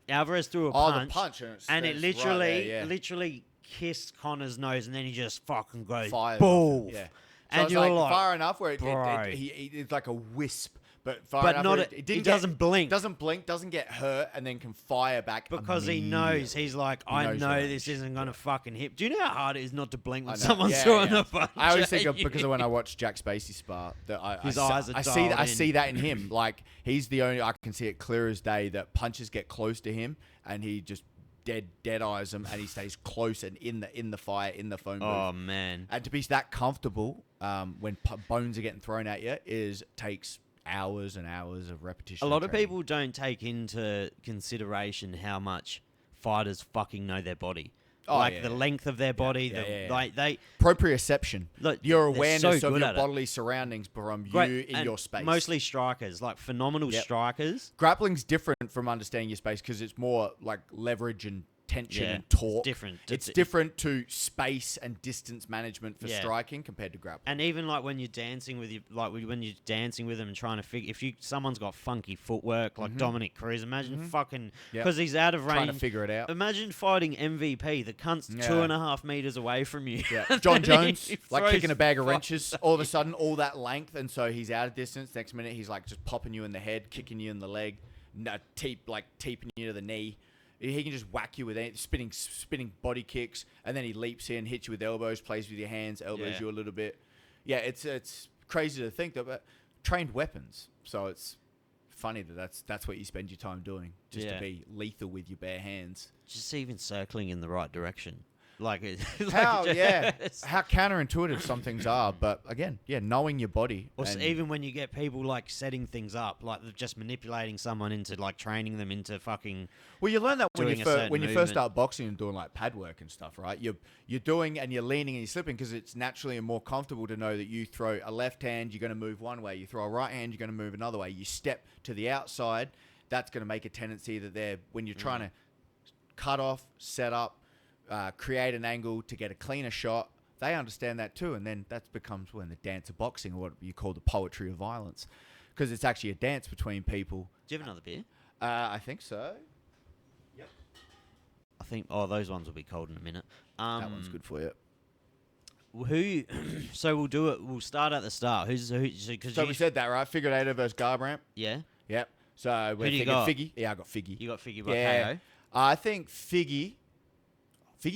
B: Yeah.
A: Alvarez threw a
B: punch.
A: punch.
B: The punch
A: and it literally kissed Connor's nose, and then he just fucking goes boom.
B: Yeah. So
A: and
B: it's
A: you're
B: like far enough where it's like a wisp. But
A: it doesn't blink.
B: Doesn't blink, doesn't get hurt, and then can fire back
A: because he knows. He's like, I know this isn't going to fucking hit. Do you know how hard it is not to blink when someone's throwing a punch?
B: I always think of, because of when I watch Jack Spacey spar, that
A: his eyes are
B: I see that in him. Like, he's the only, I can see it clear as day, that punches get close to him, and he just dead eyes him, and he stays close and in the fire, in the phone booth.
A: Oh, man.
B: And to be that comfortable when bones are getting thrown at you takes hours and hours of repetition.
A: A lot of people don't take into consideration how much fighters fucking know their body. the length of their body. They
B: proprioception.
A: look,
B: Your
A: they're
B: awareness
A: so
B: of
A: good
B: your
A: at it.
B: bodily surroundings from you
A: Great,
B: in
A: and
B: your space.
A: Mostly strikers, like phenomenal strikers.
B: Grappling's different from understanding your space because it's more like leverage and tension
A: Yeah,
B: and torque.
A: it's different.
B: It's different to space and distance management for
A: Yeah.
B: striking compared to grappling.
A: And even like when you're dancing with when you're dancing with them and trying to figure if someone's got funky footwork like Dominic Cruz, imagine fucking because he's out of range.
B: Trying to figure it out.
A: Imagine fighting MVP. The cunt's 2.5 meters away from you.
B: Yeah. John Jones,
A: He
B: like
A: throws
B: kicking a bag of
A: fucking
B: wrenches. All of a sudden, all that length, and so he's out of distance. Next minute, he's like just popping you in the head, kicking you in the leg, teeping you to the knee. He can just whack you with spinning body kicks, and then he leaps in, hits you with elbows, plays with your hands, elbows you a little bit. Yeah, it's crazy to think that, but trained weapons. So it's funny that's what you spend your time doing, just to be lethal with your bare hands.
A: Just even circling in the right direction. Like,
B: how counterintuitive some things are, but again, knowing your body.
A: Or even when you get people like setting things up, like just manipulating someone into like training them into fucking.
B: Well, you learn that when you first
A: movement.
B: start boxing and doing like pad work and stuff, right? You're doing and you're leaning and you're slipping because it's naturally and more comfortable to know that you throw a left hand, you're going to move one way. You throw a right hand, you're going to move another way. You step to the outside, that's going to make a tendency that when you're trying to cut off, set up. Create an angle to get a cleaner shot. They understand that too, and then that becomes when the dance of boxing, or what you call the poetry of violence, because it's actually a dance between people.
A: Do you have another beer?
B: I think so. Yep.
A: I think. Oh, those ones will be cold in a minute.
B: That one's good for you.
A: Who? So we'll do it. We'll start at the start. Who? So
B: we said that, right? Figueiredo versus Garbrandt.
A: Yeah.
B: Yep. So we're thinking Figgy. Yeah, I got Figgy.
A: You got Figgy by KO.
B: I think Figgy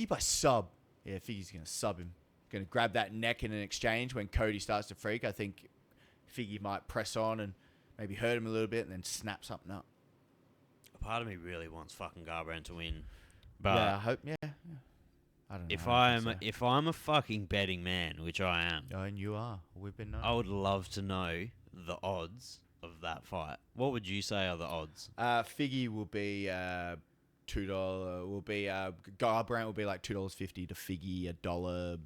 B: by sub. Yeah, Figgy's going to sub him. Going to grab that neck in an exchange when Cody starts to freak. I think Figgy might press on and maybe hurt him a little bit and then snap something up.
A: A part of me really wants fucking Garbrandt to win. But
B: I hope, I don't know.
A: If I'm a fucking betting man, which I am.
B: Oh, and you are. We've been known.
A: I would love to know the odds of that fight. What would you say are the odds?
B: Figgy will be... $2 will be Garbrandt will be like $2.50 to Figgy $1.60,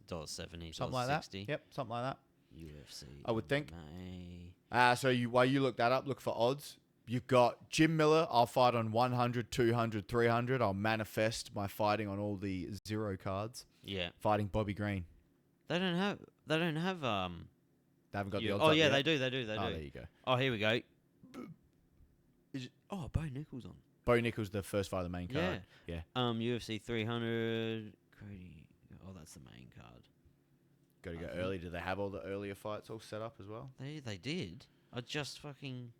A: $1.70,
B: something like that. Yep, something like that.
A: UFC,
B: I would think.
A: MMA.
B: So while you look that up, look for odds. You've got Jim Miller. I'll fight on 100, 200, 300. I'll manifest my fighting on all the 0 cards.
A: Yeah,
B: fighting Bobby Green.
A: They don't have. They haven't
B: got the odds.
A: Oh
B: up
A: yeah,
B: yet.
A: they do. There
B: you go.
A: Oh, here we go. Bo Nichols on.
B: Bo Nichols, the first fight of the main card. Yeah.
A: UFC 300. Cody. Oh, that's the main card.
B: Got to go early. Do they have all the earlier fights all set up as well?
A: They did. I just fucking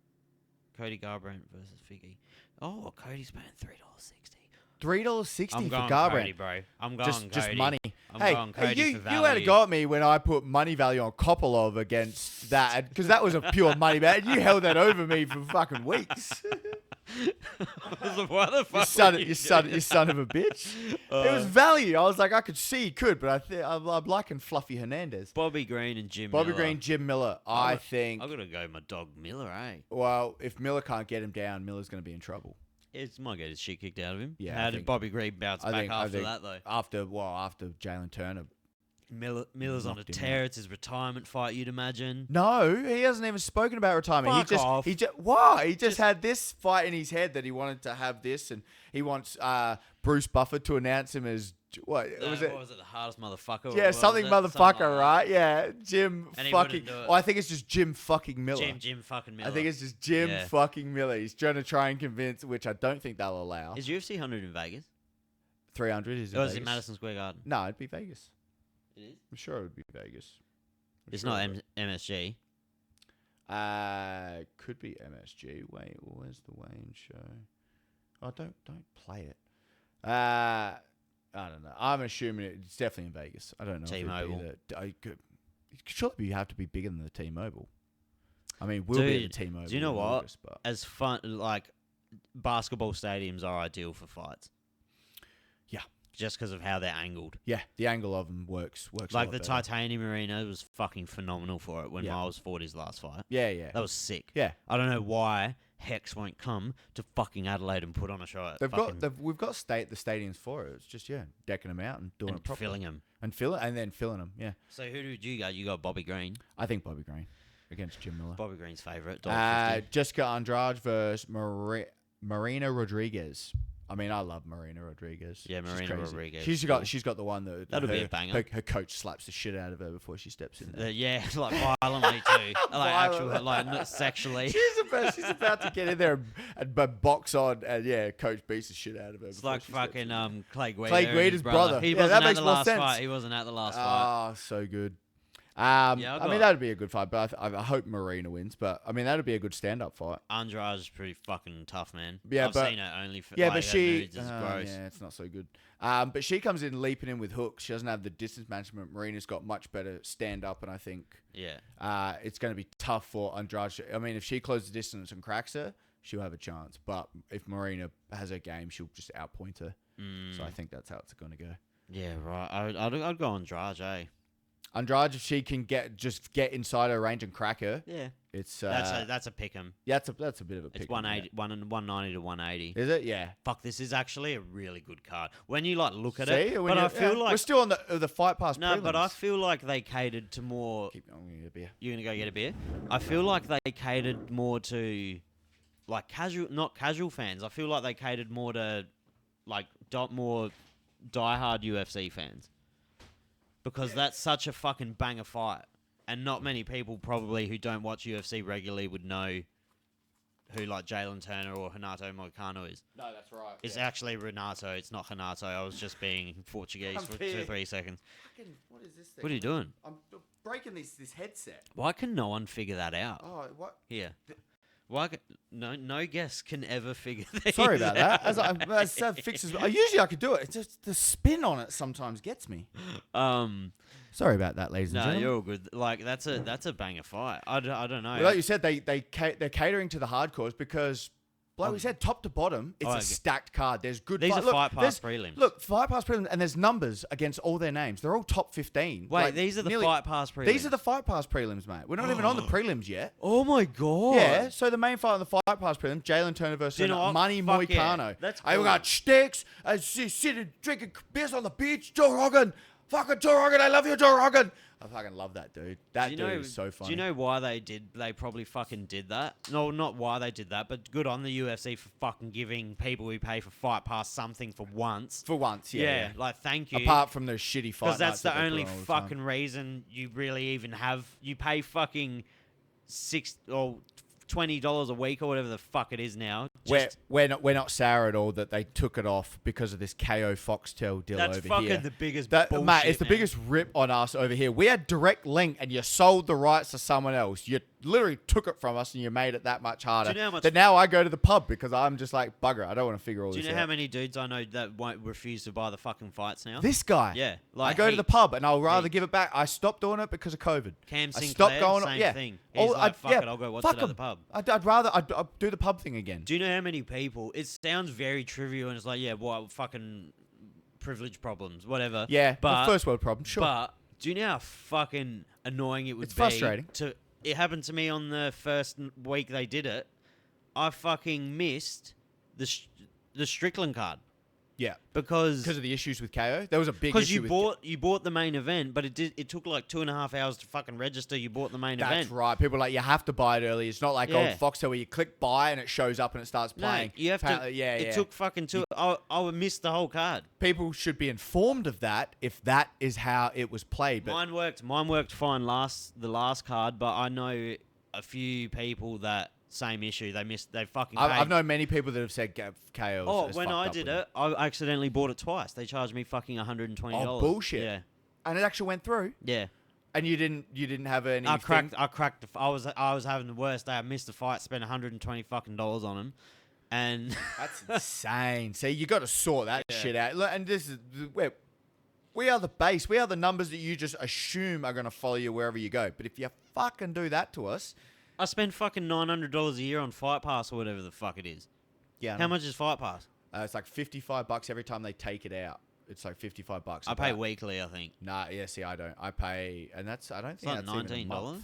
A: Cody Garbrandt versus Figgy. Oh, Cody's paying $3.60.
B: $3.60 for Garbrandt.
A: Cody, bro. I'm going Cody.
B: Just money.
A: I'm going Cody
B: you,
A: for value.
B: you had a go at me when I put money value on Kopolov against that, because that was a pure money bet. You held that over me for fucking weeks.
A: What the fuck?
B: You son of a bitch. It was value. I was like, I could see he could, but I'm liking Fluffy Hernandez.
A: Bobby Green and Jim
B: Bobby
A: Miller.
B: Green, Jim Miller. I think.
A: I've got to go my dog Miller, eh?
B: Well, if Miller can't get him down, Miller's going to be in trouble.
A: It might get his shit kicked out of him.
B: Yeah,
A: How did Bobby Green bounce back after that, though?
B: After Jalen Turner.
A: Miller's on a tear. It's his retirement fight, you'd imagine.
B: No, he hasn't even spoken about retirement.
A: Fuck off.
B: He just had this fight in his head that he wanted to have this, and he wants Bruce Buffer to announce him as what was it?
A: What was it? The hardest motherfucker?
B: Yeah, something motherfucker, right? Yeah, Jim fucking. Oh, I think it's just Jim fucking Miller.
A: Jim fucking Miller.
B: I think it's just Jim fucking Miller. He's trying to convince, which I don't think they'll allow.
A: Is UFC 100 in Vegas?
B: 300 is in
A: Or
B: Vegas.
A: is it Madison Square Garden?
B: No, it'd be Vegas.
A: It is?
B: I'm sure it would be Vegas.
A: It's not MSG.
B: Could be MSG. Wait, where's the Wayne show? Oh, don't play it. I don't know. I'm assuming it's definitely in Vegas. I don't know.
A: T-Mobile.
B: Surely you have to be bigger than the T-Mobile. I mean, we'll be at the T-Mobile.
A: Do you know what?
B: August,
A: as fun, like basketball stadiums are ideal for fights.
B: Yeah.
A: Just because of how they're angled.
B: Yeah, the angle of them works.
A: Like the Titanium Arena was fucking phenomenal for it when Miles fought his last fight.
B: Yeah.
A: That was sick.
B: Yeah.
A: I don't know why Hex won't come to fucking Adelaide and put on a show. At
B: We've got the stadiums for it. It's just decking them out and doing it properly.
A: Filling them.
B: And then filling them, yeah.
A: So who did you go? You got Bobby Green.
B: I think Bobby Green against Jim Miller.
A: Bobby Green's favourite.
B: Jessica Andrade versus Marina Rodriguez. I mean, I love Marina Rodriguez.
A: Yeah, Marina Rodriguez.
B: She's got the one that
A: that'll be a banger.
B: Her coach slaps the shit out of her before she steps in there.
A: Yeah, like violently too. Not sexually.
B: She's about to get in there and box on, and coach beats the shit out of her.
A: It's like fucking Clay Guida.
B: Clay Guida's brother.
A: He wasn't
B: that
A: at
B: makes
A: the
B: more
A: last
B: sense.
A: fight. He wasn't at the last fight.
B: Ah, so good. I mean, that'd be a good fight, but I hope Marina wins. But I mean, that'd be a good stand-up fight.
A: Andrade's pretty fucking tough, man.
B: Yeah,
A: I've seen it only for
B: but she,
A: nudes. It's gross.
B: Yeah, it's not so good. But she comes in leaping in with hooks. She doesn't have the distance management. Marina's got much better stand-up, and I think it's going to be tough for Andrade. I mean, if she closes the distance and cracks her, she'll have a chance. But if Marina has her game, she'll just outpoint her. So I think that's how it's going to go.
A: Yeah, right. I'd go Andrade.
B: Andrade, if she can get inside her range and crack her, it's
A: that's a pick 'em.
B: Yeah, that's a bit of a pick.
A: It's 190 to 180.
B: Is it? Yeah.
A: Fuck, this is actually a really good card. When you look at
B: it,
A: but I feel like
B: we're still on the Fight Pass.
A: No,
B: prelims.
A: but I feel like they catered to more.
B: I'm gonna get a beer.
A: You're gonna go get a beer. I feel like they catered more to like not casual fans. I feel like they catered more to like more diehard UFC fans. Because that's such a fucking banger fight. And not many people probably who don't watch UFC regularly would know who like Jalen Turner or Renato Moicano is.
B: No, that's right.
A: It's actually Renato. It's not Renato. I was just being Portuguese for 2 or 3 seconds.
B: Fucking, what is this thing?
A: What are you doing?
B: I'm breaking this headset.
A: Why can no one figure that out?
B: Oh, what?
A: Here. Why no guest can ever figure that
B: Sorry about that. As that fixes. Usually I could do it. It's just the spin on it sometimes gets me. Sorry about that, ladies and gentlemen.
A: No, you're all good. Like that's a banger fight. I don't know.
B: Well, like you said, they're catering to the hardcores because, like we said, top to bottom, it's a stacked card. There's good.
A: These are Fight Pass prelims.
B: Look, Fight Pass prelims, and there's numbers against all their names. They're all top 15.
A: Wait, these are the Fight Pass prelims.
B: These are the Fight Pass prelims, mate. We're not even on the prelims yet.
A: Oh my god.
B: Yeah. So the main fight on the Fight Pass prelim, Jalen Turner versus Money Moicano.
A: Yeah. That's cool.
B: I got sticks. I sit and drinking beers on the beach. Joe Rogan. Fucking Joe Rogan. I love you, Joe Rogan. I fucking love that dude. That dude is so funny.
A: Do you know why they probably fucking did that? No, not why they did that, but good on the UFC for fucking giving people who pay for Fight Pass something for once.
B: For once, yeah.
A: Like, thank you.
B: Apart from those shitty fight
A: because that's the only
B: all the
A: fucking reason you really even have. You pay fucking $6 or $20 a week or whatever the fuck it is now.
B: We're not sour at all that they took it off because of this KO Foxtel deal over here.
A: That's fucking the biggest bullshit,
B: mate, it's the biggest rip on us over here. We had direct link and you sold the rights to someone else. You literally took it from us and you made it that much harder.
A: Do you know how much
B: that now I go to the pub because I'm just like, bugger, I don't want to figure all this out.
A: Do you know how many dudes I know that won't refuse to buy the fucking fights now?
B: This guy.
A: Yeah.
B: Like I go to the pub and I'll rather give it back. I stopped doing it because of COVID.
A: Cam Sinclair,
B: stopped going
A: same thing. He's like, fuck it, I'll go watch it at the pub.
B: I'd rather do the pub thing again.
A: Do you know how many people... It sounds very trivial and it's like, yeah, well, fucking privilege problems, whatever.
B: Yeah,
A: but
B: first world problem, sure.
A: But do you know how fucking annoying it would be?
B: It's frustrating.
A: It happened to me on the first week they did it. I fucking missed the Strickland card.
B: Yeah,
A: because
B: of the issues with KO. There was a big issue.
A: Because you bought the main event, but it took like 2.5 hours to fucking register. You bought the main event.
B: That's right. People are like, you have to buy it early. It's not like old Foxtel where you click buy and it shows up and it starts playing.
A: No, you have to. It took fucking I missed the whole card.
B: People should be informed of that if that is how it was played. But
A: Mine worked fine the last card, but I know a few people that. Same issue. They fucking paid.
B: I've known many people that have said KO.
A: Oh, when I did it, I accidentally bought it twice. They charged me fucking $120.
B: Oh, bullshit.
A: Yeah.
B: And it actually went through.
A: Yeah.
B: And you didn't have any.
A: I cracked. I was having the worst day. I missed the fight. Spent $120 fucking on them, and
B: that's insane. See, you got to sort that shit out. And this is we are the base. We are the numbers that you just assume are going to follow you wherever you go. But if you fucking do that to us.
A: I spend fucking $900 a year on Fight Pass or whatever the fuck it is.
B: Yeah.
A: How much is Fight Pass?
B: It's like $55 every time they take it out. It's like $55.
A: I pay weekly, I think.
B: Nah, yeah. See, I don't. I pay, and I don't think
A: it's like $19.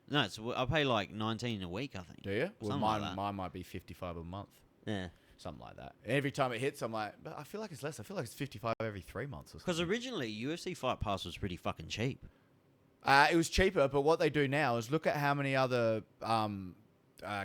A: No, I pay like 19 a week, I think.
B: Do you? Well,
A: Something
B: mine,
A: like that.
B: mine might be 55 a month.
A: Yeah.
B: Something like that. Every time it hits, I'm like, but I feel like it's less. I feel like it's 55 every 3 months or
A: Because
B: something.
A: originally UFC Fight Pass was pretty fucking cheap.
B: It was cheaper, but what they do now is look at how many other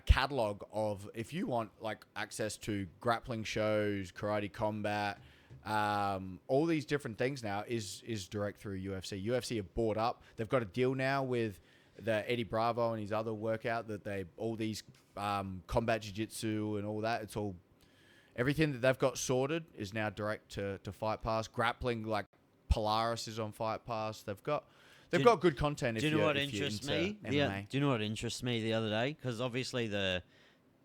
B: catalog of, if you want like access to grappling shows, karate combat, all these different things now is direct through UFC. UFC have bought up. They've got a deal now with the Eddie Bravo and his other workout that they all these combat jiu-jitsu and all that. It's all everything that they've got sorted is now direct to Fight Pass. Grappling like Polaris is on Fight Pass. They've got good content.
A: Do you know what interests me? Do you know what interests me the other day? Because obviously the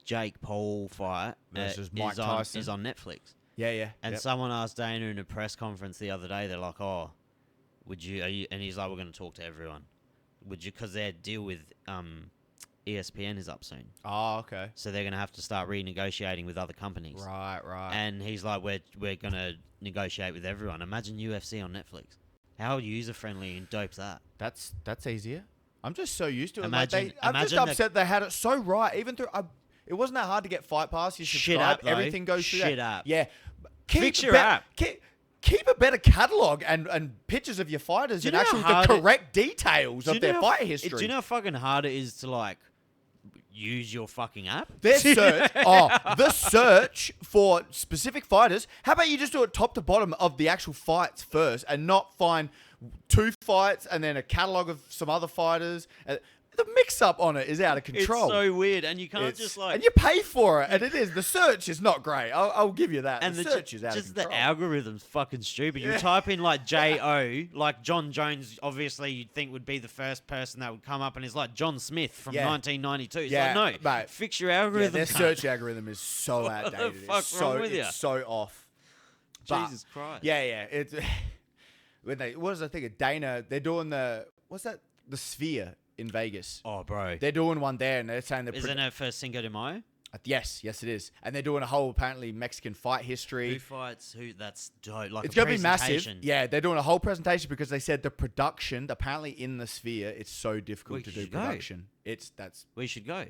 A: Jake Paul fight
B: versus Mike Tyson
A: is on Netflix.
B: Yeah.
A: And someone asked Dana in a press conference the other day. They're like, "Oh, would you?" And he's like, "We're going to talk to everyone. Would you?" Because their deal with ESPN is up soon.
B: Oh, okay.
A: So they're going to have to start renegotiating with other companies.
B: Right.
A: And he's like, "We're going to negotiate with everyone." Imagine UFC on Netflix. How user friendly and dope's that?
B: That's easier. I'm just so used to it.
A: Imagine
B: I'm just upset they had it so right. Even through, it wasn't that hard to get Fight Pass. You subscribe, everything goes through that.
A: Shit app.
B: Yeah,
A: Fix your app.
B: Keep a better catalog and pictures of your fighters and actually the correct details of their fight history.
A: Do you know how fucking hard it is to like use your fucking app?
B: The search for specific fighters. How about you just do it top to bottom of the actual fights first and not find 2 fights and then a catalog of some other fighters. The mix-up on it is out of control.
A: It's so weird, and you can't just like...
B: And you pay for it, and it is. The search is not great. I'll give you that.
A: And
B: the search is out of control.
A: Just the algorithm's fucking stupid. You type in like J.O., like John Jones, obviously you'd think would be the first person that would come up, and it's like John Smith from 1992. It's like, no, mate, fix your algorithm.
B: Their search algorithm is so outdated.
A: What the fuck's wrong with you?
B: It's so off.
A: Jesus Christ.
B: Yeah. It's... what was I thinking? Dana, they're doing the Sphere in Vegas.
A: Oh, bro.
B: They're doing one there, and they're saying...
A: Isn't it for Cinco de Mayo?
B: Yes, it is. And they're doing a whole, apparently, Mexican fight history.
A: Who fights who? That's dope. Like,
B: it's going to be massive. Yeah, they're doing a whole presentation because they said the production, apparently in the Sphere, it's so difficult to do production. We should go.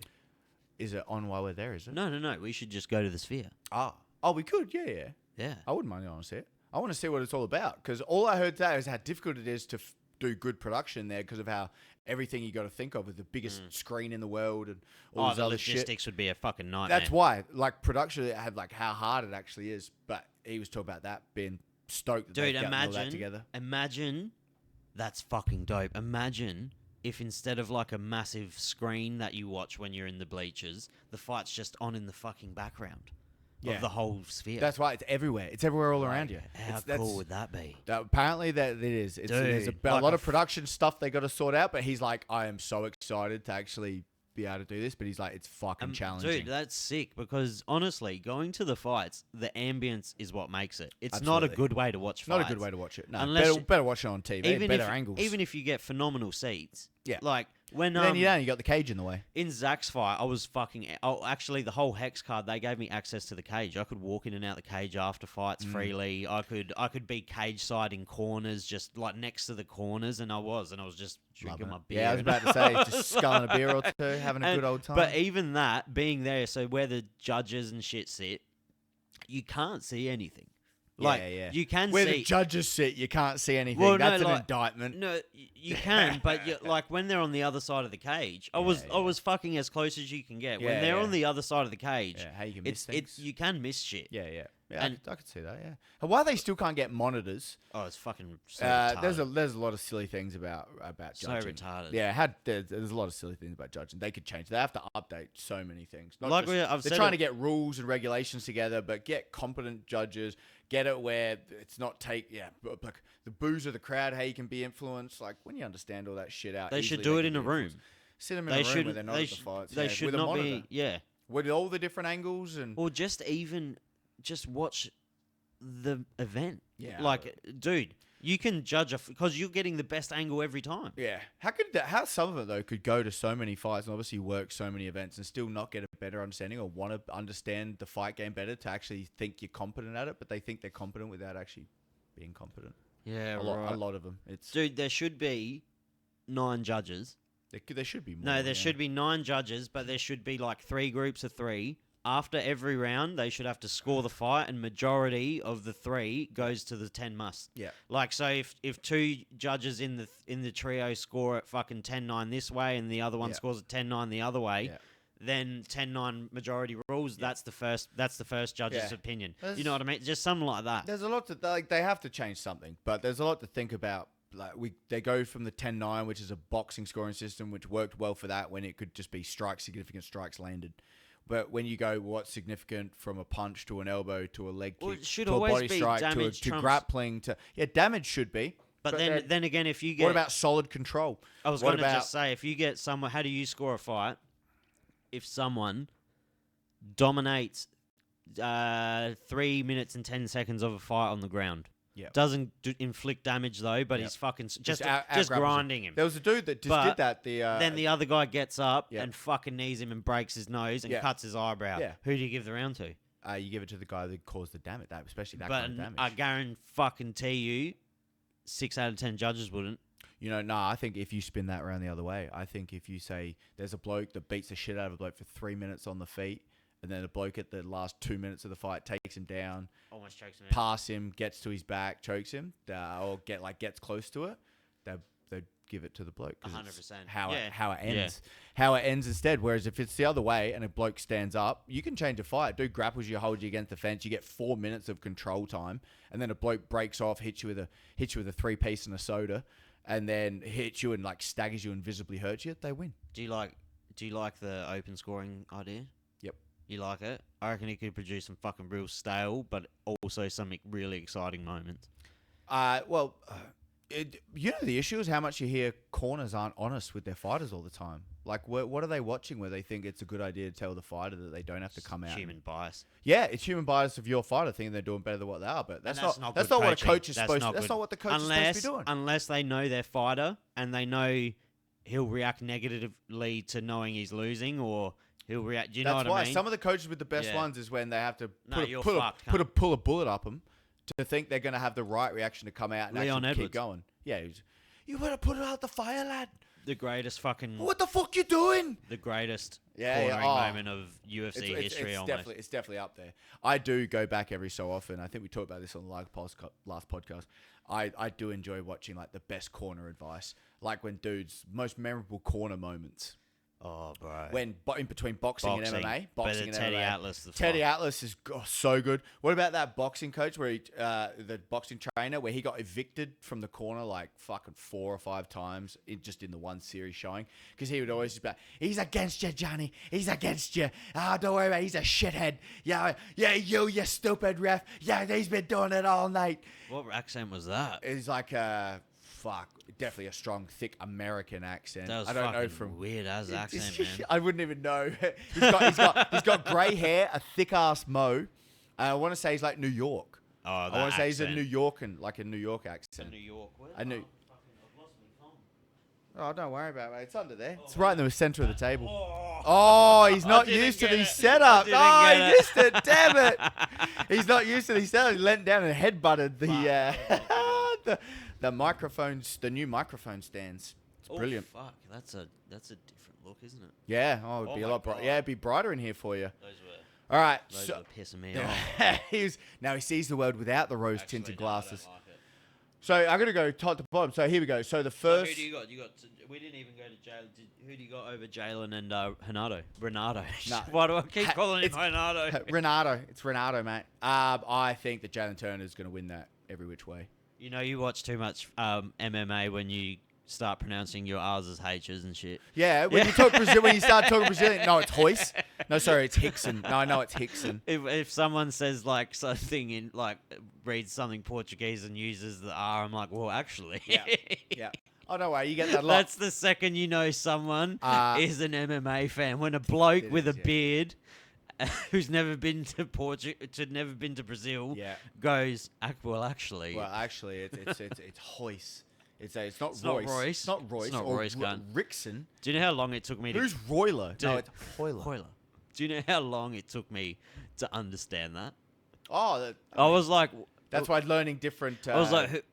B: Is it on while we're there, is it?
A: No. We should just go to the Sphere.
B: Oh, we could, yeah.
A: Yeah.
B: I wouldn't mind going to see it. I want to see what it's all about because all I heard today is how difficult it is to do good production there because of how everything you got to think of with the biggest screen in the world and all this other shit.
A: The logistics would be a fucking nightmare.
B: That's why, like, production, it had like how hard it actually is. But he was talking about that being stoked that they've gotten all that together.
A: Imagine, that's fucking dope. Imagine if instead of like a massive screen that you watch when you're in the bleachers, the fight's just on in the fucking background. Of the whole Sphere.
B: That's right. It's everywhere. It's everywhere all around you.
A: How cool would that be?
B: Apparently, that it is. There's a lot of production stuff they got to sort out. But he's like, I am so excited to actually be able to do this. But he's like, it's fucking challenging.
A: Dude, that's sick because honestly, going to the fights, the ambience is what makes it. It's
B: Absolutely.
A: not a good way to watch fights.
B: Not a good way to watch it. No, better watch it on TV. Better angles.
A: Even if you get phenomenal seats.
B: Yeah.
A: Like when
B: then you got the cage in the way.
A: In Zach's fight, I was fucking. Oh, actually, the whole hex card they gave me access to the cage. I could walk in and out the cage after fights freely. I could be cage side in corners, just like next to the corners, and I was just drinking my beer.
B: Yeah, I was about to say, just sculling a beer or two, having a good old time.
A: But even that, being there, so where the judges and shit sit, you can't see anything. Like, you can
B: where
A: see...
B: the judges sit, you can't see anything. That's an indictment.
A: No, you can, but like when they're on the other side of the cage, I was fucking as close as you can get. When they're on the other side of the cage,
B: how you can miss things.
A: You can miss shit.
B: Yeah, I could see that. Yeah, and why they still can't get monitors?
A: Oh, it's fucking. So retarded.
B: There's a lot of silly things about judging.
A: So retarded.
B: Yeah, there's a lot of silly things about judging. They could change. They have to update so many things. They're trying to get rules and regulations together, but get competent judges. Get it where it's not like the booze of the crowd, how you can be influenced. Like when you understand all that shit out,
A: they should do it in a room.
B: Sit them in a room where they're not at the fights.
A: They should not be. Yeah,
B: with all the different angles
A: or just watch the event.
B: Yeah,
A: like dude, you can judge because you're getting the best angle every time.
B: Yeah, how some of it though could go to so many fights and obviously work so many events and still not get a better understanding or want to understand the fight game better to actually think you're competent at it, but they think they're competent without actually being competent.
A: Yeah,
B: a lot of them.
A: Dude, there should be 9 judges
B: There should be more.
A: No, there should be 9 judges, but there should be like 3 groups of 3. After every round, they should have to score the fight, and majority of the 3 goes to the 10 must.
B: Yeah.
A: Like, so if 2 judges in the trio score at fucking 10-9 this way, and the other one scores at 10-9 the other way, then 10-9 majority rules. That's the first judge's opinion. You know what I mean? Just something like that.
B: There's a lot to like. They have to change something, but there's a lot to think about. Like they go from the 10-9, which is a boxing scoring system, which worked well for that when it could just be significant strikes landed. But when you go, what's significant from a punch to an elbow to a leg kick to a body strike to grappling to damage should be.
A: But then again, if you get
B: what about solid control?
A: I was going to just say, if you get someone, how do you score a fight? If someone dominates 3 minutes and 10 seconds of a fight on the ground.
B: Yeah.
A: Doesn't inflict damage though, but he's fucking just grinding him.
B: There was a dude that just did that.
A: Then the other guy gets up and fucking knees him and breaks his nose and cuts his eyebrow.
B: Yeah.
A: Who do you give the round to?
B: You give it to the guy that caused the damage, especially that kind of damage.
A: I guarantee you, 6 out of 10 judges wouldn't.
B: You know, I think if you spin that around the other way, I think if you say there's a bloke that beats the shit out of a bloke for 3 minutes on the feet, and then a bloke at the last 2 minutes of the fight takes him down,
A: almost chokes him,
B: pass him, gets to his back, chokes him, or gets close to it, they give it to the bloke.
A: 100%.
B: How it ends. How it ends instead. Whereas if it's the other way and a bloke stands up, you can change a fight. Dude grapples you, holds you against the fence. You get 4 minutes of control time, and then a bloke breaks off, hits you with a 3-piece and a soda, and then hits you and like staggers you and visibly hurts you. They win.
A: Do you like the open scoring idea?
B: Yep.
A: You like it? I reckon it could produce some fucking real stale, but also some really exciting moments.
B: You know, the issue is how much you hear corners aren't honest with their fighters all the time. Like, what are they watching where they think it's a good idea to tell the fighter that they don't have to come out?
A: Human bias.
B: Yeah, it's human bias of your fighter thinking they're doing better than what they are, but that's not what a coach is supposed to. That's not what the coach is supposed to be doing.
A: Unless they know their fighter and they know he'll react negatively to knowing he's losing, or he'll react. Do you know what I mean?
B: That's why some of the coaches with the best ones is when they have to pull a bullet up them to think they're going to have the right reaction to come out and actually keep going. Yeah, you better put it out the fire, lad.
A: The greatest fucking...
B: What the fuck you doing?
A: The greatest cornering moment of UFC history, almost.
B: It's definitely up there. I do go back every so often. I think we talked about this on the last podcast. I do enjoy watching like the best corner advice. Like when dudes... Most memorable corner moments.
A: Oh, bro.
B: When in between boxing and MMA. Boxing and
A: Teddy
B: MMA.
A: Atlas.
B: Teddy Atlas is so good. What about that boxing coach where the boxing trainer where he got evicted from the corner like fucking 4 or 5 times just in the one series showing? Because he would always just be like, he's against you, Johnny. He's against you. Don't worry about it. He's a shithead. Yeah, you stupid ref. Yeah, he's been doing it all night.
A: What accent was that?
B: It's like definitely a strong, thick American accent.
A: That was
B: I don't know from
A: weird as accent, man.
B: I wouldn't even know. He's got grey hair, a thick ass mo. I want to say he's like New York.
A: Oh,
B: I want to say he's a New Yorkan, like a New York accent.
A: A New York.
B: I've lost my phone. Oh, don't worry about it. It's under there. It's right in the center of the table. Oh, he's not used to these setups. Oh, he missed it. Damn it. He's not used to these setups. He leant down and headbutted the microphones, the new microphone stands. It's brilliant.
A: Fuck, that's a different look, isn't it?
B: Yeah, it'd be a lot brighter. Yeah, it'd be brighter in here for you.
A: Those were.
B: All right,
A: those were pissing me off.
B: Now he sees the world without the rose-tinted glasses.
A: I don't like it.
B: So I'm gonna go top to bottom. So here we go. So the first.
A: Who do you got? We didn't even go to jail. Who do you got over Jalen and Renato?
B: No.
A: Why do I keep calling him Renato?
B: Renato. It's Renato, mate. I think that Jalen Turner is gonna win that every which way.
A: You know, you watch too much MMA when you start pronouncing your R's as H's and shit.
B: Yeah, when you talk Brazil, when you start talking Brazilian, no, it's Hoist. No, sorry, it's Hickson. No, I know it's Hickson.
A: If someone says like something in like reads something Portuguese and uses the R, I'm like, well, actually.
B: Yeah. Oh, no way, you get that a lot.
A: That's the second you know someone is an MMA fan. When a bloke with a beard who's never been to never been to Brazil, goes, well, actually.
B: Well, actually, it's Hoist. It's not
A: Royce.
B: Not Royce. It's not Royce.
A: It's not Royce, gun.
B: Rickson.
A: Do you know how long it took me to...
B: Who's Royler? No, it's Hoyler.
A: Do you know how long it took me to understand that?
B: Oh,
A: I was like...
B: That's why learning different...
A: I was like,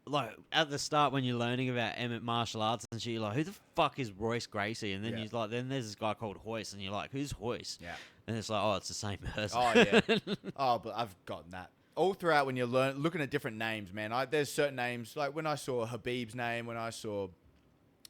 A: like at the start when you're learning about martial arts and shit, you're like, who the fuck is Royce Gracie? And then
B: Yeah.
A: you're like, then there's this guy called Hoist, and you're like, who's Hoist?
B: Yeah.
A: And it's like, oh, it's the same person.
B: Oh yeah. Oh, but I've gotten that all throughout when you're looking at different names, man. There's certain names like when I saw Habib's name, when I saw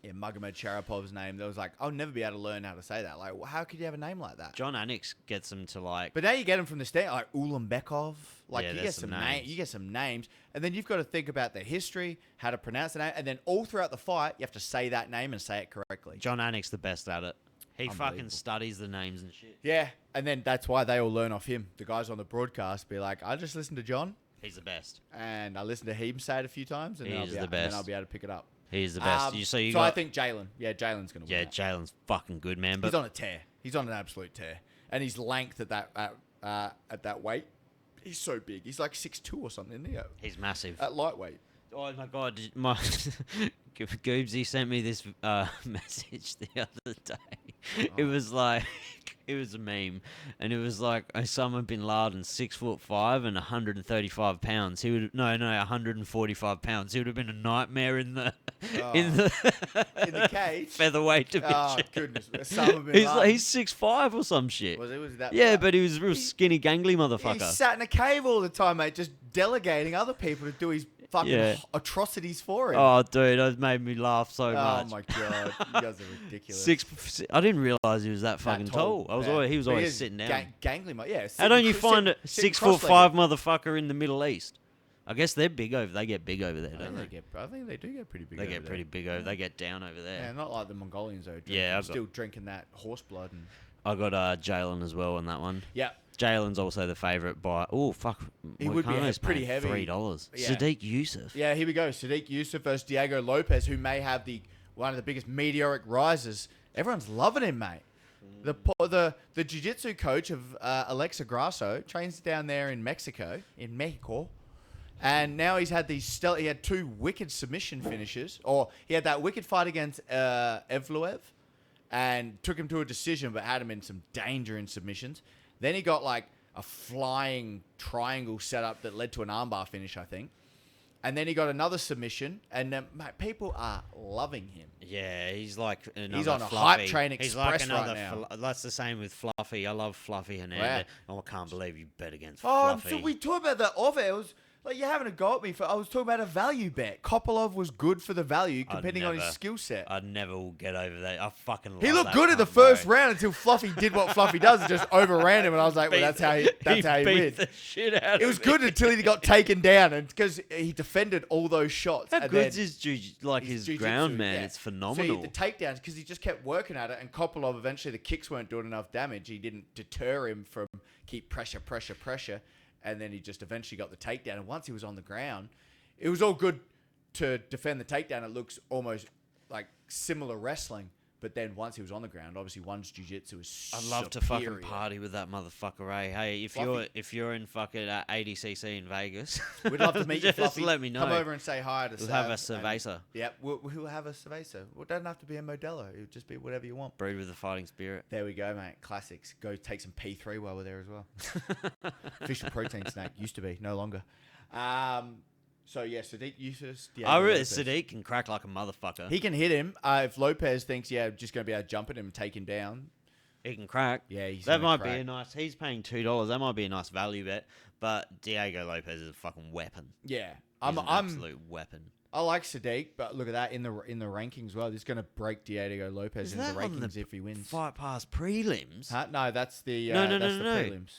B: Magomed Sharapov's name, there was like, I'll never be able to learn how to say that. Like, how could you have a name like that?
A: John Anix gets them to like.
B: But now you get them from the stand, like Ulanbekov. Like
A: Yeah,
B: you
A: there's
B: get
A: some
B: some
A: names.
B: you get some names, and then you've got to think about the history, how to pronounce the name, and then all throughout the fight, you have to say that name and say it correctly.
A: John Anix the best at it. He fucking
B: Unbelievable.
A: studies the names and shit.
B: Yeah, and then that's why they all learn off him. The guys on the broadcast be like, I just listened to John,
A: He's the best.
B: and I listened to him say it a few times, and then
A: He's the
B: then
A: best.
B: I'll be able to pick it up.
A: He's the best. So
B: so I think Jalen. Yeah, Jalen's going to win.
A: Yeah,
B: that.
A: Jalen's fucking good, man. But
B: He's on a tear. He's on an absolute tear, and his length at that weight, he's so big. He's like 6'2" or something, isn't he?
A: he's massive.
B: At lightweight.
A: Oh my god, my Goobsy sent me this message the other day. It was like, it was a meme, and it was like Osama bin Laden, 6'5" and 135 pounds. He would 145 pounds. He would have been a nightmare in the in the
B: cage?
A: featherweight division.
B: Oh goodness, Osama bin
A: He's
B: Laden.
A: like he's 6'5" or some shit.
B: Was that?
A: Yeah,
B: bad?
A: but he was a real skinny, gangly
B: He
A: motherfucker.
B: sat in a cave all the time, mate, just delegating other people to do his fucking
A: Yeah.
B: atrocities for him.
A: Oh, dude, it made me laugh so much.
B: My god, you guys are ridiculous.
A: I didn't realize he was that fucking tall. He was
B: But
A: always
B: is
A: sitting down.
B: Gangly, mate. Yeah.
A: How
B: sitting
A: don't you
B: cr-
A: find a
B: sitting
A: 6'5"
B: cross-legged.
A: motherfucker in the Middle East? I guess they're big over. They get big over there,
B: I
A: don't
B: think,
A: they?
B: I think they do get pretty big.
A: They
B: over
A: get
B: there.
A: pretty big over. They get down over there.
B: Yeah, not like the Mongolians though.
A: Yeah, I've
B: still drinking that horse blood and.
A: I got Jalen as well on that one.
B: Yeah.
A: Jalen's also the favourite by. Oh fuck!
B: He would be
A: Moicano's
B: pretty
A: paying
B: heavy.
A: $3.
B: Yeah.
A: Sadiq Youssef.
B: Yeah, here we go. Sadiq Youssef versus Diego Lopez, who may have one of the biggest meteoric rises. Everyone's loving him, mate. The jiu-jitsu coach of Alexa Grasso trains down there in Mexico, and now he's had he had 2 wicked submission finishes, or he had that wicked fight against Evloev, and took him to a decision, but had him in some danger in submissions. Then he got like a flying triangle setup that led to an armbar finish, I think. And then he got another submission, and mate, people are loving him.
A: Yeah, he's like another
B: He's on a
A: Fluffy.
B: hype train
A: He's
B: express
A: like another
B: right now.
A: that's the same with Fluffy. I love Fluffy Hernandez. Oh, I can't believe you bet against
B: Oh,
A: Fluffy.
B: so we talked about that off air. It was like you're having a go at me. I was talking about a value bet. Kopolov was good for the value, depending on his
A: never-
B: skill set.
A: I never will get over that. I fucking love
B: He looked
A: that
B: good in the
A: cunt,
B: first
A: bro.
B: round until Fluffy did what Fluffy does and just overran him. And I was like, well, that's how he
A: beat
B: wins.
A: the shit out
B: It was
A: of
B: good
A: him.
B: until he got taken down, and because he defended all those shots.
A: How
B: and
A: good's
B: then
A: his his
B: jiu-jitsu,
A: ground, man?
B: yeah.
A: It's
B: So
A: phenomenal.
B: the takedowns, because he just kept working at it, and Kopolov eventually the kicks weren't doing enough damage. He didn't deter him from keep pressure, and then he just eventually got the takedown. And once he was on the ground, it was all good to defend the takedown. It looks almost like similar wrestling. But then once he was on the ground, obviously one's jiu-jitsu is
A: I'd love to
B: superior.
A: fucking party with that motherfucker, eh? Hey,
B: Fluffy.
A: if you're in fucking ADCC in Vegas,
B: We'd love to meet you,
A: just
B: Fluffy.
A: let me know.
B: Come over and say hi to
A: We'll
B: Sav
A: have a
B: and-
A: cerveza.
B: Yeah, we'll have a cerveza. Well, it doesn't have to be a Modelo. It would just be whatever you want.
A: Brewed with the fighting spirit.
B: There we go, mate. Classics. Go take some P3 while we're there as well. Official protein snack. Used to be. No longer. So, yeah, Sadiq Youssef.
A: I really Sadiq can crack like a motherfucker.
B: He can hit him. If Lopez thinks, just going to be able to jump at him and take him down.
A: He can crack.
B: Yeah, he's
A: that
B: gonna
A: might
B: crack.
A: be a nice. He's paying $2. That might be a nice value bet. But Diego Lopez is a fucking weapon.
B: Yeah.
A: He's an absolute weapon.
B: I like Sadiq, but look at that in the rankings. Well, this is going to break Diego Lopez in the rankings if he wins.
A: Fight Pass prelims.
B: Huh? No, that's the
A: No,
B: prelims.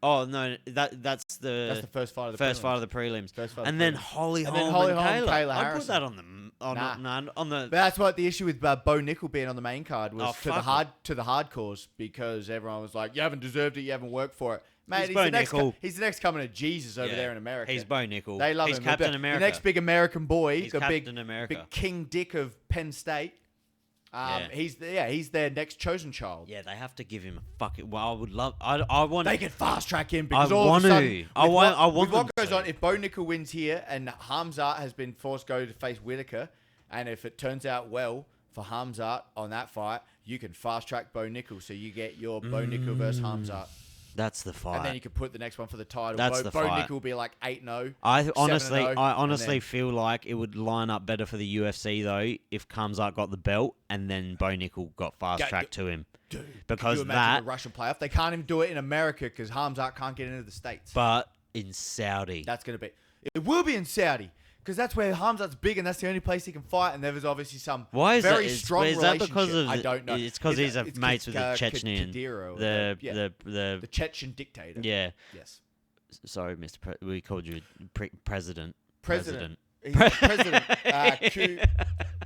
A: Oh no, that's the
B: first fight of the
A: first
B: prelims.
A: fight of the prelims.
B: First fight of
A: and
B: the
A: then
B: prelims.
A: Holly
B: And
A: Holm
B: then Holly
A: and
B: Holm,
A: Kayla.
B: Kayla
A: I put
B: Harrison.
A: that on the on the.
B: But that's what the issue with Bo Nickel being on the main card was
A: Oh,
B: to the hardcores, because everyone was like, you haven't deserved it, you haven't worked for it. Mate,
A: He's Bo Nickel.
B: He's the next coming to Jesus over
A: Yeah.
B: there in America.
A: He's Bo Nickel.
B: They love
A: He's
B: him.
A: Captain America.
B: The next big American boy,
A: He's
B: the
A: Captain America.
B: big King Dick of Penn State.
A: Yeah.
B: He's their next chosen child.
A: Yeah, they have to give him a fucking. Well, I would love. I want.
B: They can fast track him because
A: I
B: all
A: want
B: of a
A: to.
B: sudden,
A: I want
B: with what
A: them
B: goes
A: to.
B: on, if Bo Nickel wins here and Hamzat has been forced to go to face Whitaker, and if it turns out well for Hamzat on that fight, you can fast track Bo Nickel, so you get your Bo Nickel versus Hamzat.
A: That's the fight.
B: And then you could put the next one for the title.
A: That's the
B: Bo
A: fight.
B: Nick will be like 8-0.
A: I
B: 7-0,
A: honestly
B: then-
A: feel like it would line up better for the UFC though if Kamzat got the belt and then Bo Nickel got fast tracked to him.
B: Dude,
A: because
B: can you imagine the Russian playoff? They can't even do it in America because Hamzat can't get into the States.
A: But in Saudi,
B: That's going to be... It will be in Saudi. Because that's where Hamzat's big and that's the only place he can fight. And there was obviously some very strong
A: is
B: relationship.
A: that because of?
B: I don't know.
A: It's because he's
B: it's
A: mates with the Chechenian,
B: Kadyrov,
A: the
B: Chechen dictator.
A: yeah.
B: Yes.
A: Sorry, Mr. We called you president.
B: President. He's the president. Q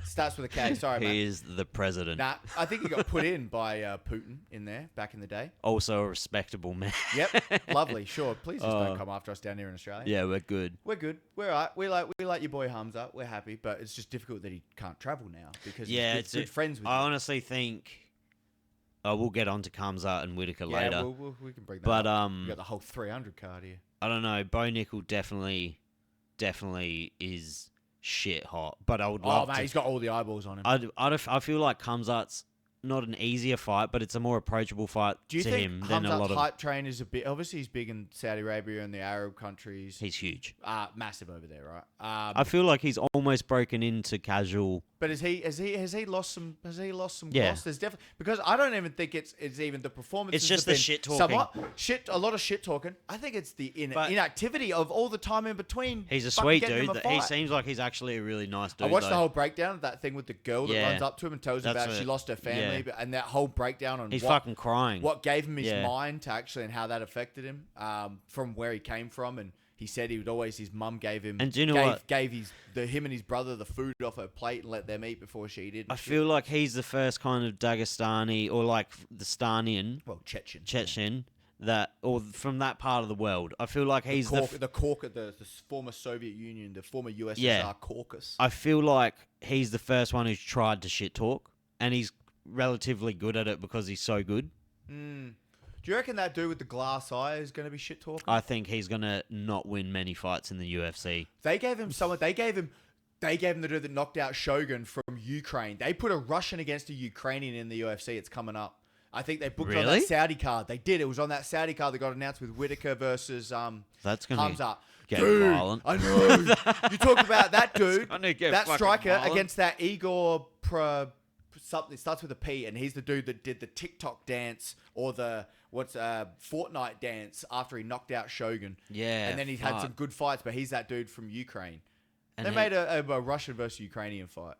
B: starts with a K. Sorry, mate.
A: He is the president.
B: Nah, I think he got put in by Putin in there back in the day.
A: Also a respectable man.
B: Yep, lovely. Sure, please just don't come after us down here in Australia.
A: Yeah, we're good.
B: We're good. We're all right. We like your boy Hamza. We're happy, but it's just difficult that he can't travel now because he's good friends with
A: I
B: you.
A: honestly think. We'll get on to Kamzat and Whitaker later.
B: Yeah, we can bring that
A: But
B: up. We got the whole 300 card here.
A: I don't know. Bo Nickel definitely is shit hot. But I would love
B: mate,
A: to.
B: he's got all the eyeballs on him.
A: I feel like Kamzat's not an easier fight, but it's a more approachable fight
B: Do you
A: to
B: think
A: him than a lot
B: Hamzat's
A: of.
B: hype train is a bit... Obviously, he's big in Saudi Arabia and the Arab countries.
A: He's huge.
B: Massive over there, right?
A: I feel like he's almost broken into casual.
B: But has he lost some
A: Yeah.
B: gloss? There's definitely, because I don't even think it's even the performance.
A: It's just the shit talking.
B: A lot of shit talking. I think it's the inactivity of all the time in between.
A: He's a
B: fucking
A: sweet
B: getting
A: dude.
B: him a
A: He
B: fight.
A: seems like he's actually a really nice dude.
B: I watched
A: though.
B: the whole breakdown of that thing with the girl that
A: Yeah.
B: runs up to him and tells him
A: That's
B: about she
A: it.
B: lost her family,
A: Yeah.
B: and that whole breakdown on
A: He's
B: what,
A: fucking crying.
B: what gave him his
A: Yeah.
B: mind to actually and how that affected him from where he came from. And he said he would always, his mum gave him,
A: And do you know what?
B: gave him and his brother the food off her plate and let them eat before she did.
A: I feel like he's the first kind of Dagestani or like the Stanian, Chechen, that or from that part of the world. I feel like he's
B: the former Soviet Union, the former USSR
A: Yeah.
B: Caucasus.
A: I feel like he's the first one who's tried to shit talk, and he's relatively good at it because he's so good.
B: Do you reckon that dude with the glass eye is going to be shit talking?
A: I think he's gonna not win many fights in the UFC.
B: They gave him someone. They gave him the dude that knocked out Shogun from Ukraine. They put a Russian against a Ukrainian in the UFC. It's coming up. I think they booked it on
A: Really?
B: that Saudi card. They did. It was on that Saudi card that got announced with Whitaker versus
A: That's gonna
B: Hamzat.
A: get
B: Dude,
A: violent.
B: I know. You talk about that dude,
A: gonna get
B: that
A: fucking
B: striker
A: violent.
B: against that Igor something. It starts with a P, and he's the dude that did the TikTok dance or the Fortnite dance after he knocked out Shogun.
A: Yeah,
B: and then he's had
A: fuck.
B: some good fights, but he's that dude from Ukraine.
A: And
B: They
A: he-
B: made a Russian versus Ukrainian fight.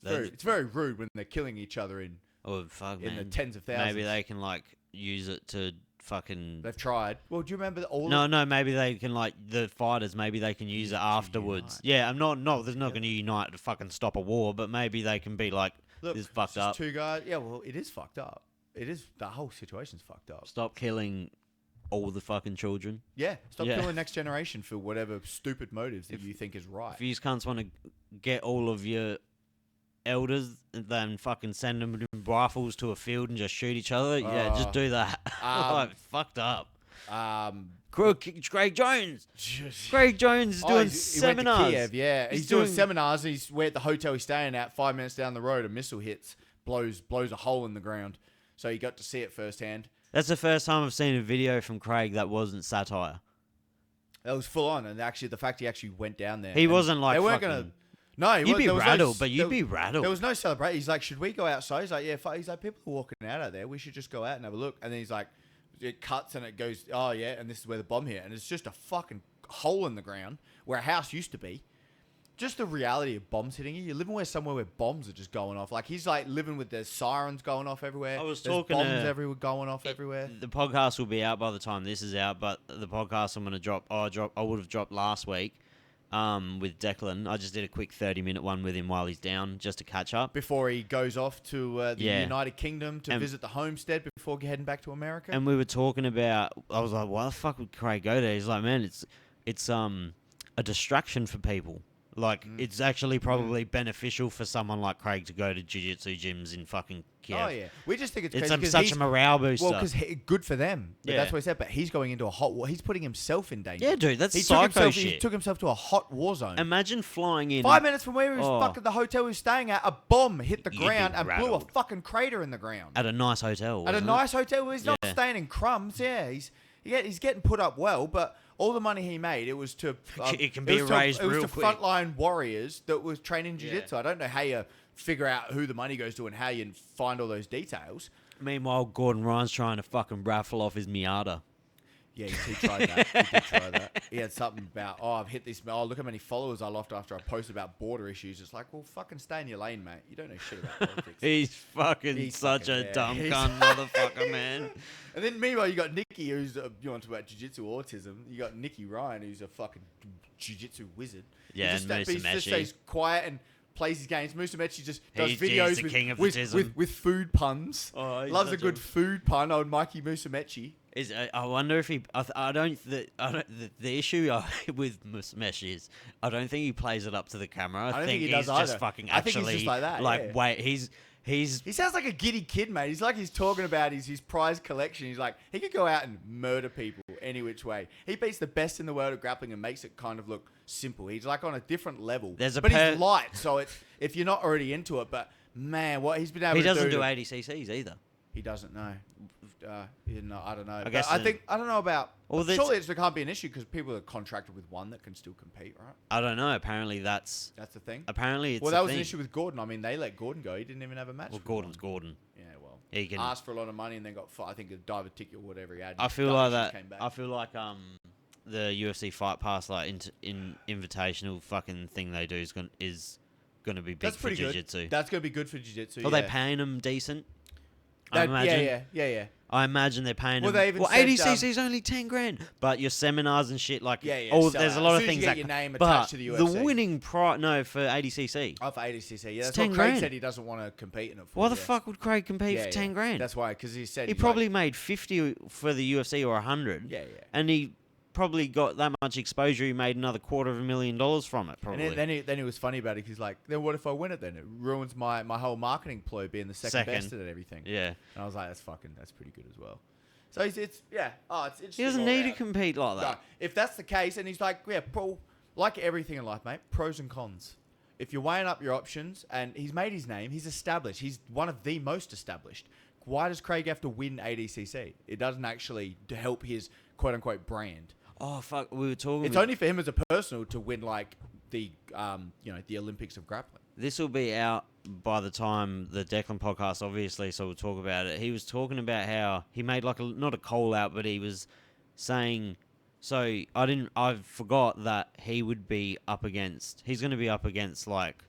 B: It's very rude when they're killing each other in
A: Oh fuck,
B: the
A: man.
B: tens of thousands.
A: Maybe they can like use it to fucking.
B: They've tried. Well, do you remember
A: No, maybe they can like the fighters. Maybe they can use it afterwards.
B: unite.
A: Yeah, I'm not. No, there's not going to unite to fucking stop a war, but maybe they can be like,
B: Look,
A: this is fucked
B: it's just
A: up.
B: two guys. Yeah, well, it is fucked up. It is. The whole situation's fucked up.
A: Stop killing all the fucking children.
B: Yeah, stop
A: Yeah.
B: killing the next generation for whatever stupid motives that you think is right.
A: If you cunts want to get all of your elders, then fucking send them rifles to a field and just shoot each other. Yeah, just do that. Like, fucked up. Craig Jones. Craig Jones is doing
B: he went to
A: seminars.
B: Kiev, yeah, he's doing seminars. He's where at the hotel he's staying at. 5 minutes down the road, a missile hits, blows a hole in the ground. So he got to see it firsthand.
A: That's the first time I've seen a video from Craig that wasn't satire.
B: That was full on, and actually, the fact he actually went down there,
A: He
B: and
A: wasn't like
B: they weren't
A: fucking-
B: gonna. No,
A: You'd be rattled, but you'd be rattled.
B: There was no celebration. He's like, should we go outside? He's like, yeah. He's like, people are walking out there. We should just go out and have a look. And then he's like, it cuts and it goes, oh yeah, and this is where the bomb hit, and it's just a fucking hole in the ground where a house used to be. Just the reality of bombs hitting you. You're living somewhere where bombs are just going off. Like he's like living with the sirens going off everywhere.
A: I was
B: There's
A: talking
B: bombs
A: to-
B: everywhere going off everywhere.
A: The podcast will be out by the time this is out, but the podcast I'm going to drop, I would have dropped last week with Declan. I just did a quick 30-minute one with him while he's down just to catch up.
B: Before he goes off to the
A: Yeah.
B: United Kingdom to visit the homestead before heading back to America.
A: And we were talking about, I was like, why the fuck would Craig go there? He's like, man, it's a distraction for people. Like, it's actually probably beneficial for someone like Craig to go to jiu-jitsu gyms in fucking Kiev.
B: Oh, yeah. We just think it's
A: It's
B: crazy. 'cause
A: such
B: he's-
A: a morale booster.
B: Well, because good for them. But
A: Yeah.
B: that's what he said. But he's going into a hot war. He's putting himself in danger.
A: Yeah, dude, that's
B: he
A: psycho
B: He
A: shit.
B: took himself to a hot war zone.
A: Imagine flying in.
B: 5 minutes from where he was
A: Oh.
B: fucking the hotel he was staying at, a bomb hit the
A: You'd be
B: ground and blew a
A: rattled.
B: fucking crater in the ground.
A: At a nice hotel.
B: At a
A: wasn't it?
B: nice hotel where he's not
A: Yeah.
B: staying in crumbs. Yeah, he's he's getting put up well, but all the money he made, it was to
A: it can be erased real quick.
B: Frontline warriors that was training jiu-jitsu. I don't know how you figure out who the money goes to and how you find all those details.
A: Meanwhile, Gordon Ryan's trying to fucking raffle off his Miata.
B: Yeah, he tried that. He did try that. He had something about, I've hit this. Oh, look how many followers I lost after I posted about border issues. It's like, well, fucking stay in your lane, mate. You don't know shit about politics.
A: He's such a dumb cunt motherfucker, man.
B: And then meanwhile, you got Nikki, who's you want to talk about jiu-jitsu autism. You got Nikki Ryan, who's a fucking jiu-jitsu wizard.
A: Yeah,
B: he
A: and
B: just stays quiet and plays his games. Musamechi just does
A: He's
B: videos
A: the king of autism.
B: with food puns.
A: Oh,
B: Loves a good food pun, old Mikey Musamechi.
A: I wonder if he. The issue with Mesh is I don't think he plays it up to the camera. I think
B: he
A: he's
B: does
A: just
B: either.
A: fucking
B: I think
A: actually
B: he's just like that.
A: Like
B: yeah.
A: wait, he
B: sounds like a giddy kid, mate. He's like he's talking about his prize collection. He's like he could go out and murder people any which way. He beats the best in the world at grappling and makes it kind of look simple. He's like on a different level.
A: He's
B: light, so it's if you're not already into it. But man, what he's been able to do.
A: He doesn't do 80 cc's either.
B: He doesn't know. I don't know. I don't know about.
A: Well,
B: surely there can't be an issue because people are contracted with one that can still compete, right?
A: I don't know. Apparently that's
B: the thing.
A: Apparently it's.
B: Well, that was an issue with Gordon. I mean, they let Gordon go. He didn't even have a match.
A: Well, Gordon's Gordon.
B: Yeah, well,
A: he can
B: asked for a lot of money and then got. I think a diver ticket or whatever he had.
A: I feel like that. I feel like the UFC Fight Pass in invitational fucking thing they do is going to be big for jiu-jitsu.
B: That's going to be good for jiu-jitsu.
A: Are they paying them decent?
B: Yeah.
A: I imagine they're paying them. 80 cc's only 10 grand. But your seminars and shit, like, there's a lot of things
B: that. Your name attached to the UFC.
A: The winning price, for 80 cc.
B: Oh, for 80 cc, yeah. That's
A: 10
B: what
A: grand.
B: Craig said he doesn't want to compete in it for.
A: Why the fuck would Craig compete for 10 grand?
B: That's why, because he said
A: he probably made 50 for the UFC or 100.
B: Yeah.
A: And he probably got that much exposure. He made another $250,000 from it. Probably.
B: And then he was funny about it. He's like, then what if I win it? Then it ruins my whole marketing ploy being the second best at everything.
A: Yeah.
B: And I was like, that's pretty good as well. So it's interesting.
A: He doesn't need to compete like that.
B: No, if that's the case, and he's like, like everything in life, mate, pros and cons. If you're weighing up your options, and he's made his name, he's established. He's one of the most established. Why does Craig have to win ADCC? It doesn't actually help his quote unquote brand.
A: Oh fuck! We were talking.
B: It's only for him as a personal to win like the the Olympics of grappling.
A: This will be out by the time the Declan podcast, obviously, so we'll talk about it. He was talking about how he made like not a call out, but he was saying. So I forgot that he would be up against. He's going to be up against like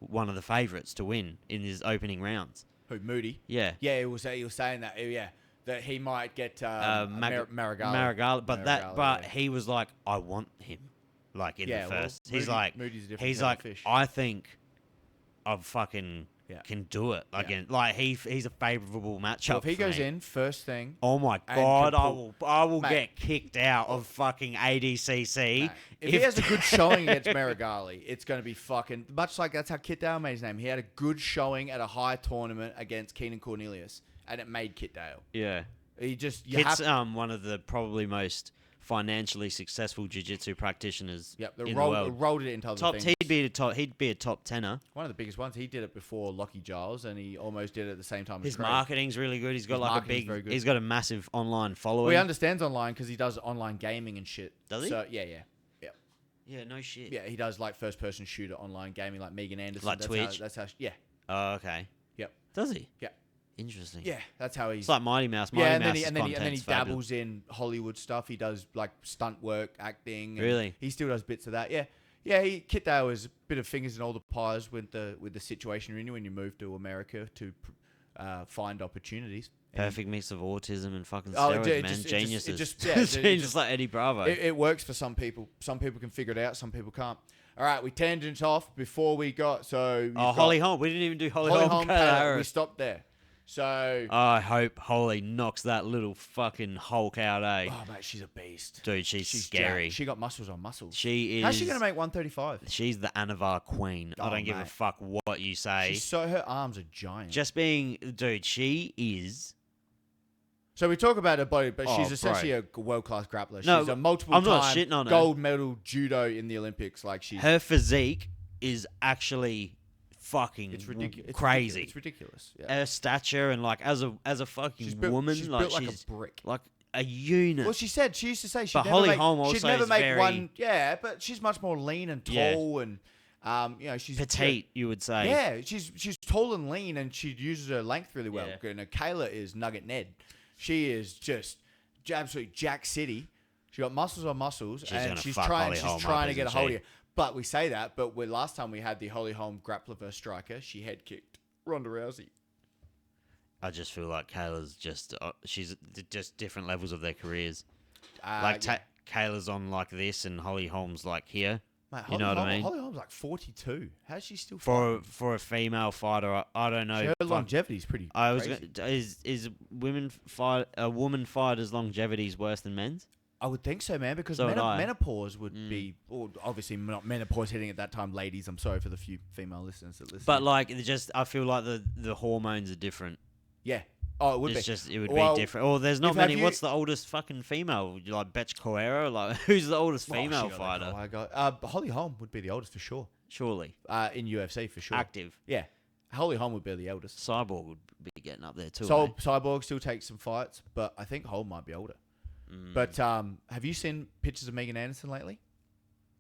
A: one of the favourites to win in his opening rounds.
B: Who, Moody?
A: Yeah.
B: Yeah, he was saying that. Yeah. That he might get
A: Maragall, but he was like, I want him, like in the first.
B: Well,
A: he's like, fish. I think I fucking can do it again. Like he's a favourable matchup.
B: Well, if he goes in first thing,
A: oh my god, I will get kicked out of fucking ADCC.
B: Mate, if he has a good showing against Marigali, it's going to be fucking much like that's how Kit Dale made his name. He had a good showing at a high tournament against Keenan Cornelius. And it made Kit Dale.
A: Yeah.
B: Kit's
A: one of the probably most financially successful jiu-jitsu practitioners in the world.
B: Rolled it into other things.
A: He'd be a top tenner.
B: One of the biggest ones. He did it before Lockie Giles, and he almost did it at the same time as
A: His
B: Craig.
A: marketing's really good. He's got he's got a massive online following.
B: Well, he understands online because he does online gaming and shit.
A: Does he?
B: So, yeah.
A: Yeah, no shit.
B: Yeah, he does like first-person shooter online gaming like Megan Anderson.
A: Like Twitch?
B: That's how, yeah.
A: Oh, okay.
B: Yep.
A: Does he?
B: Yeah.
A: Interesting.
B: Yeah, that's how he's...
A: It's like Mighty Mouse.
B: And then he dabbles in Hollywood stuff. He does like stunt work, acting.
A: Really?
B: He still does bits of that. Yeah. Kit Dale is a bit of fingers in all the pies with the situation you're in when you move to America to find opportunities.
A: Perfect mix of autism and fucking steroids, man. Geniuses. Just like Eddie Bravo.
B: It works for some people. Some people can figure it out. Some people can't. All right, we tangent off before we got...
A: Holly Holm. We didn't even do Holly Holm.
B: We stopped there. So...
A: I hope Holly knocks that little fucking Hulk out, eh?
B: Oh, mate, she's a beast.
A: Dude, she's scary.
B: Jacked. She got muscles on muscles.
A: She is...
B: How's she going to make 135?
A: She's the Anavar queen. I don't give a fuck what you say.
B: Her arms are giant.
A: Dude, she is...
B: So we talk about her body, but she's essentially a world-class grappler. She's a multiple-time gold medal judo in the Olympics.
A: Her physique is actually... fucking crazy.
B: It's ridiculous. Yeah.
A: Her stature and as a fucking woman,
B: she's built like a brick.
A: Like a unit.
B: Well, she used to say she'd
A: But
B: never
A: Holly
B: make,
A: Holm also
B: she'd never
A: is
B: make
A: very-
B: one. Yeah, but she's much more lean and tall and, she's
A: petite, you would say.
B: Yeah, she's tall and lean, and she uses her length really well.
A: Yeah.
B: And Kayla is Nugget Ned. She is just absolutely Jack City. She got muscles on muscles, and
A: gonna
B: she's
A: fuck
B: trying.
A: Holly
B: She's
A: Holm
B: trying
A: up,
B: to get a
A: isn't
B: hold of
A: she?
B: you. But we say that. But last time we had the Holly Holm grappler versus striker, she head kicked Ronda Rousey.
A: I just feel like Kayla's just she's just different levels of their careers.
B: Yeah.
A: Kayla's on like this, and Holly Holm's like here.
B: Mate,
A: You know what I mean?
B: Holly Holm's like 42. How's she still fighting?
A: For a female fighter, I don't know.
B: Her longevity's pretty crazy.
A: Is a woman fighter's longevity is worse than men's?
B: I would think so, man, because
A: So would I.
B: menopause would be, or obviously not menopause hitting at that time, ladies. I'm sorry for the few female listeners that listen.
A: But like, I feel like the hormones are different.
B: yeah. Oh, it would
A: It's
B: be.
A: just it would
B: Well,
A: be different. Or there's not
B: have
A: many.
B: you-
A: What's the oldest fucking female? Like Betch Coera? Like who's the oldest
B: Well,
A: female
B: shit, I
A: fighter?
B: don't know. Holly Holm would be the oldest for sure.
A: Surely
B: In UFC for sure.
A: active.
B: Yeah. Holly Holm would be the eldest.
A: Cyborg would be getting up there too.
B: So
A: eh?
B: Cyborg still takes some fights, but I think Holm might be older. But have you seen pictures of Megan Anderson lately?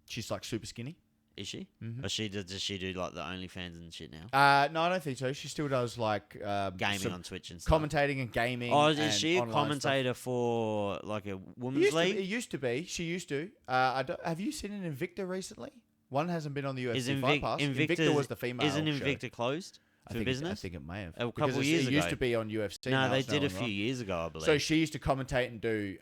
B: She's like super skinny.
A: Is she?
B: Mhm.
A: Or does she do like the OnlyFans and shit now?
B: No, I don't think so. She still does like
A: Gaming
B: some
A: on Twitch and stuff.
B: commentating and gaming.
A: Oh,
B: and
A: is she a
B: online
A: commentator for like a
B: stuff.
A: women's league?
B: It used to be. She used to. Have you seen an Invicta recently? One hasn't been on the UFC
A: Is
B: Fight Pass. Invicta was the female.
A: Isn't
B: show.
A: Invicta closed
B: I
A: for
B: think
A: business?
B: I think it may have.
A: A couple
B: Because
A: years
B: it used
A: ago.
B: to be on UFC.
A: No,
B: now
A: they
B: it's
A: did
B: no
A: a
B: longer
A: few
B: on.
A: years ago, I believe.
B: So she used to commentate and do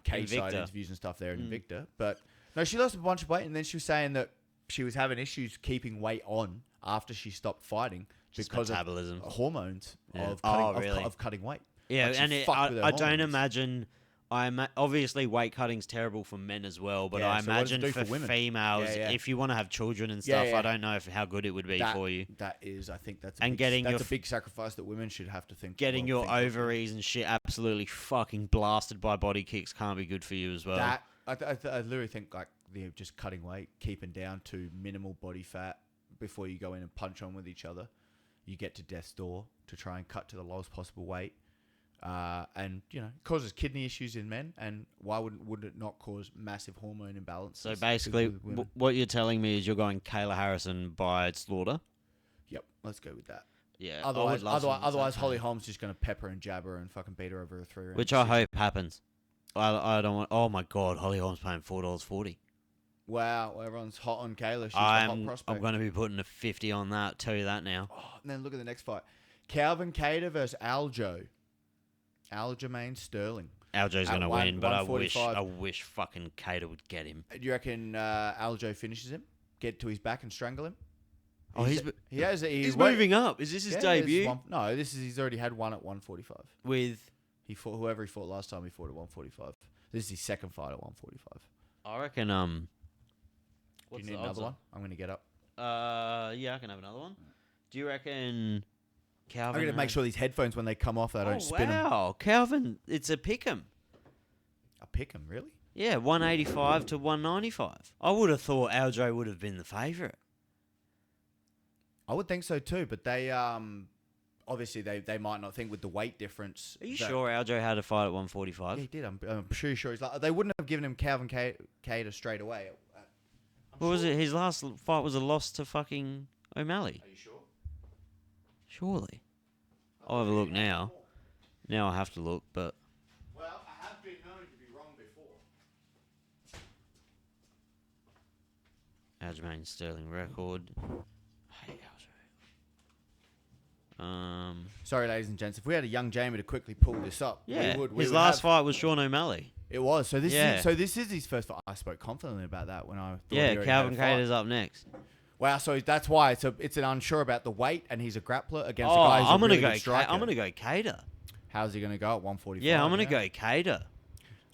B: cage side
A: Invicta.
B: interviews and stuff there at Invicta. But no, she lost a bunch of weight, and then she was saying that she was having issues keeping weight on after she stopped fighting
A: Just
B: because
A: metabolism.
B: of hormones
A: Yeah.
B: of cutting,
A: Oh, really?
B: of cutting weight.
A: Yeah,
B: Like, she
A: and
B: fucked with her
A: I don't
B: hormones.
A: imagine. Obviously weight cutting's terrible for men as well, but
B: Yeah,
A: I
B: so what does it
A: imagine
B: do
A: for
B: for women?
A: females,
B: Yeah, yeah.
A: if you want to have children and
B: Yeah,
A: stuff,
B: yeah.
A: I don't know how good it would be for you.
B: That is, I think that's a
A: And
B: big,
A: getting
B: that's
A: your
B: a big sacrifice that women should have to think.
A: Getting
B: well,
A: your
B: think of.
A: ovaries and shit absolutely fucking blasted by body kicks can't be good for you as well.
B: That I literally think like just cutting weight, keeping down to minimal body fat before you go in and punch on with each other. You get to death's door to try and cut to the lowest possible weight, and it causes kidney issues in men. And why would it not cause massive hormone imbalances?
A: So basically,
B: with women?
A: what you're telling me is you're going Kayla Harrison by Slaughter.
B: Yep, let's go with that.
A: Yeah.
B: Otherwise, Holly Holm's just going to pepper and jab her and fucking beat her over a 3 round.
A: Which I hope happens. I don't want. Oh my god, Holly Holm's paying $4.40.
B: Wow, everyone's hot on Kayla. She's a hot prospect.
A: I'm going to be putting a 50 on that. Tell you that now.
B: Oh, and then look at the next fight. Calvin Kattar versus Aljo. Aljamain Sterling.
A: Aljo's
B: At
A: going to win, but I
B: 145.
A: wish fucking Kattar would get him.
B: Do you reckon Aljo finishes him? Get to his back and strangle him?
A: Oh, he's moving up. Is this his debut?
B: No, he's already had one at 145.
A: With
B: Whoever he fought last time, he fought at 145. This is his second fight at 145.
A: I reckon
B: Do you need another one? I'm going to get up.
A: Yeah, I can have another one. Do you reckon Calvin?
B: I'm going to make sure these headphones, when they come off, I don't spin them.
A: Wow, Calvin, it's a pick'em.
B: I pick him, really?
A: Yeah, 185 to 195. I would have thought Aljo would have been the favourite.
B: I would think so too, but they obviously they might not think with the weight difference.
A: Are you sure Aljo had a fight at 145?
B: Yeah, he did. I'm pretty sure he's like they wouldn't have given him Calvin Kattar straight away.
A: What was it? His last fight was a loss to fucking O'Malley.
B: Are you sure?
A: Surely. I'll have a look now. Now I have to look, but
B: Well, I have been known to be wrong before.
A: Aljamain Sterling record. Hey, Aljo.
B: Sorry, ladies and gents. If we had a young Jamie to quickly pull this up,
A: Yeah,
B: we would.
A: his last fight was Sean O'Malley.
B: It was. So this
A: Yeah.
B: this is his first fight. I spoke confidently about that when I thought he
A: Yeah,
B: already
A: Calvin
B: had a fight.
A: Kattar's up next.
B: Wow, so that's why it's an unsure about the weight, and he's a grappler against a
A: Oh,
B: guy who's
A: I'm
B: a
A: gonna
B: really
A: go.
B: good striker.
A: I'm gonna go Kattar.
B: How's he gonna go at 145?
A: Yeah, I'm gonna go Kattar.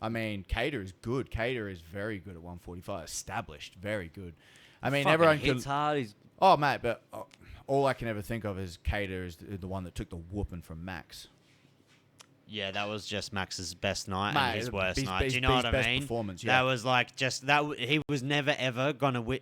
B: I mean, Kattar is good. Kattar is very good at 145. Established, very good. I mean,
A: Fucking
B: everyone
A: hits
B: can.
A: hard. He's
B: Oh, mate, but all I can ever think of is Kattar is the one that took the whooping from Max.
A: Yeah, that was just Max's best night
B: Mate,
A: and his worst
B: his-
A: night.
B: his-
A: Do you know
B: his
A: what I
B: best
A: mean?
B: performance, yeah.
A: That was like just that. He was never ever gonna win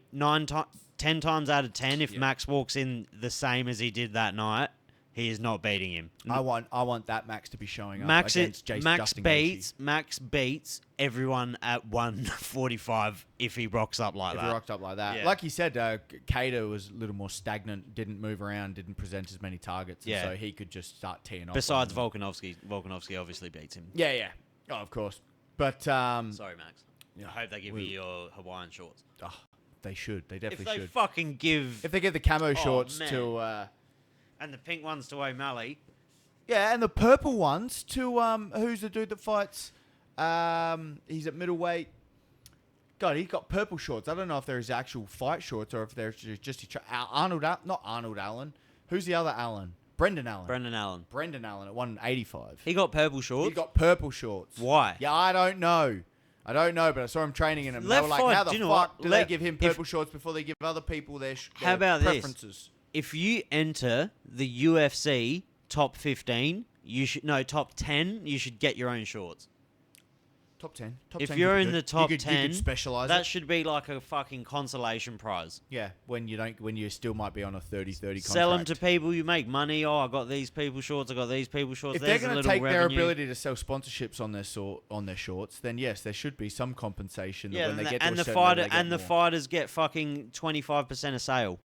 A: 10 times out of 10. If
B: Yeah.
A: Max walks in the same as he did that night, He is not beating him.
B: I want that Max to be showing up against Justin Gaethje.
A: Max beats everyone at 145 if he rocks up like
B: If
A: that.
B: he rocked up like that.
A: Yeah.
B: Like you said, Cater was a little more stagnant, didn't move around, didn't present as many targets, and so he could just start teeing off.
A: Besides Volkanovski obviously beats him.
B: Yeah. Oh, of course. But
A: Sorry, Max.
B: Yeah.
A: I hope they give you your Hawaiian shorts.
B: oh, they should. They definitely
A: If they
B: should.
A: fucking give...
B: If they give the camo shorts
A: man.
B: to...
A: and the pink ones to O'Malley.
B: yeah, and the purple ones to... who's the dude that fights? He's at middleweight. God, he got purple shorts. I don't know if they're his actual fight shorts or if they're just... not Arnold Allen. Who's the other Allen? Brendan Allen.
A: Brendan Allen.
B: Brendan Allen at 185.
A: He got purple shorts?
B: He got purple shorts.
A: Why?
B: Yeah, I don't know. But I saw him training in them. They
A: Left
B: were like,
A: fight,
B: how the
A: do you know
B: fuck
A: what?
B: do they give him purple shorts before they give other people their
A: How about this?
B: preferences?
A: If you enter the UFC top 15, top 10, you should get your own shorts.
B: Top 10.
A: If
B: 10
A: you're
B: could be
A: in
B: good.
A: the top
B: you
A: 10,
B: could specialize
A: that
B: it.
A: should be like a fucking consolation prize.
B: Yeah, when you still might be on a 30-30 contract.
A: Sell them to people, you make money. Oh, I got these people shorts, I got these people shorts.
B: If
A: There's
B: they're
A: a
B: going to
A: little
B: take their
A: revenue.
B: ability to sell sponsorships on their shorts, then yes, there should be some compensation. That
A: Yeah,
B: when they get
A: and
B: to a
A: the
B: certain level,
A: fighter
B: they get
A: and the
B: more.
A: fighters get fucking 25% a sale.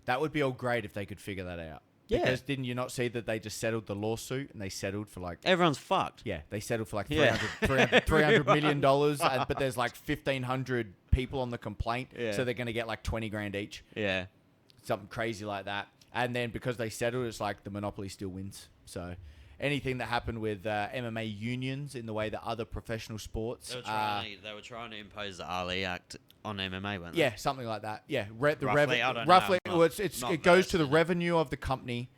B: That would be all great if they could figure that out.
A: Yeah.
B: Because didn't you not see that they just settled the lawsuit and they settled for like...
A: Everyone's fucked.
B: Yeah, they settled for like
A: Yeah.
B: $300 million, but there's like 1,500 people on the complaint,
A: Yeah.
B: so they're going to get like 20 grand each.
A: Yeah.
B: Something crazy like that. And then because they settled, it's like the monopoly still wins. So anything that happened with MMA unions in the way that other professional sports...
A: They were trying to impose the Ali Act on MMA, weren't they?
B: Yeah, something like that. Yeah,
A: Roughly, I don't know.
B: roughly,
A: I'm not-
B: well,
A: not
B: it goes
A: versed
B: to the
A: in it.
B: revenue of the company,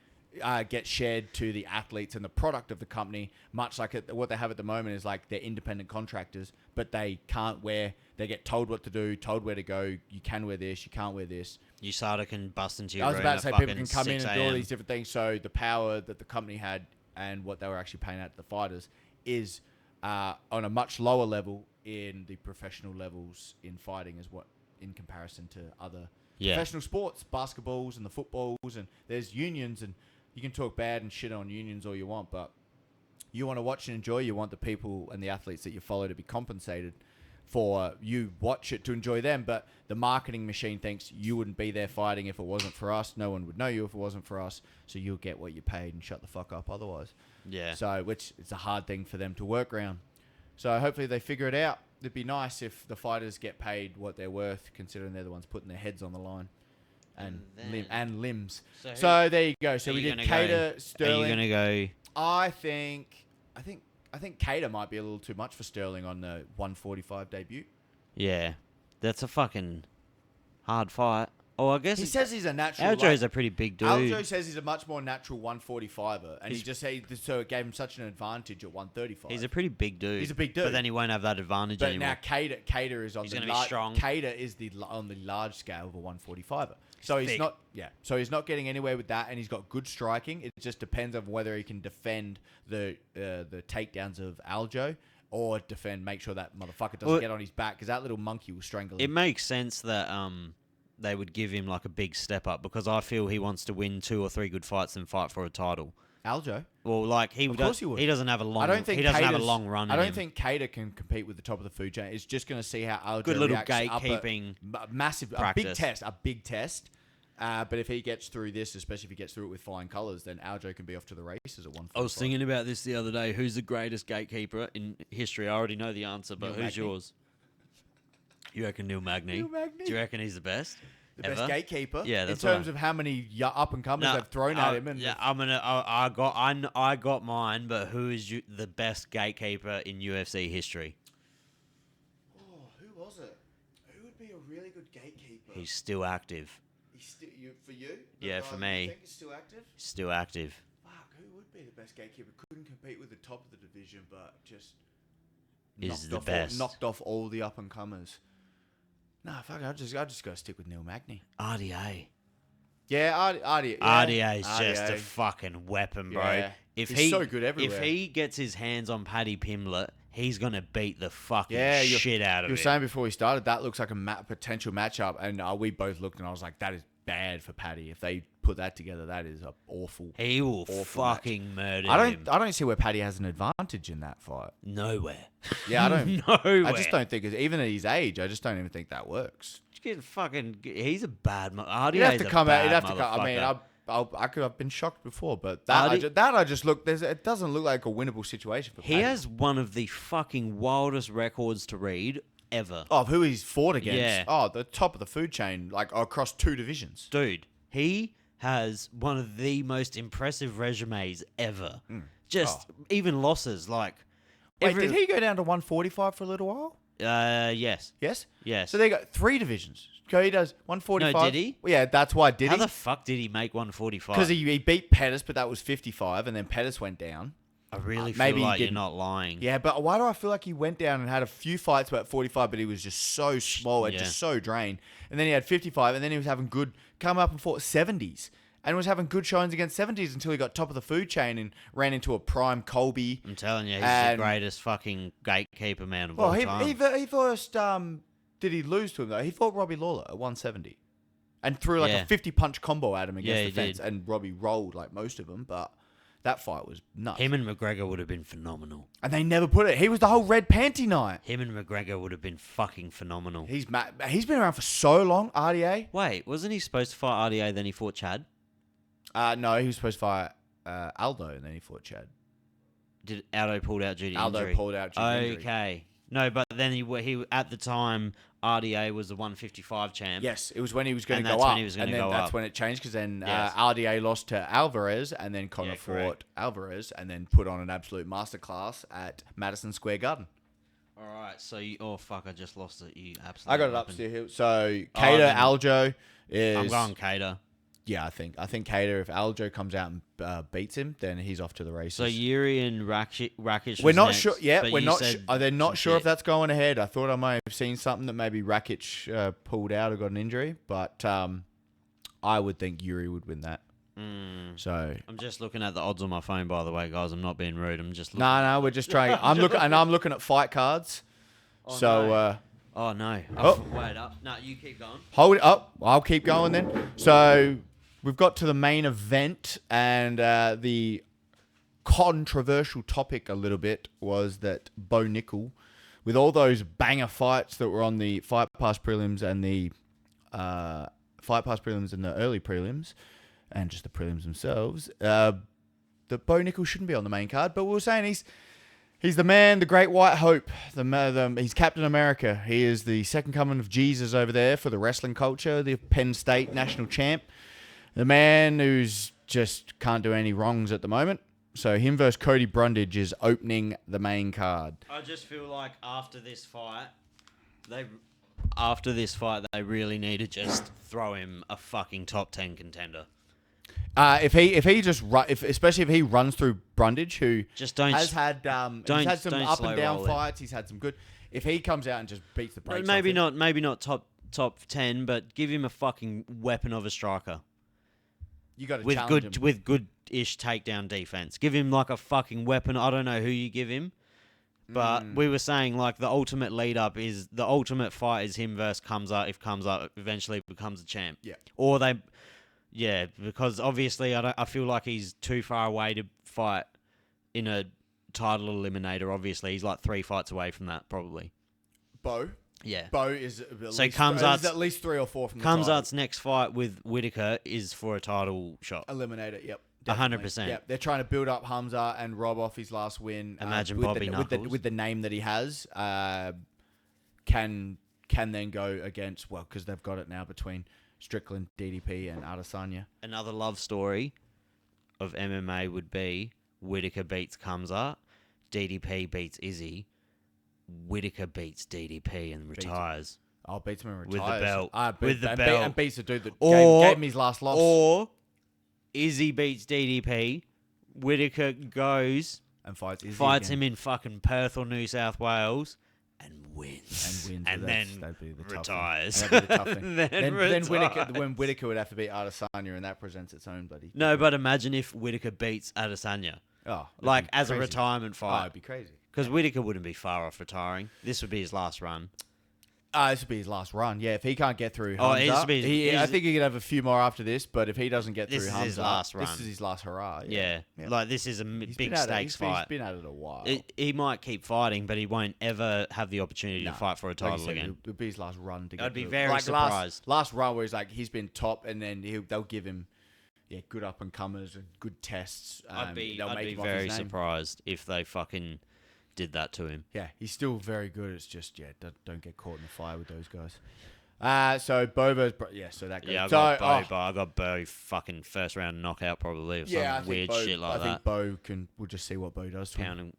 B: gets shared to the athletes, and the product of the company, much like what they have at the moment is like they're independent contractors, but they can't wear. They get told what to do, told where to go. You can wear this, you can't wear this.
A: USADA can bust into your
B: I was
A: room
B: about to
A: at
B: say people
A: fucking
B: can come in
A: 6
B: and do all
A: a.m.
B: these different things. So the power that the company had and what they were actually paying out to the fighters is on a much lower level in the professional levels in fighting, is what in comparison to other professional sports, basketballs and the footballs, and there's unions, and you can talk bad and shit on unions all you want, but you want to watch and enjoy. You want the people and the athletes that you follow to be compensated for. You watch it to enjoy them, but the marketing machine thinks you wouldn't be there fighting if it wasn't for us. No one would know you if it wasn't for us, so you'll get what you paid and shut the fuck up otherwise.
A: Yeah.
B: So, which it's a hard thing for them to work around. So hopefully they figure it out. It'd be nice if the fighters get paid what they're worth, considering they're the ones putting their heads on the line and limbs. So there you go. So we did Cater, Sterling.
A: Are you gonna go?
B: I think Cater might be a little too much for Sterling on the 145 debut.
A: Yeah, that's a fucking hard fight. Oh, I guess
B: He says he's a natural.
A: Aljo's a pretty big dude.
B: Aljo says he's a much more natural 145er, and he just said so it gave him such an advantage at 135.
A: He's a pretty big dude.
B: He's a big dude.
A: But then he won't have that advantage
B: But
A: anymore.
B: now Cater is on
A: He's
B: the
A: gonna be strong.
B: Cater is on the large scale of a 145er. So he's
A: thick.
B: not So he's not getting anywhere with that, and he's got good striking. It just depends on whether he can defend the takedowns of Aljo or make sure that motherfucker doesn't get on his back, because that little monkey will strangle him.
A: It makes sense that they would give him like a big step up, because I feel he wants to win 2 or 3 good fights and fight for a title.
B: Aljo?
A: Well, like
B: Of course he would.
A: He doesn't have a long.
B: I don't think
A: he doesn't have a
B: Cater's-
A: long run.
B: I
A: in
B: don't
A: him.
B: think Cater can compete with the top of the food chain. It's just going to see how Aljo
A: Good little
B: reacts up
A: gatekeeping
B: massive,
A: practice.
B: a big test. But if he gets through this, especially if he gets through it with flying colours, then Aljo can be off to the races at 145.
A: I was thinking about this the other day. Who's the greatest gatekeeper in history? I already know the answer, but
B: Neil
A: who's
B: Magny.
A: yours? You reckon Neil Magny?
B: Neil Magny.
A: Do you reckon he's the best?
B: The
A: ever?
B: best gatekeeper.
A: Yeah, that's
B: in terms
A: what
B: of how many up and comers they've thrown at him. And
A: yeah, I got mine, but who is the best gatekeeper in UFC history?
B: oh, who was it? Who would be a really good gatekeeper?
A: He's still active.
B: He's still for you.
A: Yeah, for me.
B: You think he's still active?
A: Still active.
B: Fuck, who would be the best gatekeeper? Couldn't compete with the top of the division, but just
A: Is the best.
B: knocked off all the up and comers. Nah, fuck, I just gotta stick with Neil Magny.
A: RDA.
B: Yeah, RDA.
A: RDA is just a fucking weapon, bro.
B: Yeah.
A: If
B: He's
A: he
B: so good everywhere.
A: If he gets his hands on Paddy Pimblett, he's gonna beat the fucking shit out of
B: You were
A: him.
B: saying before we started that looks like a potential matchup, and we both looked and I was like, that is bad for Paddy if they put that together. That is a awful.
A: He will
B: awful
A: fucking
B: match.
A: murder him.
B: I don't see where Paddy has an advantage in that fight.
A: Nowhere.
B: Yeah, I don't.
A: Nowhere.
B: I just don't think even at his age, I just don't even think that works.
A: He's a bad.
B: He'd have to come out. He'd have to come. I
A: motherfucker.
B: mean, I could have been shocked before, but
A: Artie-
B: I just look. It doesn't look like a winnable situation for
A: He
B: Paddy.
A: has one of the fucking wildest records to read ever.
B: Oh, who he's fought against?
A: Yeah.
B: Oh, the top of the food chain, like across 2 divisions.
A: Dude, he has one of the most impressive resumes ever. Just even losses, like...
B: Wait, did he go down to 145 for a little while?
A: Yes.
B: Yes?
A: Yes.
B: So they got 3 divisions. So he does 145.
A: No, did he?
B: Well, yeah, that's why did
A: How
B: he?
A: the fuck did he make 145?
B: Because he beat Pettis, but that was 55, and then Pettis went down.
A: I really feel
B: maybe he
A: like you're
B: didn't.
A: not lying.
B: Yeah, but why do I feel like he went down and had a few fights about 45, but he was just so small and
A: Yeah.
B: just so drained. And then he had 55, and then he was having good, come up and fought 70s. And was having good showings against 70s until he got top of the food chain and ran into a prime Colby.
A: I'm telling you, he's
B: And-
A: the greatest fucking gatekeeper man of
B: Well,
A: all
B: he
A: time.
B: first, did he lose to him, though? He fought Robbie Lawler at 170. And threw like
A: Yeah.
B: a 50-punch combo at him against
A: Yeah,
B: the
A: he
B: fence.
A: did.
B: And Robbie rolled like most of them, but that fight was nuts.
A: Him and McGregor would have been phenomenal.
B: And they never put it. He was the whole red panty night.
A: Him and McGregor would have been fucking phenomenal.
B: He's been around for so long, RDA.
A: Wait, wasn't he supposed to fight RDA, then he fought Chad?
B: No, he was supposed to fight Aldo, and then he fought Chad.
A: Did Aldo pulled out due to
B: Aldo
A: injury?
B: pulled out due to injury.
A: Okay. No, but then he at the time, RDA was the 155 champ.
B: Yes, it was when he was going
A: And
B: to go
A: that's when
B: up,
A: he was
B: and
A: gonna
B: then
A: go
B: that's
A: up.
B: when it changed because then
A: Yes.
B: RDA lost to Alvarez, and then Conor
A: Yeah,
B: fought
A: correct.
B: Alvarez, and then put on an absolute masterclass at Madison Square Garden.
A: All right, so oh fuck, I just lost it. You absolutely.
B: I got it up
A: weapon.
B: still here. So Cater
A: then-
B: Aljo is.
A: I'm going Cater.
B: Yeah, I think Cater. If Aljo comes out and beats him, then he's off to the races.
A: So Yuri and Rakic.
B: We're
A: was
B: not
A: next,
B: sure. Yeah,
A: but
B: we're
A: you
B: not.
A: said
B: They're
A: some
B: not sure if
A: shit.
B: that's going ahead. I thought I might have seen something that maybe Rakic pulled out or got an injury, but I would think Yuri would win that. So
A: I'm just looking at the odds on my phone, by the way, guys. I'm not being rude. I'm just looking.
B: no, we're just trying. I'm looking at fight cards.
A: Oh,
B: So
A: no. Oh no!
B: Oh.
A: Wait up! No, you keep going.
B: hold it up. I'll keep going then. So we've got to the main event, and the controversial topic a little bit was that Bo Nickel, with all those banger fights that were on the Fight Pass prelims and the early prelims, and just the prelims themselves, that Bo Nickel shouldn't be on the main card. But we were saying he's the man, the great white hope. He's Captain America. He is the second coming of Jesus over there for the wrestling culture, the Penn State national champ. The man who's just can't do any wrongs at the moment. So him versus Cody Brundage is opening the main card.
A: I just feel like after this fight, they really need to just throw him a fucking top 10 contender.
B: Especially if he runs through Brundage, who
A: Just don't.
B: has had some
A: don't
B: up
A: slow
B: and down
A: roll it.
B: fights. He's had some good. If he comes out and just beats the brakes,
A: Maybe
B: off him,
A: not top 10, but give him a fucking weapon of a striker
B: you got to
A: with
B: challenge him.
A: good-ish takedown defense. Give him like a fucking weapon. I don't know who you give him, but we were saying like the ultimate lead-up is the ultimate fight is him versus Kamzat. If Kamzat eventually becomes a champ,
B: Yeah.
A: or they. Yeah, because obviously I feel like he's too far away to fight in a title eliminator. Obviously, he's like 3 fights away from that, probably.
B: Bo.
A: Yeah.
B: Bo is
A: Kamzat's-
B: at least 3 or 4 from the
A: Kamzat's next fight with Whitaker is for a title shot.
B: title. Eliminator. Yep.
A: 100%.
B: Yep. They're trying to build up Hamza and rob off his last win.
A: Imagine
B: with
A: Bobby Knuckles.
B: with the name that he has. Can then go against because they've got it now between Strickland, DDP, and Adesanya.
A: Another love story of MMA would be Whitaker beats Kamzat, DDP beats Izzy, Whitaker beats DDP and retires.
B: Oh, beats him and
A: With the
B: retires.
A: belt. With the belt.
B: And beats the dude that
A: Or-
B: gave him his last loss.
A: Or Izzy beats DDP, Whitaker goes,
B: and fights Izzy
A: fights
B: again.
A: him in fucking Perth or New South Wales, and wins.
B: And
A: then
B: that'd be the tough
A: retires.
B: thing. That'd be the tough thing.
A: Then
B: Then Whitaker would have to beat Adesanya, and that presents its own bloody.
A: No, but imagine if Whitaker beats Adesanya.
B: Oh,
A: Like,
B: that'd be
A: as a
B: crazy.
A: retirement
B: Oh,
A: fight.
B: it'd be crazy.
A: Because Whitaker wouldn't be far off retiring. This would be his last run.
B: This would be his last run. Yeah, if he can't get through
A: Oh, it
B: Hamza,
A: used to be-
B: I think he could have a few more after this. But if he doesn't get
A: This
B: through
A: is
B: Hamza,
A: his last run.
B: this is his last hurrah.
A: Yeah. Like this is a
B: He's
A: big
B: been at it.
A: stakes fight.
B: He's been at it a while.
A: He might keep fighting, but he won't ever have the opportunity to fight for a
B: like you
A: title
B: said,
A: again.
B: It would be his last run to get
A: I'd be
B: through.
A: very
B: like
A: surprised.
B: Last run where he's been top, and then they'll give him good up and comers and good tests.
A: I'd be
B: they'll make him off
A: very
B: his name.
A: surprised if they fucking did that to him.
B: Yeah, he's still very good. It's just don't get caught in the fire with those guys. So Bova's so that goes.
A: Yeah, I got Bo fucking first round knockout probably or some weird shit like
B: I
A: that.
B: think we'll just see what Bo does to him.
A: Pounding.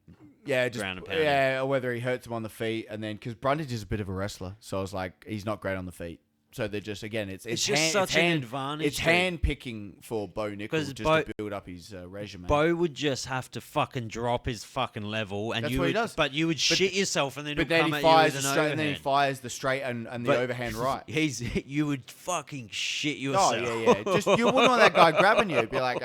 B: Ground and pounding. Yeah, or whether he hurts him on the feet, and then because Brundage is a bit of a wrestler, so I was like, he's not great on the feet. So they're just it's
A: just such an advantage.
B: It's hand picking for Bo Nickel just to build up his resume.
A: Bo would just have to fucking drop his fucking level, and
B: That's
A: you
B: what he
A: would,
B: does.
A: but you would shit yourself, and then
B: but
A: he'll
B: then
A: come
B: he
A: at
B: fires
A: you with
B: the
A: an
B: straight,
A: overhand.
B: and then he fires the straight and the overhand right.
A: You would fucking shit
B: Oh
A: yourself.
B: yeah. Just you wouldn't want that guy grabbing you. You'd be like,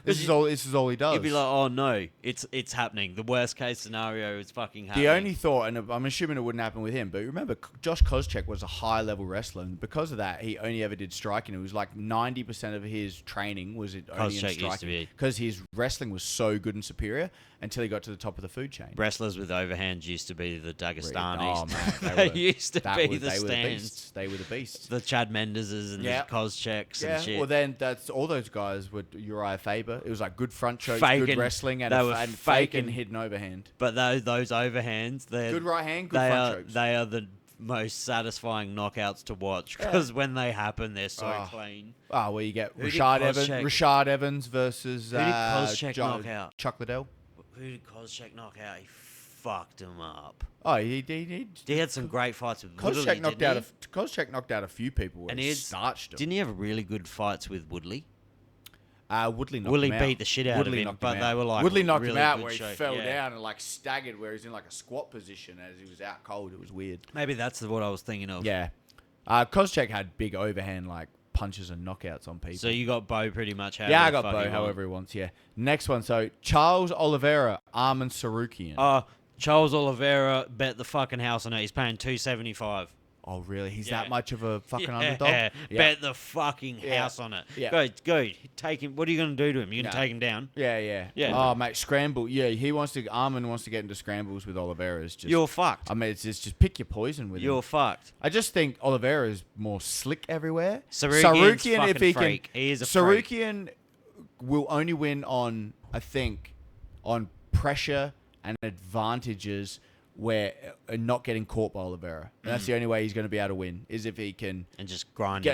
B: this is all he does.
A: You'd be like, oh no, it's happening. The worst case scenario is fucking happening.
B: The only thought, and I'm assuming it wouldn't happen with him, but remember, Josh Koscheck was a high level wrestler, and because of that, he only ever did striking. It was like 90% of his training was only in striking because his wrestling was so good and superior until he got to the top of the food chain.
A: Wrestlers with overhands used to be the Dagestanis.
B: Oh man,
A: they used to be the stands.
B: They were the beasts.
A: The Chad Mendeses and the Koschecks and shit.
B: Well, then that's all those guys were Uriah Faber. It was like good front chokes,
A: Faking.
B: good wrestling, and
A: They were
B: fake and
A: faking.
B: hidden overhand.
A: But those overhands, they're
B: Good right hand, good front chokes.
A: They are the most satisfying knockouts to watch because when they happen, they're so clean.
B: Oh, well, you get
A: Who did
B: Rashad Evans versus
A: Who did Koscheck knock out?
B: Chuck Liddell.
A: Who did Koscheck knock out? He fucked him up.
B: Oh, he
A: had some great fights with Woodley,
B: Koscheck knocked out a few people and he starched them.
A: Didn't he have really good fights with Woodley?
B: Woodley knocked him out.
A: beat the shit out of him, but they were like
B: Woodley knocked
A: really
B: him out
A: good
B: where he
A: shape.
B: fell down and like staggered where he's in like a squat position as he was out cold. It was weird.
A: Maybe that's what I was thinking of.
B: Yeah. Koscheck had big overhand like punches and knockouts on people.
A: So you got Bo pretty much.
B: I got Bo however he wants. Yeah. Next one. So Charles Oliveira, Arman Sarukian.
A: Charles Oliveira bet the fucking house on it. He's paying $275.
B: Oh, really? He's that much of a fucking underdog?
A: Yeah, bet the fucking house on it.
B: Yeah.
A: Go, take him. What are you going to do to him? You going to take him down?
B: Yeah. Oh, mate, scramble. Yeah, Arman wants to get into scrambles with Oliveira. It's just,
A: You're fucked.
B: I mean, it's just pick your poison with him.
A: You're fucked.
B: I just think Oliveira is more slick everywhere.
A: Sarukian, if he freak. He is a freak.
B: Sarukian will only win on pressure and advantages where not getting caught by Oliveira. And that's the only way he's going to be able to win, is if he can
A: and just grind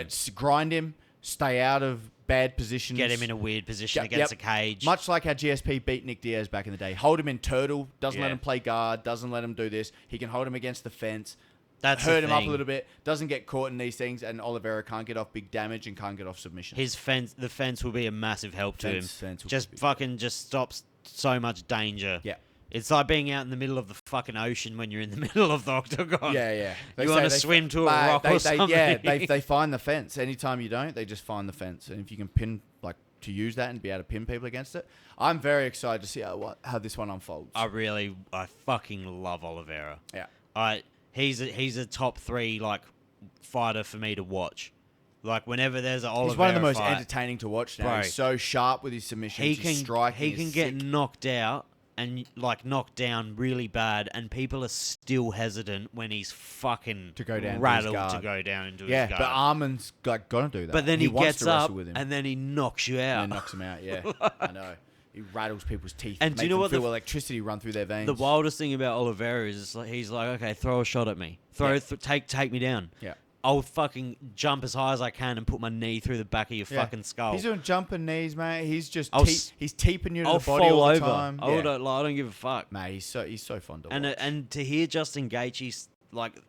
B: him, stay out of bad positions,
A: get him in a weird position against a cage.
B: Much like how GSP beat Nick Diaz back in the day. Hold him in turtle, doesn't let him play guard, doesn't let him do this. He can hold him against the fence. Hurt him up a little bit, doesn't get caught in these things, and Oliveira can't get off big damage and can't get off submission.
A: The fence will be a massive help to him. Just stops so much danger.
B: Yeah.
A: It's like being out in the middle of the fucking ocean when you're in the middle of the octagon.
B: Yeah.
A: You want to swim to a rock or something.
B: They find the fence. Anytime you don't, they just find the fence. And if you can to use that and be able to pin people against it, I'm very excited to see how this one unfolds.
A: I fucking love Oliveira.
B: Yeah.
A: He's a top 3 fighter for me to watch. Like whenever there's an Oliveira
B: he's one of the most
A: fight,
B: entertaining to watch now.
A: Bro,
B: he's so sharp with his submissions.
A: He can get knocked out and knocked down really bad, and people are still hesitant when he's fucking rattled to go down into his guard.
B: Yeah, but Arman's gonna do that.
A: But then he gets up
B: with him.
A: and then he knocks you out.
B: And knocks him out. Yeah, I know. He rattles people's teeth.
A: And do you know what?
B: Feel electricity run through their veins.
A: The wildest thing about Oliveira is he's like, okay, throw a shot at me. Take me down.
B: Yeah.
A: I'll fucking jump as high as I can and put my knee through the back of your fucking skull.
B: He's doing jumping knees, mate. He's just he's teeping you to
A: I'll
B: the body all the
A: fall
B: time.
A: I don't give a fuck.
B: Mate, he's so fun to watch.
A: And to hear Justin Gaethje's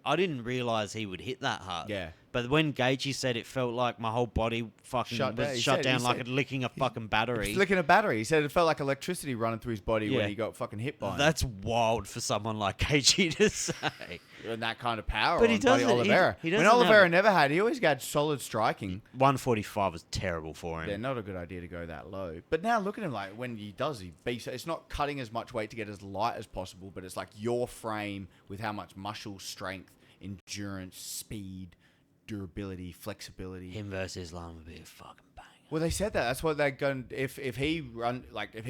A: I didn't realize he would hit that hard.
B: Yeah.
A: But when Gaethje said it felt like my whole body fucking was shut down like licking a fucking battery.
B: He's licking a battery. He said it felt like electricity running through his body when he got fucking hit by him.
A: That's wild for someone like Gaethje to say.
B: And that kind of power
A: but he doesn't,
B: Oliveira. When Oliveira never had, he always got solid striking.
A: 145 was terrible for him.
B: Yeah, not a good idea to go that low. But now look at him, when he does, he beats. It's not cutting as much weight to get as light as possible, but it's like your frame with how much muscle strength endurance, speed, durability, flexibility.
A: Him versus Islam would be a fucking banger.
B: Well, they said that. That's what they're going. If he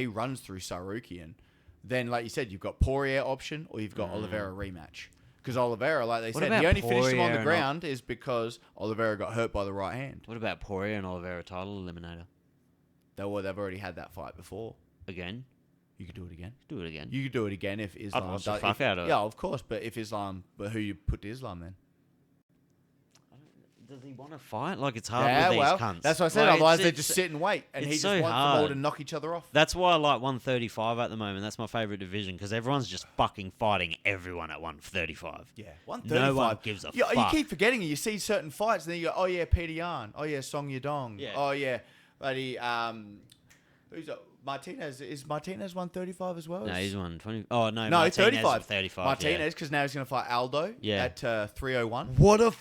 B: runs through Sarukian, then like you said, you've got Poirier option or you've got Oliveira rematch. Because Oliveira, like they
A: What
B: said,
A: about
B: he only finished him on
A: Poirier
B: the
A: and
B: ground is because Oliveira got hurt by the right hand.
A: What about Poirier and Oliveira title eliminator?
B: They've already had that fight before.
A: Again?
B: You could do it again.
A: Do it again.
B: You could do it again if Islam.
A: watch the fuck out of it.
B: Yeah, of course. But if Islam, who you put to Islam then?
A: Does he want to fight? Like, it's hard
B: Yeah,
A: with
B: well,
A: these cunts.
B: that's what I said.
A: Like,
B: Otherwise, they
A: it's-
B: just sit and wait, and
A: it's
B: he just
A: so
B: wants them all
A: hard.
B: to knock each other off.
A: That's why I like 135 at the moment. That's my favourite division because everyone's just fucking fighting everyone at 135.
B: Yeah, 135.
A: No one gives a
B: You
A: fuck.
B: keep forgetting it. You see certain fights, and then you go, oh yeah, Peter Yan. Oh yeah, Song Yadong.
A: Yeah.
B: Oh yeah, buddy. Who's Martinez? Is Martinez 135 as well?
A: No, he's 120. Oh, no,
B: No,
A: Martinez
B: 35.
A: is 35.
B: Martinez, because now he's going to fight Aldo
A: Yeah.
B: at 301.
A: What a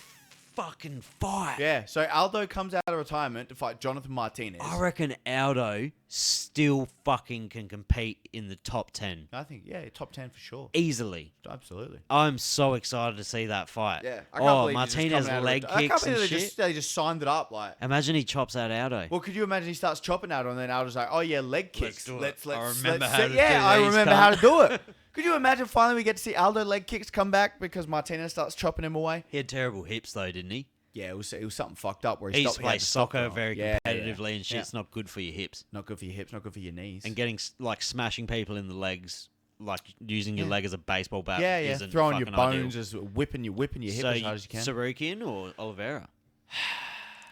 A: fucking fight.
B: Yeah, so Aldo comes out of retirement to fight Jonathan Martinez.
A: I reckon Aldo still fucking can compete in the top 10.
B: I think, yeah, top 10 for sure.
A: Easily.
B: Absolutely.
A: I'm so excited to see that fight.
B: Yeah.
A: Martinez leg kicks and shit.
B: They just signed it up like.
A: Imagine he chops out Aldo.
B: Well, could you imagine he starts chopping Aldo and then Aldo's like, oh yeah, leg kicks.
A: do it.
B: Let's
A: I remember how to do
B: yeah, I
A: these,
B: remember
A: cunt.
B: how to do it. Could you imagine finally we get to see Aldo leg kicks come back because Martinez starts chopping him away?
A: He had terrible hips though, didn't he?
B: Yeah, it was something fucked up where
A: He
B: he
A: used
B: stopped.
A: to play
B: had to stop
A: soccer
B: it.
A: very
B: Yeah,
A: competitively
B: yeah.
A: and shit. It's not good for your hips.
B: Not good for your hips, not good for your knees.
A: And getting like smashing people in the legs, like using your leg as a baseball bat.
B: yeah,
A: isn't
B: throwing your
A: fucking
B: bones,
A: ideal.
B: as whipping your hip as hard as you can.
A: Sarukian or Oliveira?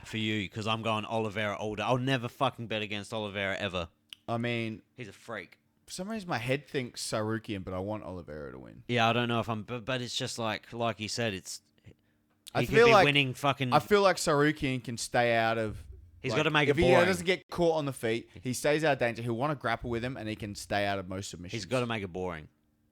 A: For you, because I'm going Oliveira all day. I'll never fucking bet against Oliveira ever.
B: I mean,
A: He's a freak.
B: for some reason my head thinks Sarukian, but I want Oliveira to win.
A: Yeah, I don't know if I'm, but it's just like you said, it's.
B: I
A: He could
B: feel
A: be
B: like
A: winning fucking.
B: I feel like Sarukian can stay out of.
A: He's
B: like,
A: got to make it
B: if he
A: boring.
B: doesn't get caught on the feet, he stays out of danger. He'll want to grapple with him, and he can stay out of most submissions.
A: He's got to make it boring.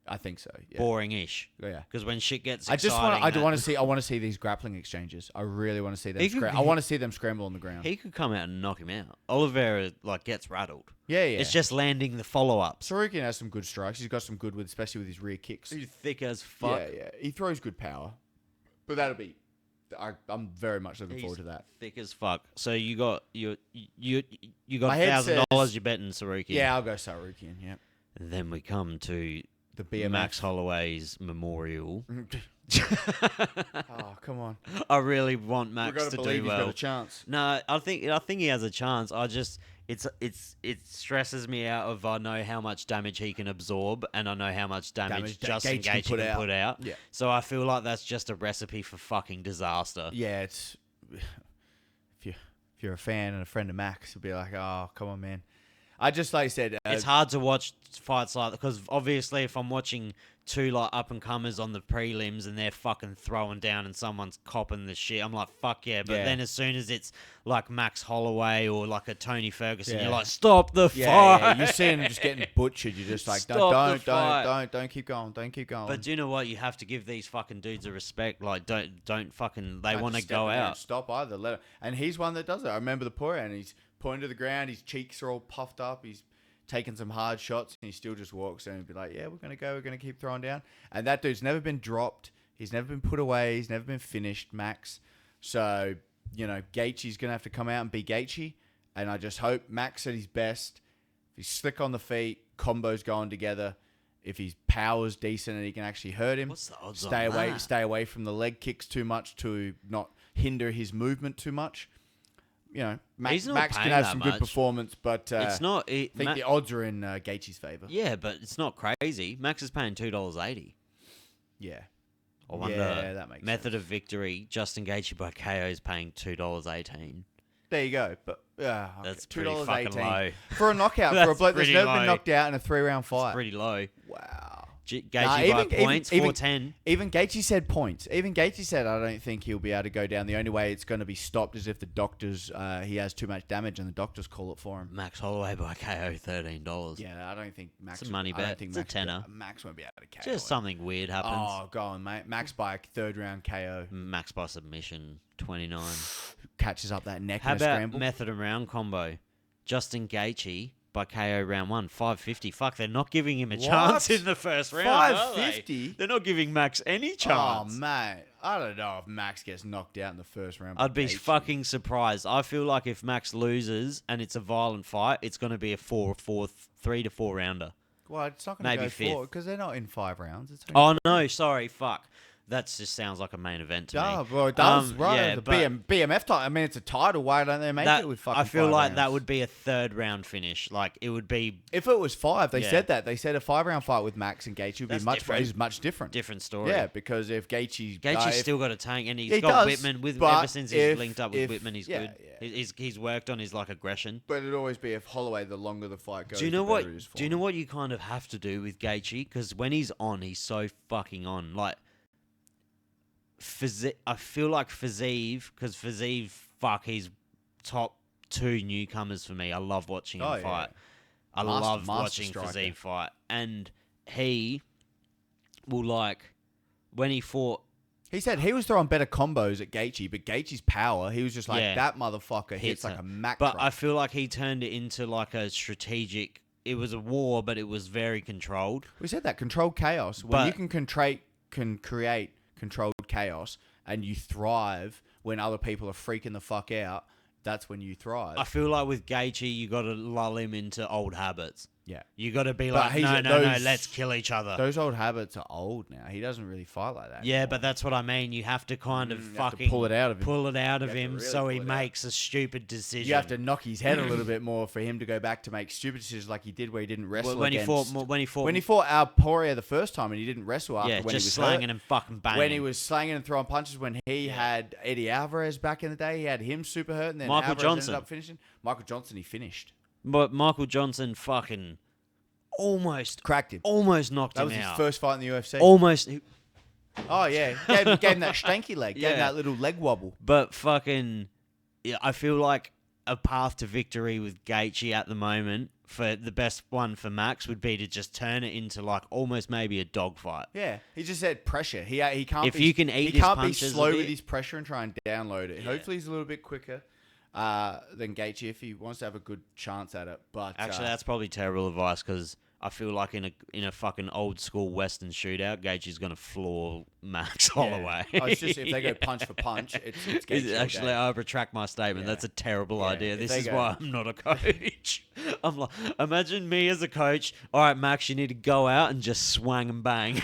B: I think so. Yeah.
A: Boring-ish.
B: Yeah.
A: Because when shit gets
B: I
A: exciting...
B: want to see. I want to see these grappling exchanges. I really want to see them.
A: He could-
B: I want to see them scramble on the ground.
A: He could come out and knock him out. Oliveira, gets rattled.
B: Yeah.
A: It's just landing the follow-ups.
B: Sarukian has some good strikes. He's got some good with, especially with his rear kicks.
A: He's thick as fuck.
B: Yeah. He throws good power, but that'll be. I'm very much looking
A: He's
B: forward to that.
A: thick as fuck. So you got you got
B: My head
A: $1,000
B: says-
A: you're betting Sarukian.
B: Yeah, I'll go Sarukian. Yeah.
A: And then we come to
B: The BMX.
A: Max Holloway's memorial.
B: Oh, come on.
A: I really want
B: We've
A: Max
B: got to
A: to
B: believe
A: do
B: he's got
A: well.
B: a chance.
A: No, I think he has a chance. It stresses me out of I know how much damage he can absorb and I know how much damage Justin Gaethje can put out.
B: Yeah.
A: So I feel like that's just a recipe for fucking disaster.
B: Yeah, it's if you're a fan and a friend of Max, you'll be like, oh, come on, man. I just like I said,
A: It's hard to watch fights like that because obviously if I'm watching two up and comers on the prelims and they're fucking throwing down and someone's copping the shit, I'm like, fuck yeah. But
B: Yeah.
A: then as soon as it's like Max Holloway or like a Tony Ferguson,
B: Yeah.
A: you're like, stop the fight.
B: yeah, you see him just getting butchered. You're just like,
A: Stop the
B: don't keep going, don't keep going.
A: But do you know what? You have to give these fucking dudes a respect. Like, don't fucking. They
B: Don't
A: want to
B: step
A: go
B: in there and
A: out.
B: Stop either. Let him. And he's one that does it. I remember the Poirier, and he's pointing to the ground. His cheeks are all puffed up. He's taking some hard shots, and he still just walks there and be like, "Yeah, we're gonna go. We're gonna keep throwing down." And that dude's never been dropped. He's never been put away. He's never been finished, Max. So Gaethje's gonna have to come out and be Gaethje. And I just hope Max at his best. If he's slick on the feet, combos going together. If his power's decent and he can actually hurt him,
A: What's the odds
B: stay
A: on
B: away.
A: that?
B: Stay away from the leg kicks too much to not hinder his movement too much. Max
A: He's not
B: can
A: paying
B: have
A: that
B: some good
A: much.
B: performance, but
A: It's not.
B: I think the odds are in Gaethje's favor.
A: Yeah, but it's not crazy. Max is paying $2.80.
B: Yeah.
A: I wonder.
B: Yeah, that makes
A: Method of victory. Justin Gaethje by KO is paying $2.18.
B: There you go. But
A: That's pretty
B: $2.18
A: fucking low.
B: for a knockout for a
A: That's
B: bloke that's
A: pretty
B: never
A: low.
B: been knocked out in a 3-round
A: It's
B: fight.
A: pretty low.
B: Wow.
A: Gaethje by points, 410.
B: Even Gaethje said points. Even Gaethje said, I don't think he'll be able to go down. The only way it's going to be stopped is if the doctors, he has too much damage and the doctors call it for him.
A: Max Holloway by KO, $13.
B: Yeah, I don't think Max.
A: It's a money
B: I don't
A: bet.
B: think
A: It's a
B: Max,
A: tenner.
B: Max won't be able to KO.
A: Just
B: him.
A: something weird happens.
B: Oh, go on, mate. Max by 3rd round KO.
A: Max by submission, 29.
B: Catches up that neck
A: How
B: in a
A: about
B: scramble.
A: method and round combo? Justin Gaethje by KO round 1, 550. Fuck, they're not giving him a chance in the first round.
B: 550?
A: They're not giving Max any chance.
B: Oh, mate. I don't know if Max gets knocked out in the first round.
A: I'd be fucking surprised. I feel like if Max loses and it's a violent fight, it's going to be a 3 to 4 rounder.
B: Well, it's not going to go
A: fifth.
B: 4 because they're not in 5 rounds. It's
A: Oh, no, sorry, fuck. That just sounds like a main event to me.
B: Well, it does, right?
A: Yeah,
B: the
A: but
B: BMF title. I mean, it's a title. Why don't they make it with fucking
A: I feel
B: 5
A: like
B: rounds?
A: that would be a 3rd round finish. Like, it would be...
B: If it was 5, they
A: Yeah.
B: said that. They said a 5-round fight with Max and Gaethje would
A: That's
B: be much
A: different.
B: different.
A: different story.
B: Yeah, because if Gaethje...
A: Gaethje's
B: if-
A: still got a tank, and
B: He
A: he's got
B: does,
A: Whitman.
B: but
A: Ever since he's
B: if-
A: linked up with
B: if-
A: Whitman, he's
B: yeah,
A: good.
B: yeah.
A: He's worked on his, like, aggression.
B: But it'd always be if Holloway, the longer the fight goes,
A: Do you know
B: the
A: what?
B: better it is for
A: Do you
B: him.
A: know what you kind of have to do with Gaethje? Because when he's on, he's so fucking on. Like, I feel like Fiziev, because Fiziev, fuck, he's top 2 newcomers for me. I love watching him
B: Oh, yeah.
A: fight. I love watching Fiziev fight, and he will, like, when he fought.
B: He said he was throwing better combos at Gaethje, but Gaethje's power, he was just like,
A: Yeah.
B: that motherfucker hits
A: Hits
B: like
A: her.
B: a Mac
A: But
B: truck.
A: I feel like he turned it into like a strategic. It was a war, but it was very controlled.
B: We said that, controlled chaos. When
A: But-
B: you can create controlled chaos and you thrive when other people are freaking the fuck out, that's when you thrive.
A: I feel like with Gaethje, you got to lull him into old habits.
B: Yeah.
A: You got to be
B: But
A: like,
B: he's-
A: no,
B: those-
A: let's kill each other.
B: Those old habits are old now. He doesn't really fight like that
A: Yeah,
B: anymore.
A: but that's what I mean. You have to kind of
B: You have to
A: fucking
B: pull it out of him.
A: pull it out of
B: You have to
A: him
B: really
A: so he
B: pull it out.
A: makes a stupid decision.
B: You have to knock his head a little bit more for him to go back to make stupid decisions like he did where he didn't wrestle
A: when he
B: against...
A: fought when he
B: When he fought Poirier the first time and he didn't wrestle after
A: yeah,
B: when
A: just
B: he was
A: slanging
B: hurt.
A: and fucking banging.
B: When he was slanging and throwing punches, when he had Eddie Alvarez back in the day, he had him super hurt, and then
A: Michael
B: Alvarez
A: Johnson.
B: ended up finishing. Michael Johnson, he finished.
A: But Michael Johnson fucking almost
B: Cracked him.
A: knocked
B: That
A: him
B: was his
A: out.
B: first fight in the UFC.
A: Almost.
B: Oh, yeah. Gave him that stanky leg. Gave him
A: Yeah.
B: that little leg wobble.
A: But fucking, yeah, I feel like a path to victory with Gaethje at the moment for the best one for Max would be to just turn it into like almost maybe a dogfight.
B: Yeah. He just said pressure. He can't
A: If
B: be,
A: you can eat
B: he
A: his
B: can't be
A: punches a
B: slow
A: bit.
B: with his pressure and try and download it.
A: Yeah.
B: Hopefully he's a little bit quicker than Gaethje if he wants to have a good chance at it. But
A: Actually, that's probably terrible advice because I feel like in a fucking old school Western shootout, Gaethje's gonna floor Max Holloway.
B: Oh, it's just if they go punch for punch, it's Gaethje all
A: Actually,
B: day.
A: I retract my statement.
B: Yeah.
A: That's a terrible
B: Yeah,
A: idea.
B: if
A: This
B: they
A: is
B: go-
A: why I'm not a coach. I'm like, imagine me as a coach. All right, Max, you need to go out and just swang and bang.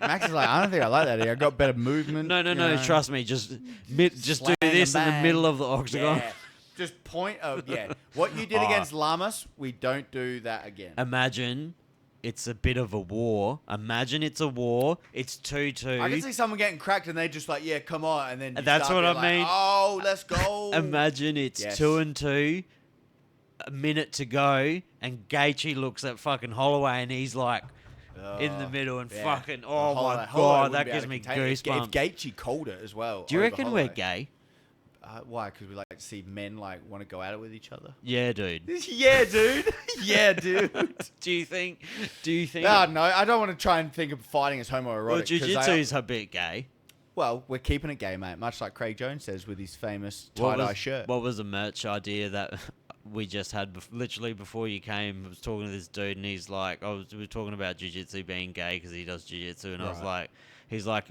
B: Max is like, I don't think I like that. I got better movement.
A: No,
B: you know.
A: trust me. Just do
B: Slang and
A: this in the
B: bang.
A: middle of the octagon.
B: Yeah. Just point of, yeah. What you did
A: Oh.
B: against Lamas, we don't do that again.
A: Imagine it's a bit of a war. Imagine it's a war. It's 2-2.
B: I can see someone getting cracked and they just like, yeah, come on. And then you
A: That's
B: start
A: what
B: being
A: I
B: like,
A: mean.
B: Oh, let's go.
A: Imagine it's
B: Yes.
A: 2-2, a minute to go, and Gaethje looks at fucking Holloway and he's like in the middle and
B: Yeah.
A: fucking, oh
B: Holloway-
A: my
B: Holloway
A: god,
B: wouldn't
A: that
B: be able
A: gives
B: to
A: me
B: contain it. If
A: goosebumps.
B: Gaethje called it as well.
A: Do you
B: over
A: reckon we're
B: Holloway.
A: gay?
B: Why? Because we like to see men like want to go at it with each other.
A: Yeah, dude.
B: Yeah, dude. Yeah, dude.
A: Do you think?
B: No, I don't want to try and think of fighting as homoerotic.
A: Well,
B: 'cause I-
A: jiu-jitsu's a bit gay.
B: Well, we're keeping it gay, mate. Much like Craig Jones says with his famous
A: What
B: tie-dye
A: was-
B: shirt.
A: What was a merch idea that we just had literally before you came? I was talking to this dude and he's like, we were talking about jiu-jitsu being gay because he does jiu-jitsu, and I was
B: Right.
A: like, he's like,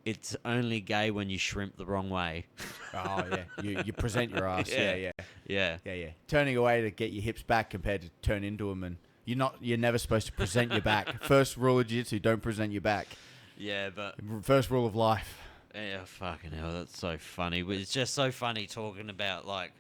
A: it's only gay when you shrimp the wrong way.
B: Oh, yeah. You present your ass.
A: Yeah.
B: Yeah.
A: Yeah.
B: Turning away to get your hips back compared to turn into them. And you're never supposed to present your back. First rule of jiu-jitsu, don't present your back.
A: Yeah, but
B: First rule of life.
A: yeah, fucking hell, that's so funny. But it's just so funny talking about like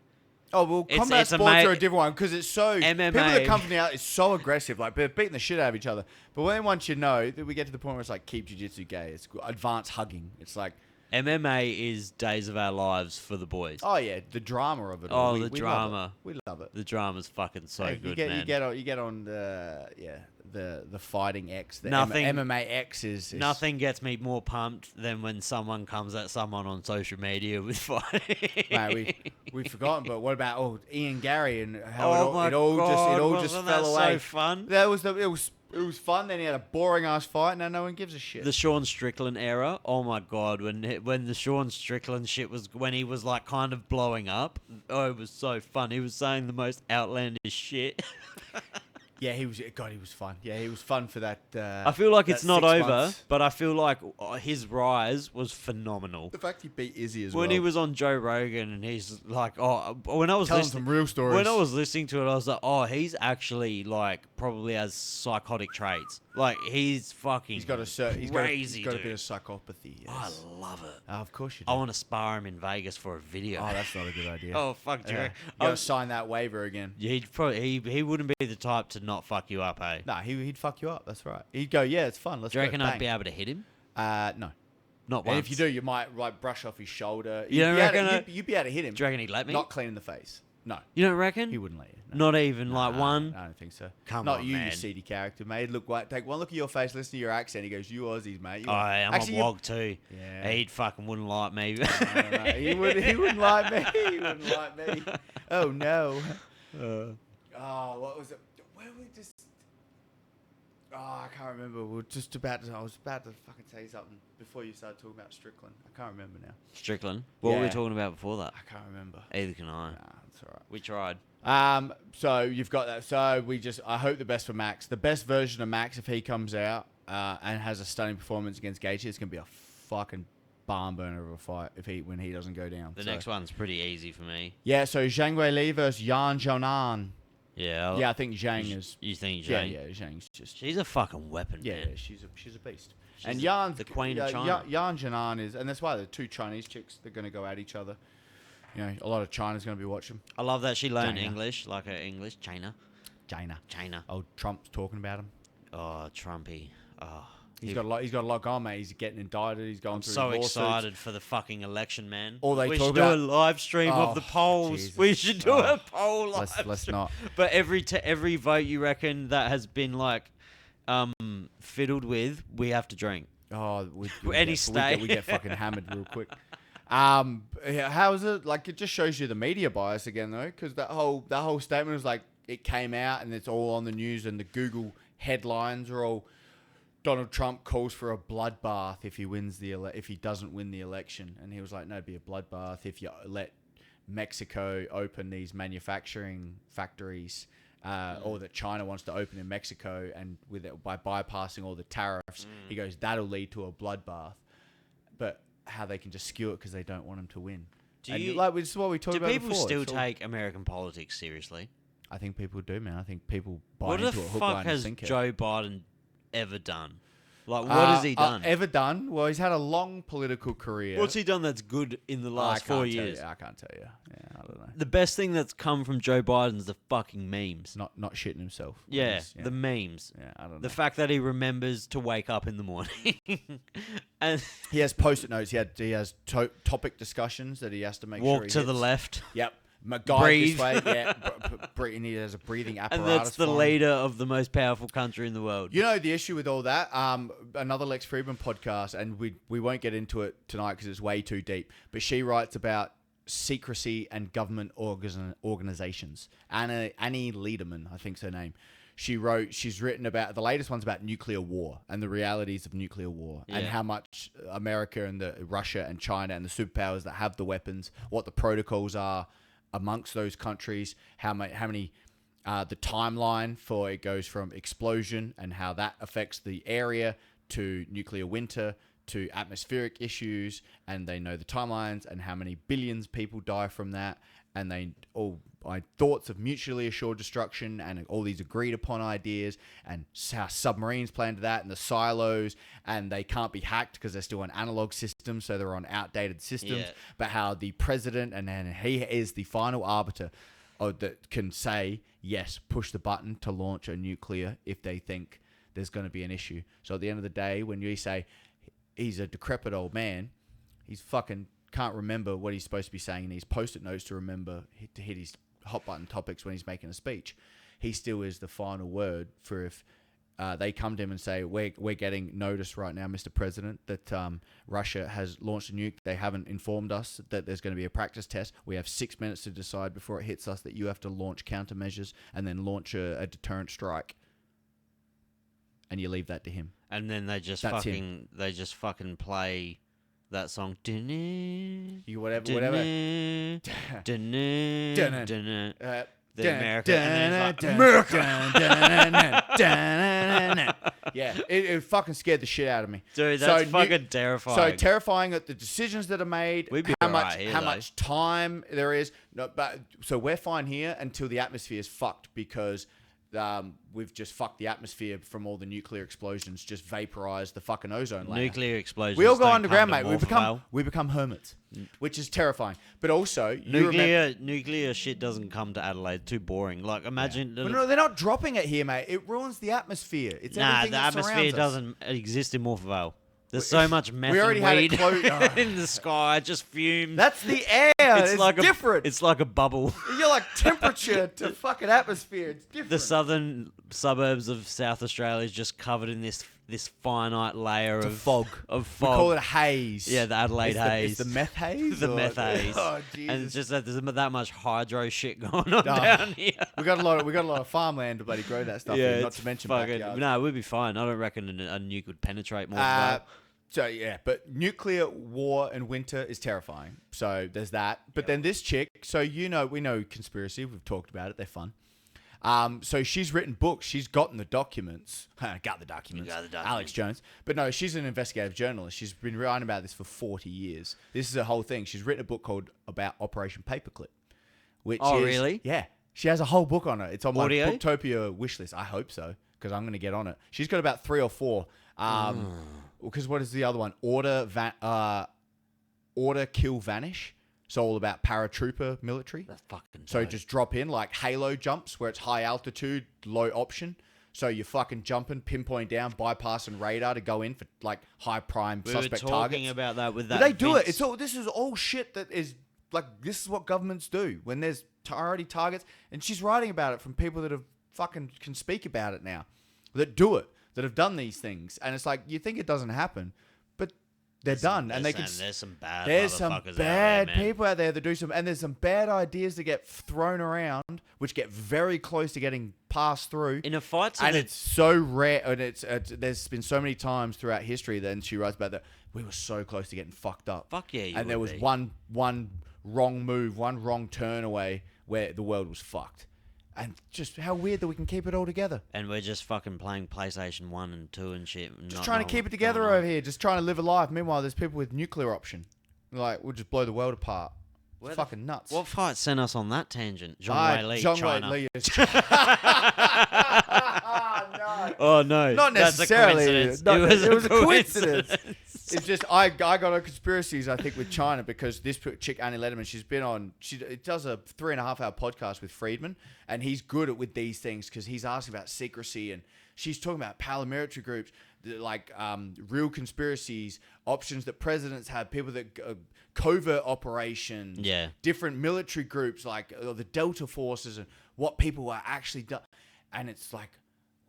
B: Oh, well,
A: It's-
B: combat
A: it's a
B: sports
A: ma-
B: are a different one because it's so...
A: MMA.
B: People that come from the out is so aggressive. Like, they're beating the shit out of each other. But then once you know, that we get to the point where it's like, keep jiu-jitsu gay. It's advanced hugging. It's like...
A: MMA is Days of Our Lives for the boys.
B: Oh, yeah. The drama of it
A: Oh,
B: all.
A: the
B: We love
A: drama.
B: it. We love it.
A: The drama's fucking so
B: Hey,
A: good,
B: you
A: man.
B: get on the fighting X. The
A: Nothing-
B: MMA X is
A: Nothing gets me more pumped than when someone comes at someone on social media with fighting.
B: Mate, we've forgotten, but what about Ian Gary and how
A: Oh my
B: it all
A: God,
B: just
A: wasn't
B: fell
A: that
B: away?
A: so fun?
B: It was It was fun. Then he had a boring ass fight. Now no one gives a shit.
A: The Sean Strickland era. Oh my god, when the Sean Strickland shit was when he was like kind of blowing up. Oh, it was so fun. He was saying the most outlandish shit.
B: Yeah, he was. God, he was fun. Yeah, he was fun for that.
A: I feel like
B: that
A: it's not
B: 6
A: over,
B: months.
A: but I feel like his rise was phenomenal.
B: The fact he beat Izzy as well.
A: When he was on Joe Rogan and he's like, when I was
B: telling
A: listening,
B: some real stories.
A: when I was listening to it, I was like, oh, he's actually like probably has psychotic traits. Like he's fucking.
B: he's got a
A: crazy.
B: he's got a
A: dude.
B: bit of psychopathy. Yes.
A: I love it.
B: Of course you do.
A: I want to spar him in Vegas for a video.
B: Oh, that's not a good idea.
A: Oh fuck, do you
B: Yeah.
A: reckon?
B: You gotta sign that waiver again.
A: Yeah, he'd probably he wouldn't be the type to not fuck you up, eh?
B: Nah, he'd fuck you up. That's right. He'd go, yeah, it's fun. Let's
A: Do you
B: go.
A: reckon
B: Bang.
A: I'd be able to hit him?
B: No.
A: Not
B: And
A: once.
B: if you do, you might like brush off his shoulder.
A: You don't reckon
B: You'd be able to hit him.
A: Do you reckon he'd let me?
B: Not clean in the face. No,
A: You don't reckon?
B: he wouldn't let you. No.
A: Not even like
B: Nah,
A: one.
B: I don't think so.
A: Come
B: Not
A: on,
B: you,
A: man.
B: you seedy character, mate. Take one look at your face, listen to your accent. He goes, "You Aussies, mate."
A: Oh, I'm
B: Actually,
A: a wog too.
B: Yeah.
A: He'd fucking wouldn't like me.
B: No, he wouldn't like me. He wouldn't like me. Oh no. Oh, what was it? Where we just? Oh, I can't remember. We were just about to. I was about to fucking say something before you started talking about Strickland. I can't remember now.
A: Strickland. What were we
B: Yeah.
A: talking about before that?
B: I can't remember.
A: Either can I.
B: Nah, it's all right.
A: We tried.
B: So you've got that. So I hope the best for Max. The best version of Max, if he comes out and has a stunning performance against Gaethje, it's gonna be a fucking barn burner of a fight when he doesn't go down.
A: The next one's pretty easy for me.
B: Yeah. So Zhang Weili versus Yan Xiaonan.
A: Yeah.
B: Yeah, I think Zhang is.
A: You think
B: Yeah,
A: Jane?
B: yeah. Zhang's just.
A: She's a fucking weapon,
B: Yeah,
A: man.
B: yeah, she's a beast.
A: She's
B: And
A: the-
B: Yan's
A: the queen of China.
B: Yan Xiaonan is, and that's why the two Chinese chicks they're gonna go at each other. You know, a lot of China's gonna be watching.
A: I love that she learned
B: China.
A: English, like her English. China.
B: China. Oh, Trump's talking about him.
A: Oh, Trumpy. Oh.
B: He's got a lot going, mate. He's getting indicted. He's going
A: I'm
B: through
A: so
B: lawsuits.
A: excited for the fucking election, man.
B: All they
A: we
B: talk
A: should do
B: about-
A: a live stream of the
B: Oh,
A: polls.
B: Jesus.
A: We should do a poll live
B: Let's
A: stream.
B: not.
A: But every vote you reckon that has been like fiddled with, we have to drink.
B: Oh,
A: Any
B: we
A: state.
B: get fucking hammered real quick. How is it? Like, it just shows you the media bias again, though, because that whole statement was like it came out and it's all on the news and the Google headlines are all Donald Trump calls for a bloodbath if he doesn't win the election, and he was like, no, it'd be a bloodbath if you let Mexico open these manufacturing factories. Or that China wants to open in Mexico, and with it, by bypassing all the tariffs, he goes that'll lead to a bloodbath. But how they can just skew it because they don't want him to win. This is what we talked
A: Do
B: about
A: people
B: before.
A: still
B: It's all-
A: take American politics seriously?
B: I think people do, man. I think people buy
A: What
B: into
A: the
B: it hook,
A: fuck
B: line, and
A: has
B: sinker.
A: Joe Biden ever done? Like, what has he done?
B: Ever done? Well, he's had a long political career.
A: What's he done that's good in the last 4 years?
B: I can't tell you. Yeah, I don't know.
A: The best thing that's come from Joe Biden's the fucking memes.
B: Not shitting himself.
A: Yeah,
B: He's-
A: the memes.
B: yeah, I don't know.
A: The fact that he remembers to wake up in the morning. And
B: He has post-it notes. He has topic discussions that he has to make sure
A: walk
B: he
A: to the
B: hits.
A: left.
B: Yep. Guide
A: Breathe.
B: this way. Yeah. And he has a breathing apparatus.
A: And that's the
B: for him.
A: leader of the most powerful country in the world.
B: You know the issue with all that. Another Lex Friedman podcast, and we won't get into it tonight because it's way too deep. But she writes about secrecy and government organizations. Annie Lederman, I think's her name. She's written about the latest one's about nuclear war and the realities of nuclear war and
A: Yeah.
B: how much America and Russia and China and the superpowers that have the weapons, what the protocols are amongst those countries, how many the timeline for it goes from explosion and how that affects the area to nuclear winter to atmospheric issues, and they know the timelines and how many billions people die from that, and they all thoughts of mutually assured destruction and all these agreed upon ideas, and how submarines play into that and the silos, and they can't be hacked because they're still on analog systems, so they're on outdated systems.
A: Yeah.
B: But how the president and he is the final arbiter that can say yes, push the button to launch a nuclear if they think there's going to be an issue. So at the end of the day, when you say he's a decrepit old man, he's fucking can't remember what he's supposed to be saying in his post-it notes to hit his hot button topics when he's making a speech. He still is the final word for if they come to him and say, we're getting notice right now, Mr. President, that Russia has launched a nuke. They haven't informed us that there's going to be a practice test. We have 6 minutes to decide before it hits us that you have to launch countermeasures and then launch a deterrent strike. and you leave that to him.
A: And then they just
B: That's
A: fucking play that song.
B: You whatever.
A: The America.
B: Yeah, it fucking scared the shit out of me.
A: Dude, that's fucking terrifying.
B: So terrifying at the decisions that are made,
A: We'd be
B: how
A: alright here,
B: much time there is. No, but so we're fine here until the atmosphere is fucked because we've just fucked the atmosphere from all the nuclear explosions, just vaporized the fucking ozone layer.
A: Nuclear explosions.
B: We all go
A: don't
B: underground,
A: come
B: mate.
A: to
B: We become hermits, which is terrifying. But also,
A: nuclear shit doesn't come to Adelaide. Too boring. Like imagine.
B: But no, they're not dropping it here, mate. It ruins the atmosphere. It's
A: Nah,
B: everything
A: the
B: that
A: atmosphere
B: surrounds us.
A: doesn't exist in Morpeth Vale. There's so much meth
B: we already
A: and weed
B: had it
A: in the sky, just fumes.
B: That's the air. It's
A: like
B: different.
A: It's like a bubble.
B: You're like temperature to fucking atmosphere. It's different.
A: The southern suburbs of South Australia is just covered in this finite layer of
B: fog.
A: Of
B: We
A: fog.
B: call it a haze.
A: Yeah, the Adelaide haze.
B: It's the meth haze.
A: The
B: or-
A: meth haze.
B: Oh Jesus.
A: And it's just that there's that much hydro shit going on
B: Oh.
A: down here.
B: we got a lot of farmland to bloody grow that stuff. in, not
A: it's
B: to mention
A: fucking.
B: backyards.
A: No, we'd be fine. I don't reckon a nuke would penetrate Morpeth Vale.
B: So yeah, but nuclear war and winter is terrifying. So there's that. But then this chick, so we know conspiracy. We've talked about it. They're fun. So she's written books. She's gotten the documents. Got the documents. Alex Jones. But no, she's an investigative journalist. She's been writing about this for 40 years. This is a whole thing. She's written a book called about Operation Paperclip. Which is,
A: really?
B: Yeah. She has a whole book on it. It's on my
A: Audio?
B: Booktopia wish list. I hope so, because I'm going to get on it. She's got about 3 or 4. Because what is the other one? Order, Kill, Vanish. So all about paratrooper military.
A: That's fucking
B: So
A: dope.
B: just drop in like Halo jumps where it's high altitude, low option. So you're fucking jumping, pinpoint down, bypassing radar to go in for like high prime
A: we were
B: suspect
A: talking
B: targets.
A: about that with
B: But
A: that.
B: they do it.
A: Vince-
B: This is all shit that is like, this is what governments do when there's already targets. And she's writing about it from people that have fucking can speak about it now, that do it, that have done these things. And it's like, you think it doesn't happen, but they're done. And they can.
A: There's some bad
B: There's some
A: motherfuckers
B: bad
A: out there, man.
B: people out there that do some, and there's some bad ideas that get thrown around, which get very close to getting passed through.
A: In a fight to
B: And
A: the
B: it's so rare, and there's been so many times throughout history that, and she writes about that, we were so close to getting fucked up.
A: Fuck yeah, you
B: and there
A: would
B: was
A: be.
B: one wrong move, one wrong turn away where the world was fucked. And just how weird that we can keep it all together.
A: And we're just fucking playing PlayStation 1 and 2 and shit.
B: Just trying to keep it together over here, just trying to live a life. Meanwhile, there's people with nuclear option. Like, we'll just blow the world apart. It's fucking nuts.
A: What fight sent us on that tangent? John Wei Lee,
B: John
A: China.
B: Wei Lee is... no.
A: Oh no,
B: Not necessarily.
A: That's a coincidence.
B: It was a coincidence. It's just I got on conspiracies, I think, with China because this chick Annie Letterman, she's been on. She does a 3.5-hour podcast with Friedman, and he's good with these things because he's asking about secrecy, and she's talking about paramilitary groups, like real conspiracies, options that presidents have, people that covert operations, different military groups like the Delta forces, and what people are actually done, and it's like.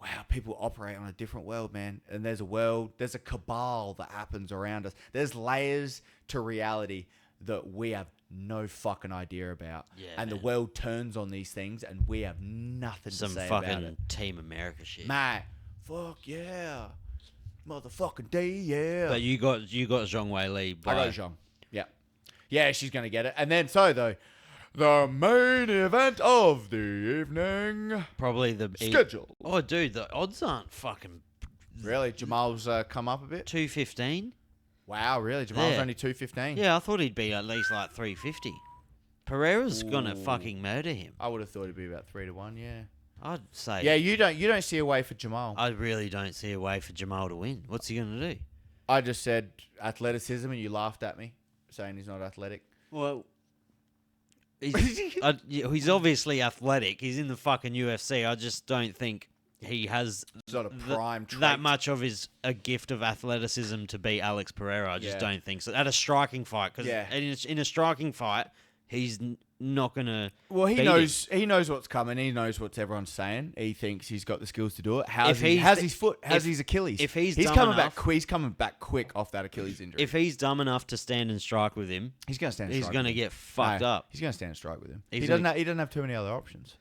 B: Wow, people operate on a different world, man. And there's a cabal that happens around us. There's layers to reality that we have no fucking idea about.
A: Yeah,
B: and
A: man.
B: the world turns on these things and we have nothing
A: Some
B: to say about
A: fucking
B: it.
A: Team America shit.
B: Mate, fuck yeah. Motherfucking D, yeah.
A: But you got Zhong Wei Li.
B: I got Zhong. Yeah. Yeah, she's going to get it. And then, the main event of the evening.
A: Probably the
B: Schedule.
A: Oh, dude, the odds aren't fucking
B: Really? Jamal's come up a bit?
A: 215.
B: Wow, really? Jamal's
A: Yeah.
B: only 215?
A: Yeah, I thought he'd be at least like 350. Pereira's gonna
B: Ooh.
A: fucking murder him.
B: I would have thought it'd be about 3-1, yeah.
A: I'd say.
B: Yeah, you don't see a way for Jamal.
A: I really don't see a way for Jamal to win. What's he gonna do?
B: I just said athleticism and you laughed at me, saying he's not athletic.
A: Well, he's obviously athletic. He's in the fucking UFC. I just don't think he has
B: It's not a prime trait.
A: that much of a gift of athleticism to beat Alex Pereira. I just
B: Yeah.
A: don't think so. At a striking fight, because
B: Yeah.
A: in a striking fight, he's not gonna.
B: Well, he
A: beat
B: knows what's coming. He knows what everyone's saying. He thinks he's got the skills to do it. How's
A: If he's-
B: his foot? How's
A: if-
B: his Achilles?
A: if he's dumb
B: coming
A: enough-
B: back, he's coming back quick off that Achilles injury.
A: If he's dumb enough to stand and strike with him,
B: he's gonna stand,
A: he's
B: strike
A: gonna
B: with him.
A: get fucked
B: No,
A: up.
B: He's gonna stand and strike with him.
A: He's
B: He
A: gonna-
B: doesn't have too many other options.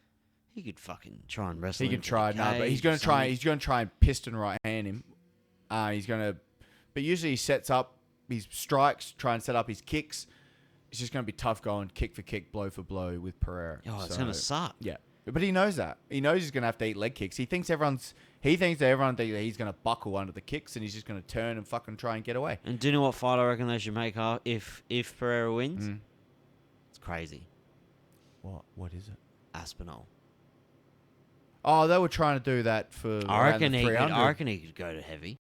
A: He could fucking try and wrestle.
B: He
A: him
B: can
A: to
B: try,
A: the
B: no, but he's
A: cage
B: going
A: or
B: to try.
A: something.
B: He's going to try and piston right hand him. He's going to, but usually he sets up his strikes, try and set up his kicks. It's just going to be tough going kick for kick, blow for blow with Pereira.
A: Oh, it's going to suck.
B: Yeah, but he knows that. He knows he's going to have to eat leg kicks. He thinks that everyone thinks that he's going to buckle under the kicks and he's just going to turn and fucking try and get away.
A: And do you know what fight I reckon they should make if Pereira wins? It's crazy.
B: What is it?
A: Aspinall.
B: Oh, they were trying to do that for.
A: I reckon
B: around the
A: he could.
B: 300.
A: I reckon he could go to heavy.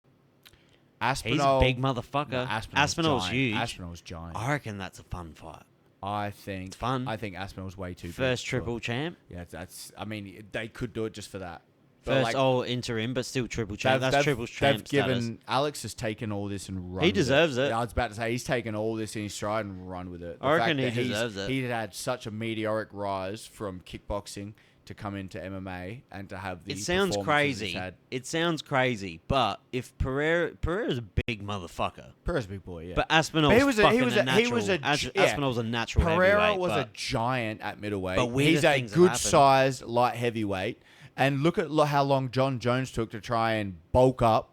B: Aspinall.
A: He's a big motherfucker.
B: No,
A: Aspinall's
B: giant.
A: huge.
B: Aspinall's giant.
A: I reckon that's a fun fight.
B: I think
A: It's fun.
B: I think Aspinall's way too
A: First
B: big.
A: triple champ.
B: Yeah, that's. I mean, they could do it just for that. But
A: First interim, but still triple champ. That's triple champ status.
B: Alex has taken all this and run.
A: He
B: with
A: deserves it.
B: Yeah, I was about to say he's taken all this in his stride and run with it. The
A: I reckon
B: fact
A: he
B: that
A: deserves it.
B: He had such a meteoric rise from kickboxing to come into MMA and to have the.
A: It sounds
B: performances he's
A: crazy.
B: had.
A: It sounds crazy, but if Pereira's a big motherfucker.
B: Pereira's a big boy, yeah.
A: But Aspinall's
B: He was a-
A: fucking
B: he was
A: a
B: a-
A: natural.
B: he was a- yeah.
A: Aspinall's a natural
B: Pereira
A: heavyweight.
B: was a
A: but
B: giant at middleweight.
A: But weirder
B: He's a
A: things have
B: good
A: happened.
B: sized light heavyweight. And look at how long John Jones took to try and bulk up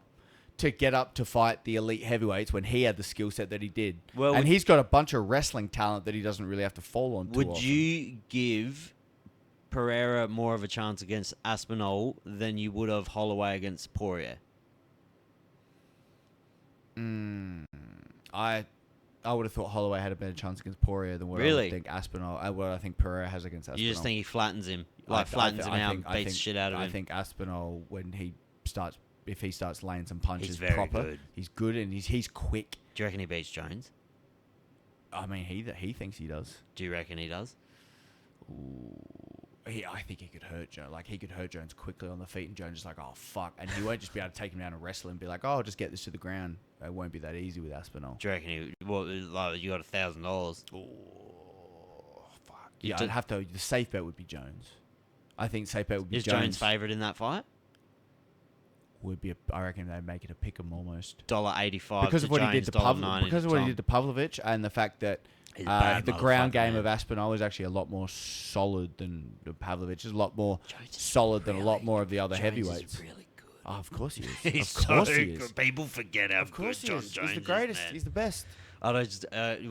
B: to get up to fight the elite heavyweights when he had the skill set that he did.
A: Well,
B: and
A: would-
B: he's got a bunch of wrestling talent that he doesn't really have to fall on too
A: Would
B: often.
A: you give Pereira more of a chance against Aspinall than you would have Holloway against Poirier?
B: I would have thought Holloway had a better chance against Poirier than what I
A: Really?
B: would think Aspinall. What I think Pereira has against Aspinall.
A: You just think he flattens him,
B: I
A: flattens him out,
B: think-
A: and beats the shit out of him.
B: I think Aspinall, if he starts laying some punches
A: very
B: proper,
A: good.
B: he's good and he's quick.
A: Do you reckon he beats Jones?
B: I mean, he thinks he does.
A: Do you reckon he does?
B: I think he could hurt Jones. Like, he could hurt Jones quickly on the feet, and Jones is like, oh, fuck. And he won't just be able to take him down and wrestle and be like, oh, I'll just get this to the ground. It won't be that easy with Aspinall.
A: Do you reckon he? Well, like, you got $1,000.
B: Oh, fuck. Yeah, I'd have to. The safe bet would be Jones. I think safe bet would be
A: Is
B: Jones.
A: Jones favourite in that fight?
B: I reckon they'd make it a pick 'em almost.
A: $1.85
B: Because of what he did to
A: $1.90
B: because of what he did to Pavlovich and the fact that
A: He's a bad
B: the ground
A: motherfucker,
B: game
A: man.
B: of Aspinall is actually a lot more solid than Pavlovich. Is a lot more
A: Jones is
B: solid than a lot more of the other
A: Jones
B: heavyweights.
A: is really good.
B: Oh, of course he is.
A: He's
B: of course
A: so
B: he is.
A: good. People forget how
B: Of course
A: good
B: he
A: John
B: is.
A: Jones
B: He's the
A: is,
B: greatest.
A: man.
B: He's the best.
A: I don't just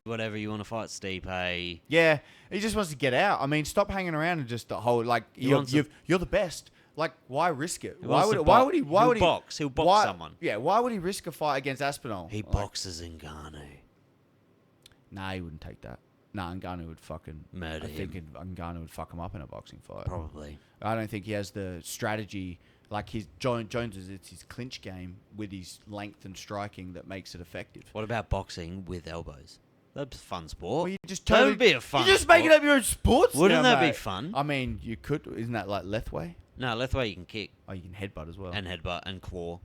A: whatever you want to fight, Stipe.
B: Yeah, he just wants to get out. I mean, stop hanging around and just the whole like you're the best. Like, why risk it?
A: He
B: Why
A: wants
B: would
A: to
B: why
A: box.
B: would he? Why
A: He'll
B: would he
A: box? He'll box
B: why-
A: someone.
B: Yeah, why would he risk a fight against Aspinall?
A: He
B: Like,
A: boxes Ngannou.
B: Nah, he wouldn't take that. Nah, Ngannou would fucking
A: Murder
B: I think
A: him.
B: Ngannou would fuck him up in a boxing fight.
A: Probably.
B: I don't think he has the strategy like Jones is. It's his clinch game with his length and striking that makes it effective.
A: What about boxing with elbows? That's a fun sport.
B: Well, you just
A: That would be a fun
B: You're just
A: sport.
B: making up your own sports.
A: Wouldn't
B: now,
A: that be
B: mate.
A: fun?
B: I mean, you could. Isn't that like Lethway?
A: No, left way you can kick
B: Oh, you can headbutt as well.
A: and headbutt and claw.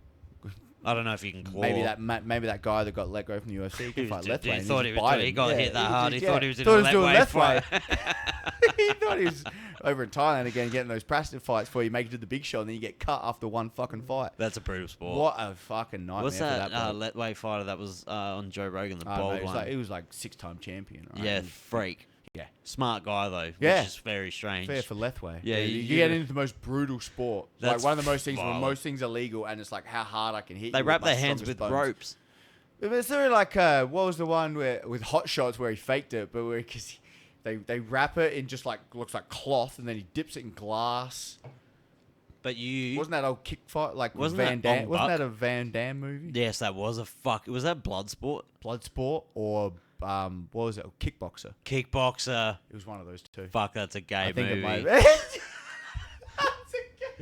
A: I don't know if you can claw.
B: Maybe that guy that got let go from the UFC can fight Lethway.
A: He
B: and
A: thought
B: just
A: he was
B: bite
A: doing, he
B: him.
A: got
B: Yeah,
A: hit that hard. He thought he was in a
B: doing
A: Lethway
B: Lethway.
A: fight.
B: He thought he was over in Thailand again getting those practice fights before you make it to the big show and then you get cut after one fucking fight.
A: That's a brutal sport.
B: What a fucking nightmare
A: What's
B: for
A: that
B: that bloke.
A: Lethway fighter that was on Joe Rogan, the
B: I don't know,
A: bold one?
B: he was like 6-time champion, right?
A: Yeah,
B: And-
A: freak.
B: Yeah.
A: Smart guy, though,
B: Yeah.
A: which is very strange.
B: Fair for Lethway.
A: Yeah,
B: you
A: you-
B: get into the most brutal sport. Like
A: That's
B: one of the most things where
A: violent.
B: most things are legal and it's like how hard I can hit
A: They
B: you
A: wrap
B: with my
A: their hands
B: strongest
A: with
B: bones.
A: ropes.
B: Is there like what was the one with Hot Shots where he faked it, but where because they wrap it in just like looks like cloth and then he dips it in glass.
A: But you...
B: Wasn't that old kick fight like
A: Wasn't
B: Van
A: that
B: Damme?
A: Ong
B: Wasn't
A: Bak?
B: that a Van Damme movie?
A: Yes, that was a fuck... Was that Bloodsport?
B: Bloodsport or what was it? Kickboxer.
A: Kickboxer.
B: It was one of those two.
A: Fuck, that's a gay
B: I think
A: movie.
B: it might. That's a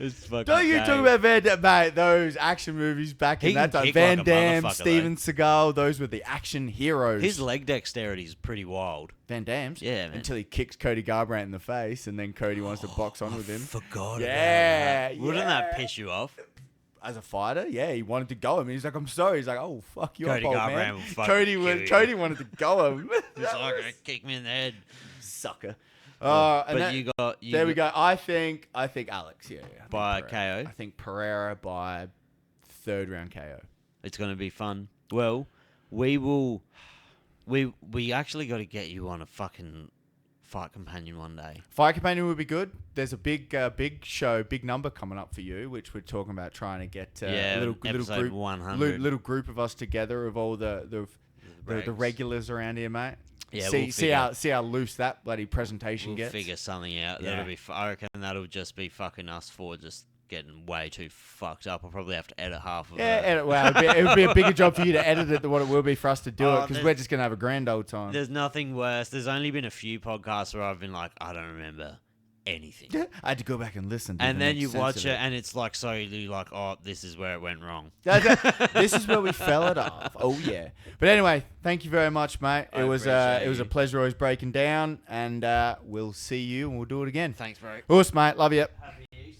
A: It's fucking
B: Don't you
A: gay.
B: talk about Van Damme, mate? Those action movies back
A: He
B: in that
A: can
B: time.
A: kick
B: Van
A: like a
B: Damme,
A: motherfucker,
B: Steven Seagal, those were the action heroes.
A: His leg dexterity is pretty wild.
B: Van Damme's?
A: Yeah, man.
B: Until he kicks Cody Garbrandt in the face and then Cody wants to box on with him.
A: Forgot
B: Yeah,
A: about that. Wouldn't
B: yeah.
A: that piss you off?
B: As a fighter, yeah, he wanted to go him. He's like, I'm sorry. He's like, oh, fuck you
A: Cody
B: up, old
A: Garbrandt
B: man.
A: will fucking
B: Cody,
A: kill you.
B: Cody wanted to go him.
A: He's like, kick me in the head.
B: Sucker.
A: But
B: And that-
A: you got...
B: there we go. I think Alex, yeah. I think
A: By
B: Pereira.
A: KO?
B: I think Pereira by third round KO.
A: It's going to be fun. Well, we will... We actually got to get you on a fucking Fight Companion one day.
B: Fight Companion would be good. There's a big number coming up for you, which we're talking about trying to get a
A: episode 100.
B: little group of us together of all the regulars around here, mate.
A: Yeah,
B: see how loose that bloody presentation gets.
A: We'll figure something out.
B: Yeah.
A: That'll be. I reckon that'll just be fucking us four just getting way too fucked up. I'll probably have to edit half of it.
B: Edit. Well, it would be a bigger job for you to edit it than what it will be for us to do it, because we're just gonna have a grand old time.
A: There's nothing worse. There's only been a few podcasts where I've been like, I don't remember anything.
B: I had to go back and listen.
A: And then you watch it, and it's like solely like, oh, this is where it went wrong.
B: This is where we fell it off. Oh yeah. But anyway, thank you very much, mate. It was a pleasure always breaking down, and we'll see you and we'll do it again.
A: Thanks, bro.
B: Awesome, mate. Love you.
A: Happy Easter.